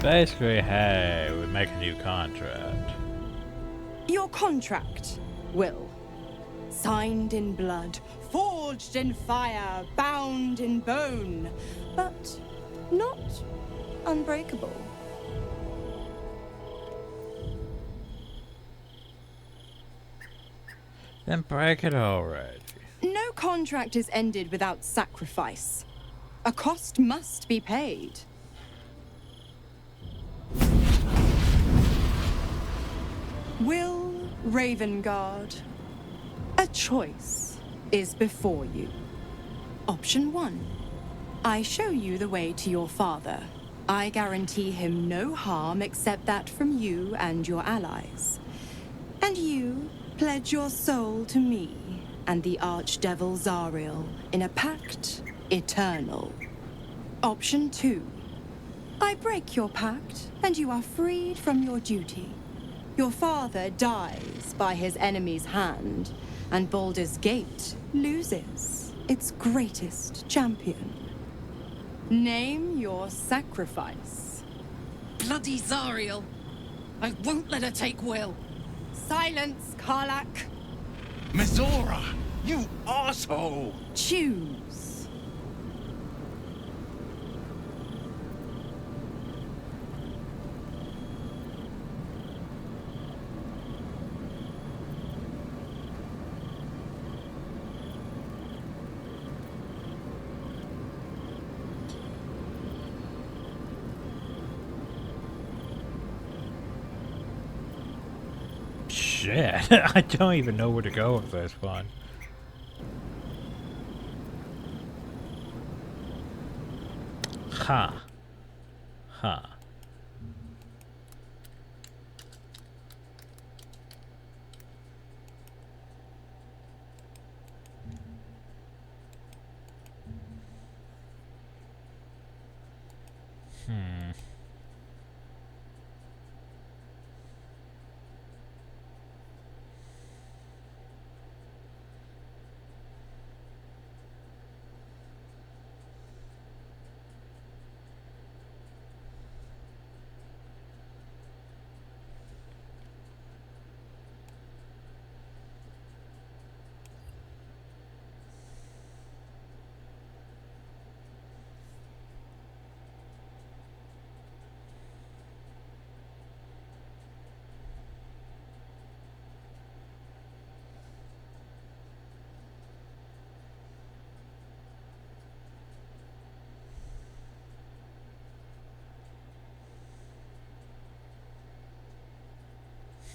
Basically, hey, we make a new contract. Your contract, Will. Signed in blood, forged in fire, bound in bone, but not unbreakable. Then break it already. No contract is ended without sacrifice. A cost must be paid. Will Ravengard, a choice is before you. Option 1. I show you the way to your father. I guarantee him no harm except that from you and your allies. And you pledge your soul to me and the Archdevil Zariel in a pact eternal. Option 2. I break your pact and you are freed from your duty. Your father dies by his enemy's hand, and Baldur's Gate loses its greatest champion. Name your sacrifice. Bloody Zariel! I won't let her take Will. Silence, Karlak. Mizora, you asshole! Choose. Shit, I don't even know where to go with this one. Huh. Huh. Hmm.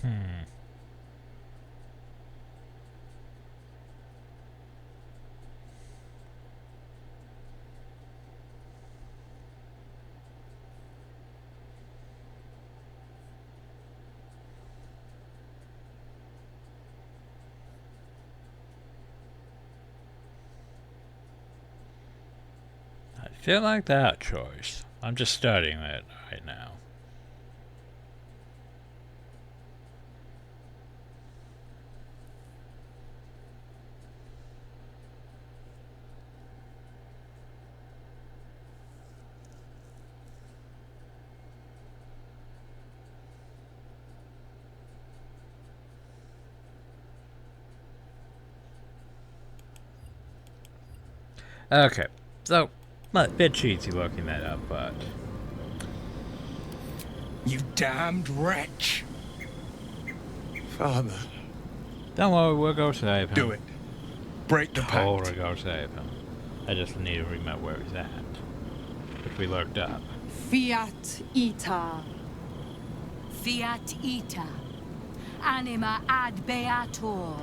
Hmm. Feel like that choice. I'm just studying it right now. Okay, so a bit cheesy looking that up, but You damned wretch! Father. Don't worry, we'll go save him. Do it. Break the pact. Totally go save him. I just need to remember where he's at. Which we looked up. Fiat ita. Fiat ita. Anima ad beator.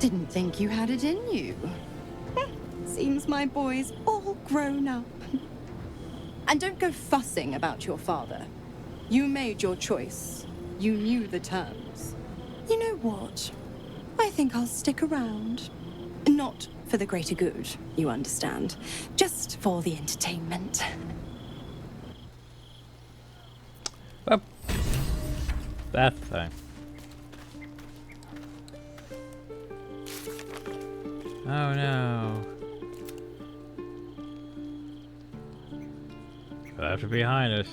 Didn't think you had it in you. Seems my boy's all grown up. And don't go fussing about your father. You made your choice. You knew the terms. You know what? I think I'll stick around. Not for the greater good, you understand. Just for the entertainment. Well, that thing. Oh no. They'll have to be behind us.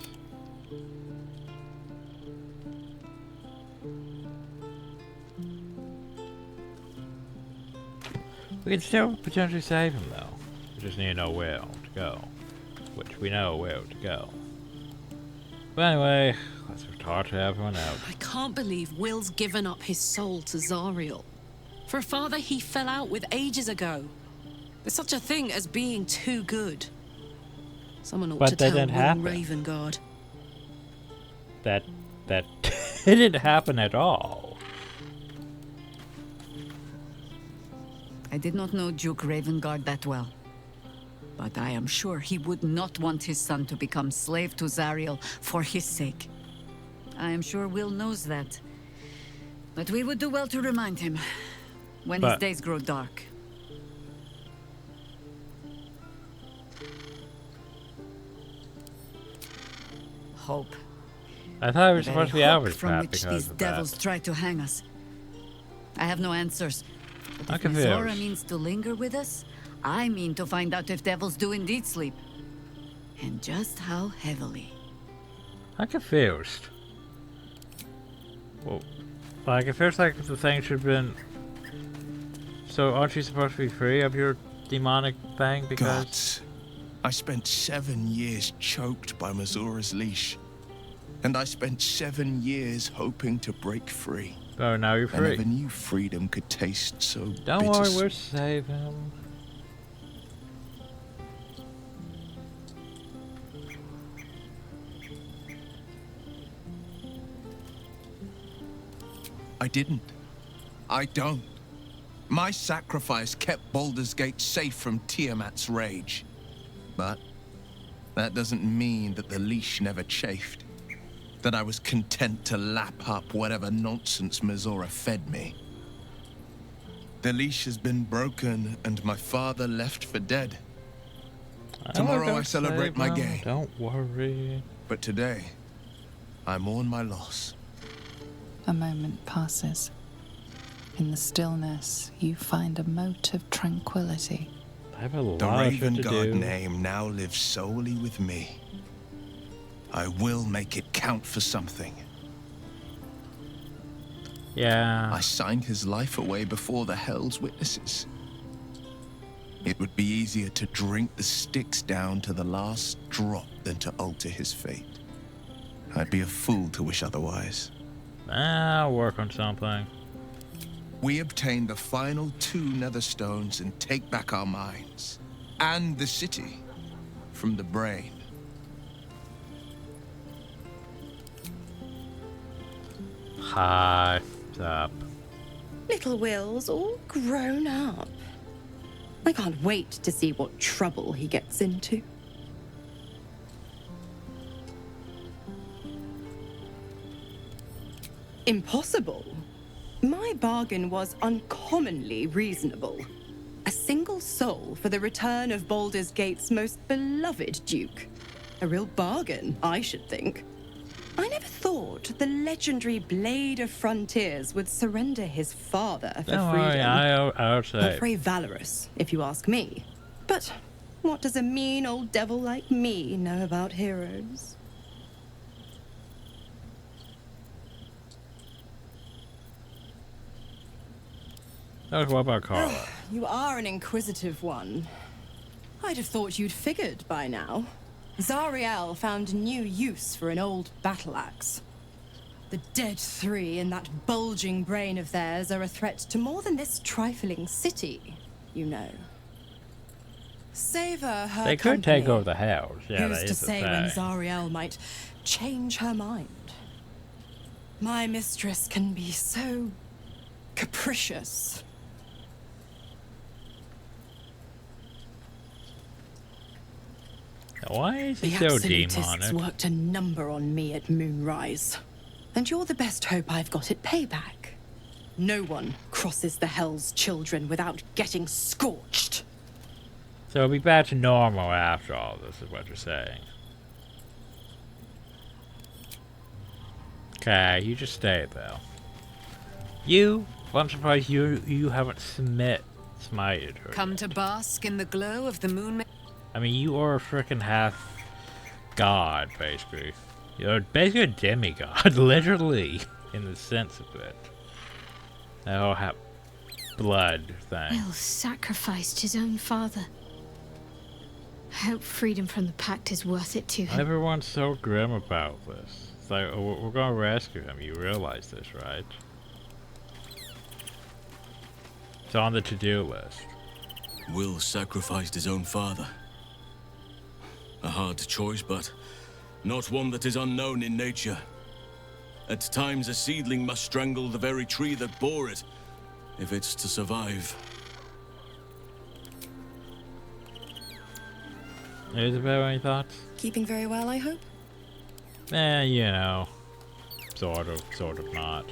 We can still potentially save him though. We just need to know where to go. Which we know where to go. But anyway, let's talk to everyone else. I can't believe Will's given up his soul to Zariel. For a father he fell out with ages ago. There's such a thing as being too good. Someone ought to tell Will Ravengard. That it didn't happen at all. I did not know Duke Ravengard that well. But I am sure he would not want his son to become slave to Zariel for his sake. I am sure Will knows that. But we would do well to remind him when his days grow dark. Hope. I thought we were supposed to be out with from that which because these of devils that. try to hang us. I have no answers. But I'm if confused. Mizora means to linger with us, I mean to find out if devils do indeed sleep. And just how heavily. I'm confused. Well, like, it feels like the thing should have been... So, aren't you supposed to be free of your demonic thing because... Gods. I spent 7 years choked by Mizora's leash. And I spent 7 years hoping to break free. Oh, now you're free. I never knew freedom could taste so Don't worry, we'll save him. I didn't. I don't. My sacrifice kept Baldur's Gate safe from Tiamat's rage. But that doesn't mean that the leash never chafed. That I was content to lap up whatever nonsense Mizora fed me. The leash has been broken and my father left for dead. Tomorrow I celebrate my gain. Don't worry. But today, I mourn my loss. A moment passes. In the stillness, you find a mote of tranquility. I have a lot The of shit to Ravengard do. name now lives solely with me. I will make it count for something. Yeah. I signed his life away before the Hell's Witnesses. It would be easier to drink the sticks down to the last drop than to alter his fate. I'd be a fool to wish otherwise. I'll work on something. We obtain the final 2 nether stones and take back our minds. And the city from the brain. Hi. Up. Little Will's all grown up. I can't wait to see what trouble he gets into. Impossible. My bargain was uncommonly reasonable. A single soul for the return of Baldur's Gate's most beloved Duke. A real bargain, I should think. I never thought the legendary Blade of Frontiers would surrender his father for Don't freedom. worry, I'll say. Not very valorous, if you ask me. But what does a mean old devil like me know about heroes? Oh, what about Carla? You are an inquisitive one. I'd have thought you'd figured by now. Zariel found new use for an old battle axe. The dead three in that bulging brain of theirs are a threat to more than this trifling city, you know. Savor her They could take company. over the house. Yeah, Who's that to is the say when thing. Zariel might change her mind? My mistress can be so capricious. Why is he The so Absolutists demonic? worked a number on me at Moonrise. And you're the best hope I've got at payback. No one crosses the Hell's Children without getting scorched. So it'll be back to normal after all this, is what you're saying. Okay, you just stay though. I'm surprised you haven't smited her. Come to bask in the glow of the moon. I mean, you are a freaking half god, basically. You're basically a demigod, literally, in the sense of it. That whole blood thing. Will sacrificed his own father. I hope freedom from the pact is worth it to him. Everyone's so grim about this. It's like, oh, we're gonna rescue him. You realize this, right? It's on the to-do list. Will sacrificed his own father. A hard choice, but not one that is unknown in nature. At times, a seedling must strangle the very tree that bore it, if it's to survive. Isabel, any thoughts? Keeping very well, I hope? You know. Sort of not.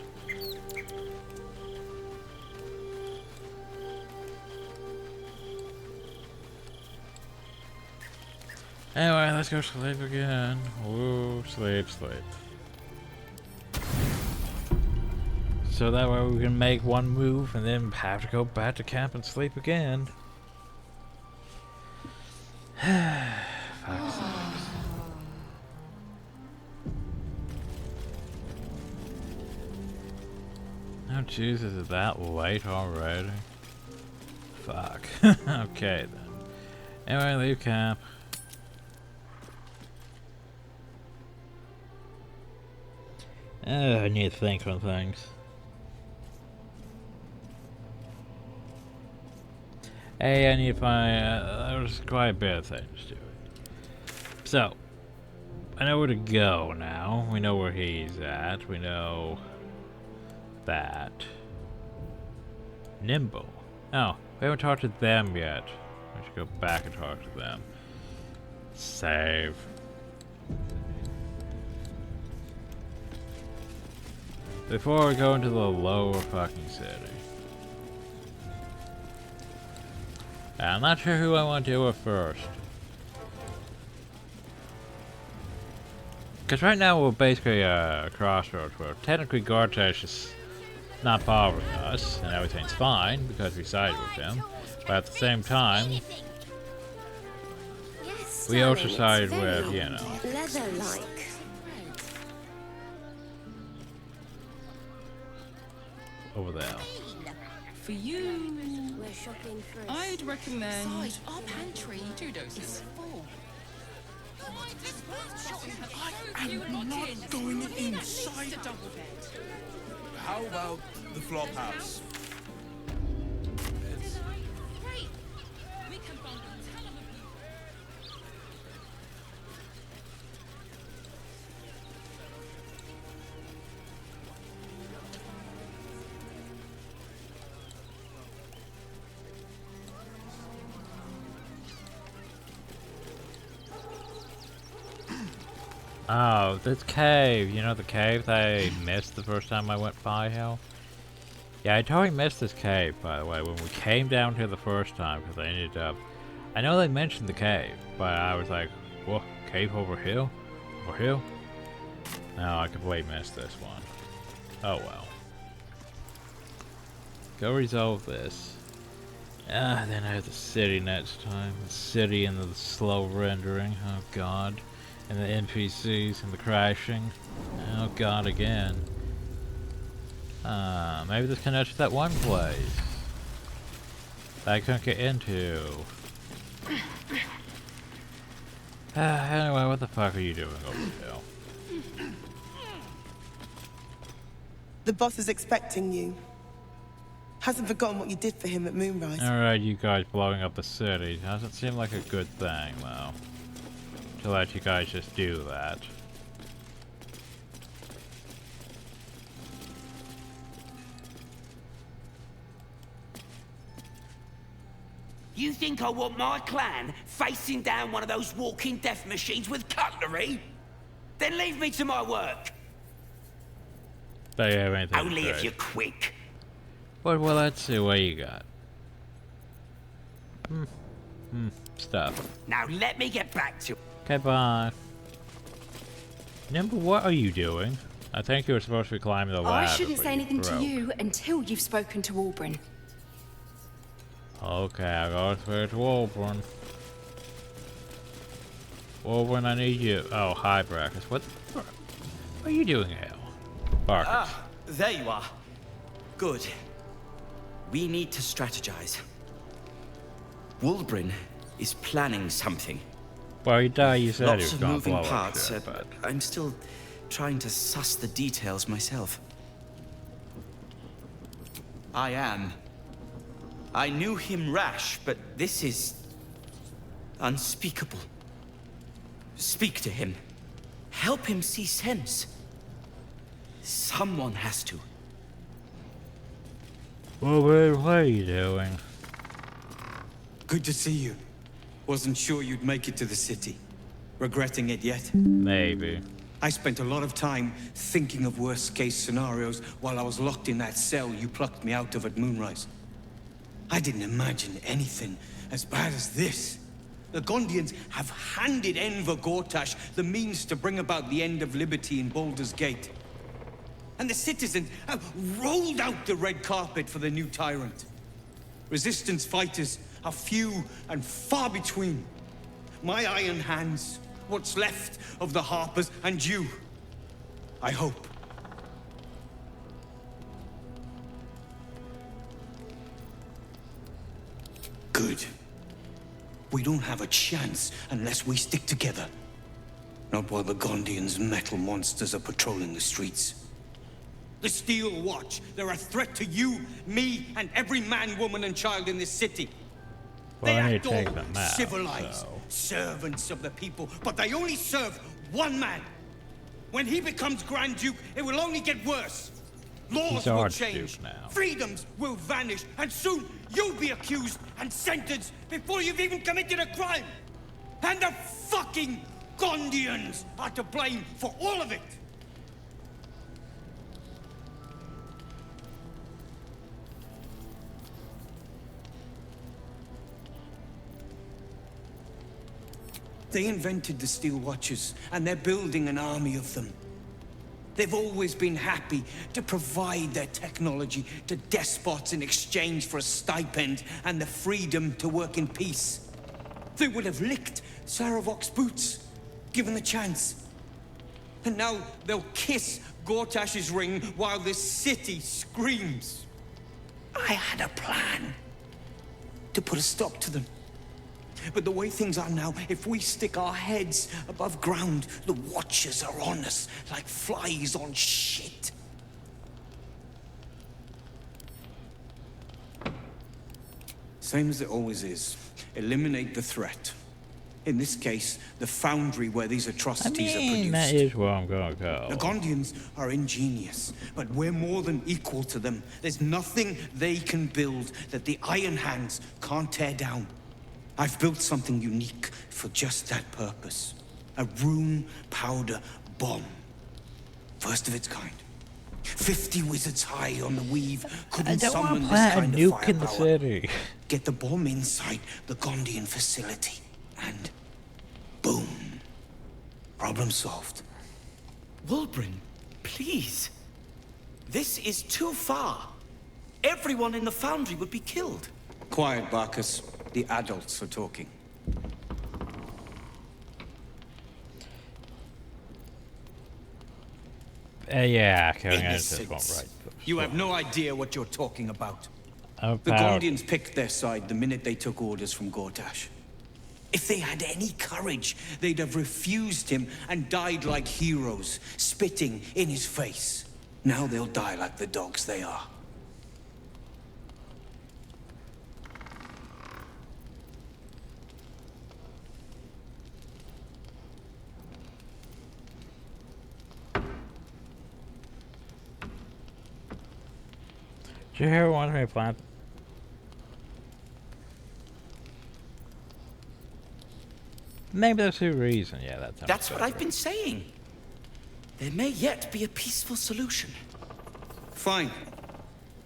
Anyway, let's go sleep again. Woo, sleep. So that way we can make one move and then have to go back to camp and sleep again. Fuck's sakes. Oh Jesus, is it that late already? Fuck. Okay then. Anyway, leave camp. I need to think on things. Hey, I need to find. There's quite a bit of things to it. So, I know where to go now. We know where he's at. We know that. Nimble. Oh, we haven't talked to them yet. I should go back and talk to them. Save. Before we go into the lower fucking city. I'm not sure who I want to deal with first. Because right now we're basically a crossroads where technically Gortash is not bothering us and everything's fine because we sided with him. But at the same time, we also sided with, you know. Leather-like. Over there. For you, We're shopping for I'd recommend. Besides, our pantry 2 doses is full. I'm not going inside. How about the flop house? Oh, this cave. You know the cave that I missed the first time I went by here? Yeah, I totally missed this cave, by the way, when we came down here the first time, because I ended up... I know they mentioned the cave, but I was like, whoa, cave over here? Over here? No, I completely missed this one. Oh well. Go resolve this. Then I have the city next time. The city and the slow rendering. Oh god. And the NPCs and the crashing. Oh god again. Maybe this connects to that one place that I couldn't get into. Anyway, what the fuck are you doing over here? The boss is expecting you. Hasn't forgotten what you did for him at Moonrise. Alright, you guys blowing up the city. Doesn't seem like a good thing, though. To let you guys just do that. You think I want my clan facing down one of those walking death machines with cutlery? Then leave me to my work. Don't you have anything Only to if say? you're quick. Well, let's see what you got. Stuff. Now let me get back to... Okay, bye. Nimble, what are you doing? I think you were supposed to be climbing the ladder. I shouldn't but say anything to broke. you until you've spoken to Walburn. Okay, I'll go straight to Wolverine. Wolverine, I need you. Oh, hi, Brackus. What are you doing here? Barkus. Ah, there you are. Good. We need to strategize. Wolverine is planning something. Well, you said he Lots was of gonna moving blow up parts. shit, but... I'm still trying to suss the details myself. I am. I knew him rash, but this is unspeakable. Speak to him. Help him see sense. Someone has to. Wolverine, what are you doing? Good to see you. Wasn't sure you'd make it to the city. Regretting it yet? Maybe. I spent a lot of time thinking of worst-case scenarios while I was locked in that cell you plucked me out of at Moonrise. I didn't imagine anything as bad as this. The Gondians have handed Enver Gortash the means to bring about the end of liberty in Baldur's Gate. And the citizens have rolled out the red carpet for the new tyrant. Resistance fighters are few and far between. My iron hands, what's left of the Harpers, and you. I hope. Good. We don't have a chance unless we stick together. Not while the Gondians' metal monsters are patrolling the streets. The Steel Watch, they're a threat to you, me, and every man, woman, and child in this city. Well, They I need act to take all them out, civilized, so... servants of the people, but they only serve one man. When he becomes Grand Duke, it will only get worse. Laws He's will Archduke change, now. freedoms will vanish, and soon you'll be accused and sentenced before you've even committed a crime. And the fucking Gondians are to blame for all of it. They invented the Steel Watches, and they're building an army of them. They've always been happy to provide their technology to despots in exchange for a stipend and the freedom to work in peace. They would have licked Saravok's boots, given the chance. And now they'll kiss Gortash's ring while this city screams. I had a plan to put a stop to them. But the way things are now, if we stick our heads above ground, the Watchers are on us like flies on shit. Same as it always is. Eliminate the threat. In this case, the foundry where these atrocities are produced. That is where I'm gonna go. The Gondians are ingenious, but we're more than equal to them. There's nothing they can build that the Iron Hands can't tear down. I've built something unique for just that purpose. A rune powder bomb. First of its kind. 50 wizards high on the weave couldn't summon this kind of nuke in the firepower. city. Get the bomb inside the Gondian facility, and boom. Problem solved. Wulbren, please. This is too far. Everyone in the foundry would be killed. Quiet, Barcus. The adults are talking. Yeah, killing this one, Innocents. right. You have no idea what you're talking about. The About- Gondians picked their side the minute they took orders from Gortash. If they had any courage, they'd have refused him and died like heroes, spitting in his face. Now they'll die like the dogs they are. Did you hear one of me plant? Maybe that's the reason. Yeah, that's. That's what I've been saying. There may yet be a peaceful solution. Fine.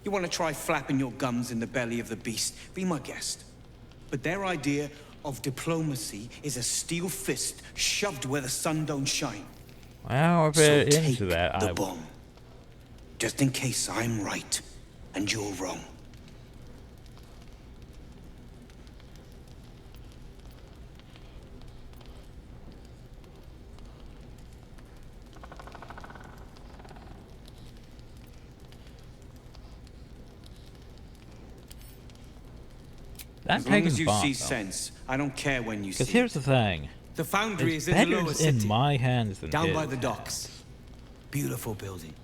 You want to try flapping your gums in the belly of the beast? Be my guest. But their idea of diplomacy is a steel fist shoved where the sun don't shine. Well, a So bit take into that. the bomb. Just in case I'm right and you're wrong. I'm As long taking as you bomb, see though. sense, I don't care when you see Because here's the thing. The foundry It's is in the better lower in city. my hands than Down his by the hands. docks. Beautiful building.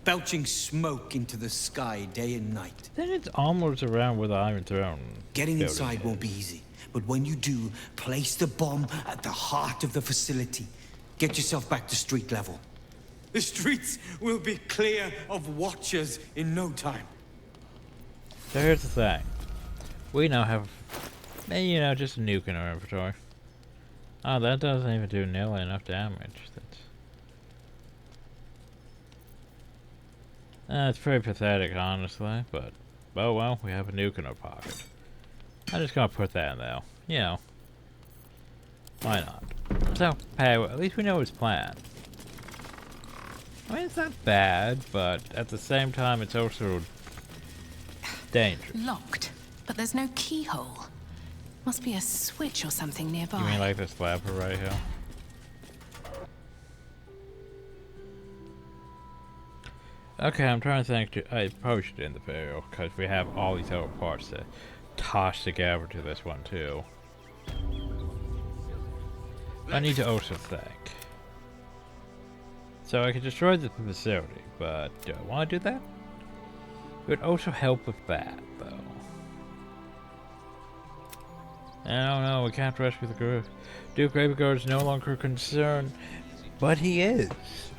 Belching smoke into the sky day and night. Then it's almost around with the Iron Throne. Getting building inside is. won't be easy. But when you do, place the bomb at the heart of the facility. Get yourself back to street level. The streets will be clear of watchers in no time. So here's the thing. We now have, you know, just a nuke in our inventory. Oh, that doesn't even do nearly enough damage. That's pretty pathetic, honestly, but, oh well, we have a nuke in our pocket. I'm just gonna put that in there. You know. Why not? So, hey, well, at least we know his plan. I mean, it's not bad, but at the same time, it's also dangerous. Locked, but there's no keyhole. Must be a switch or something nearby. You mean like this lever right here? Okay, I'm trying to think. I probably should end the video because we have all these other parts to toss together to this one too. I need to also think. So I could destroy the facility, but do I want to do that? It would also help with that, though. I don't know, we can't rescue the group. Duke Ravenguard is no longer concerned, but he is.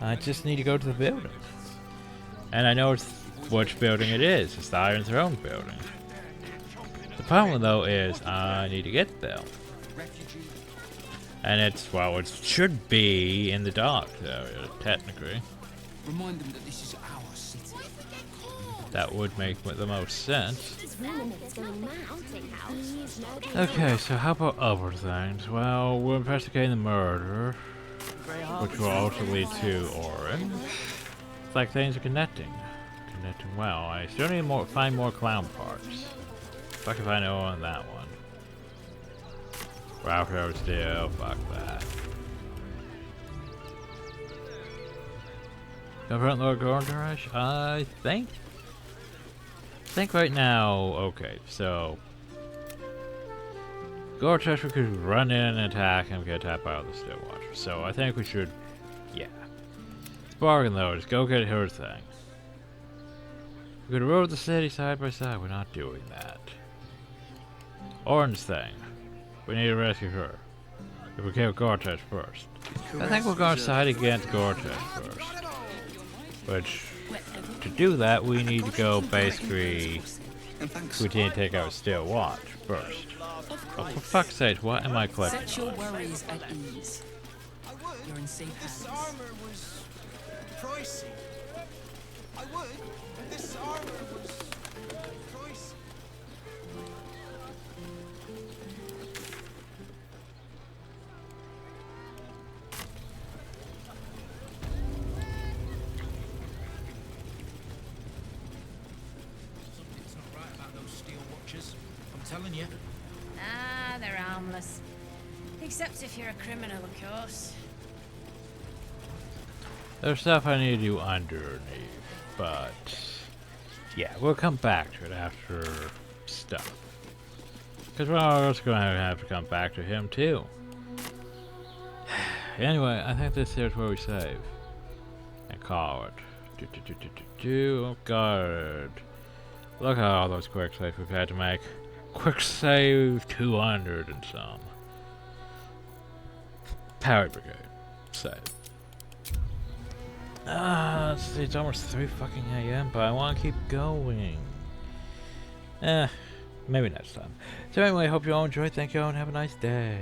I just need to go to the building. And I know it's which building it is. It's the Iron Throne building. The problem, though, is I need to get there. And it's, well, it should be in the dark area, technically. Remind them that this is our city. That would make the most sense. This Venomite's going mad. Okay, so how about other things? Well, we're investigating the murder, which will also lead to Orin. It's like things are connecting. Connecting well. I still need to find more clown parts. Fuck if I know on that one. Ralph still, fuck that. Confront Lord Gorndarash? I think right now, okay, so Gortash, we could run in and attack and get attacked by all the Stillwatchers. So I think we should, yeah. It's bargain though, just go get her thing. We could roll the city side by side, we're not doing that. Orange thing. We need to rescue her. If we kill Gortash first. I think we're going to side against Gortash first. Which, to do that, we need to go basically. We need to take out Still Watch first. Oh, for fuck's sake, what am I collecting? Set your worries at ease. You're in safe hands. This armor was pricey. I would, but this armor was pricey. Something's not right about those steel watchers. I'm telling you. Ah, they're harmless. Except if you're a criminal, of course. There's stuff I need you underneath, but yeah, we'll come back to it after stuff. Because we're also going to have to come back to him too. Anyway, I think this here's where we save. And call it. Oh god. Look at all those quick saves we've had to make. Quick save 200 and some. Powered Brigade. Save. Let's see, it's almost 3 fucking AM, but I want to keep going. Maybe next time. So anyway, hope you all enjoyed. Thank you all and have a nice day.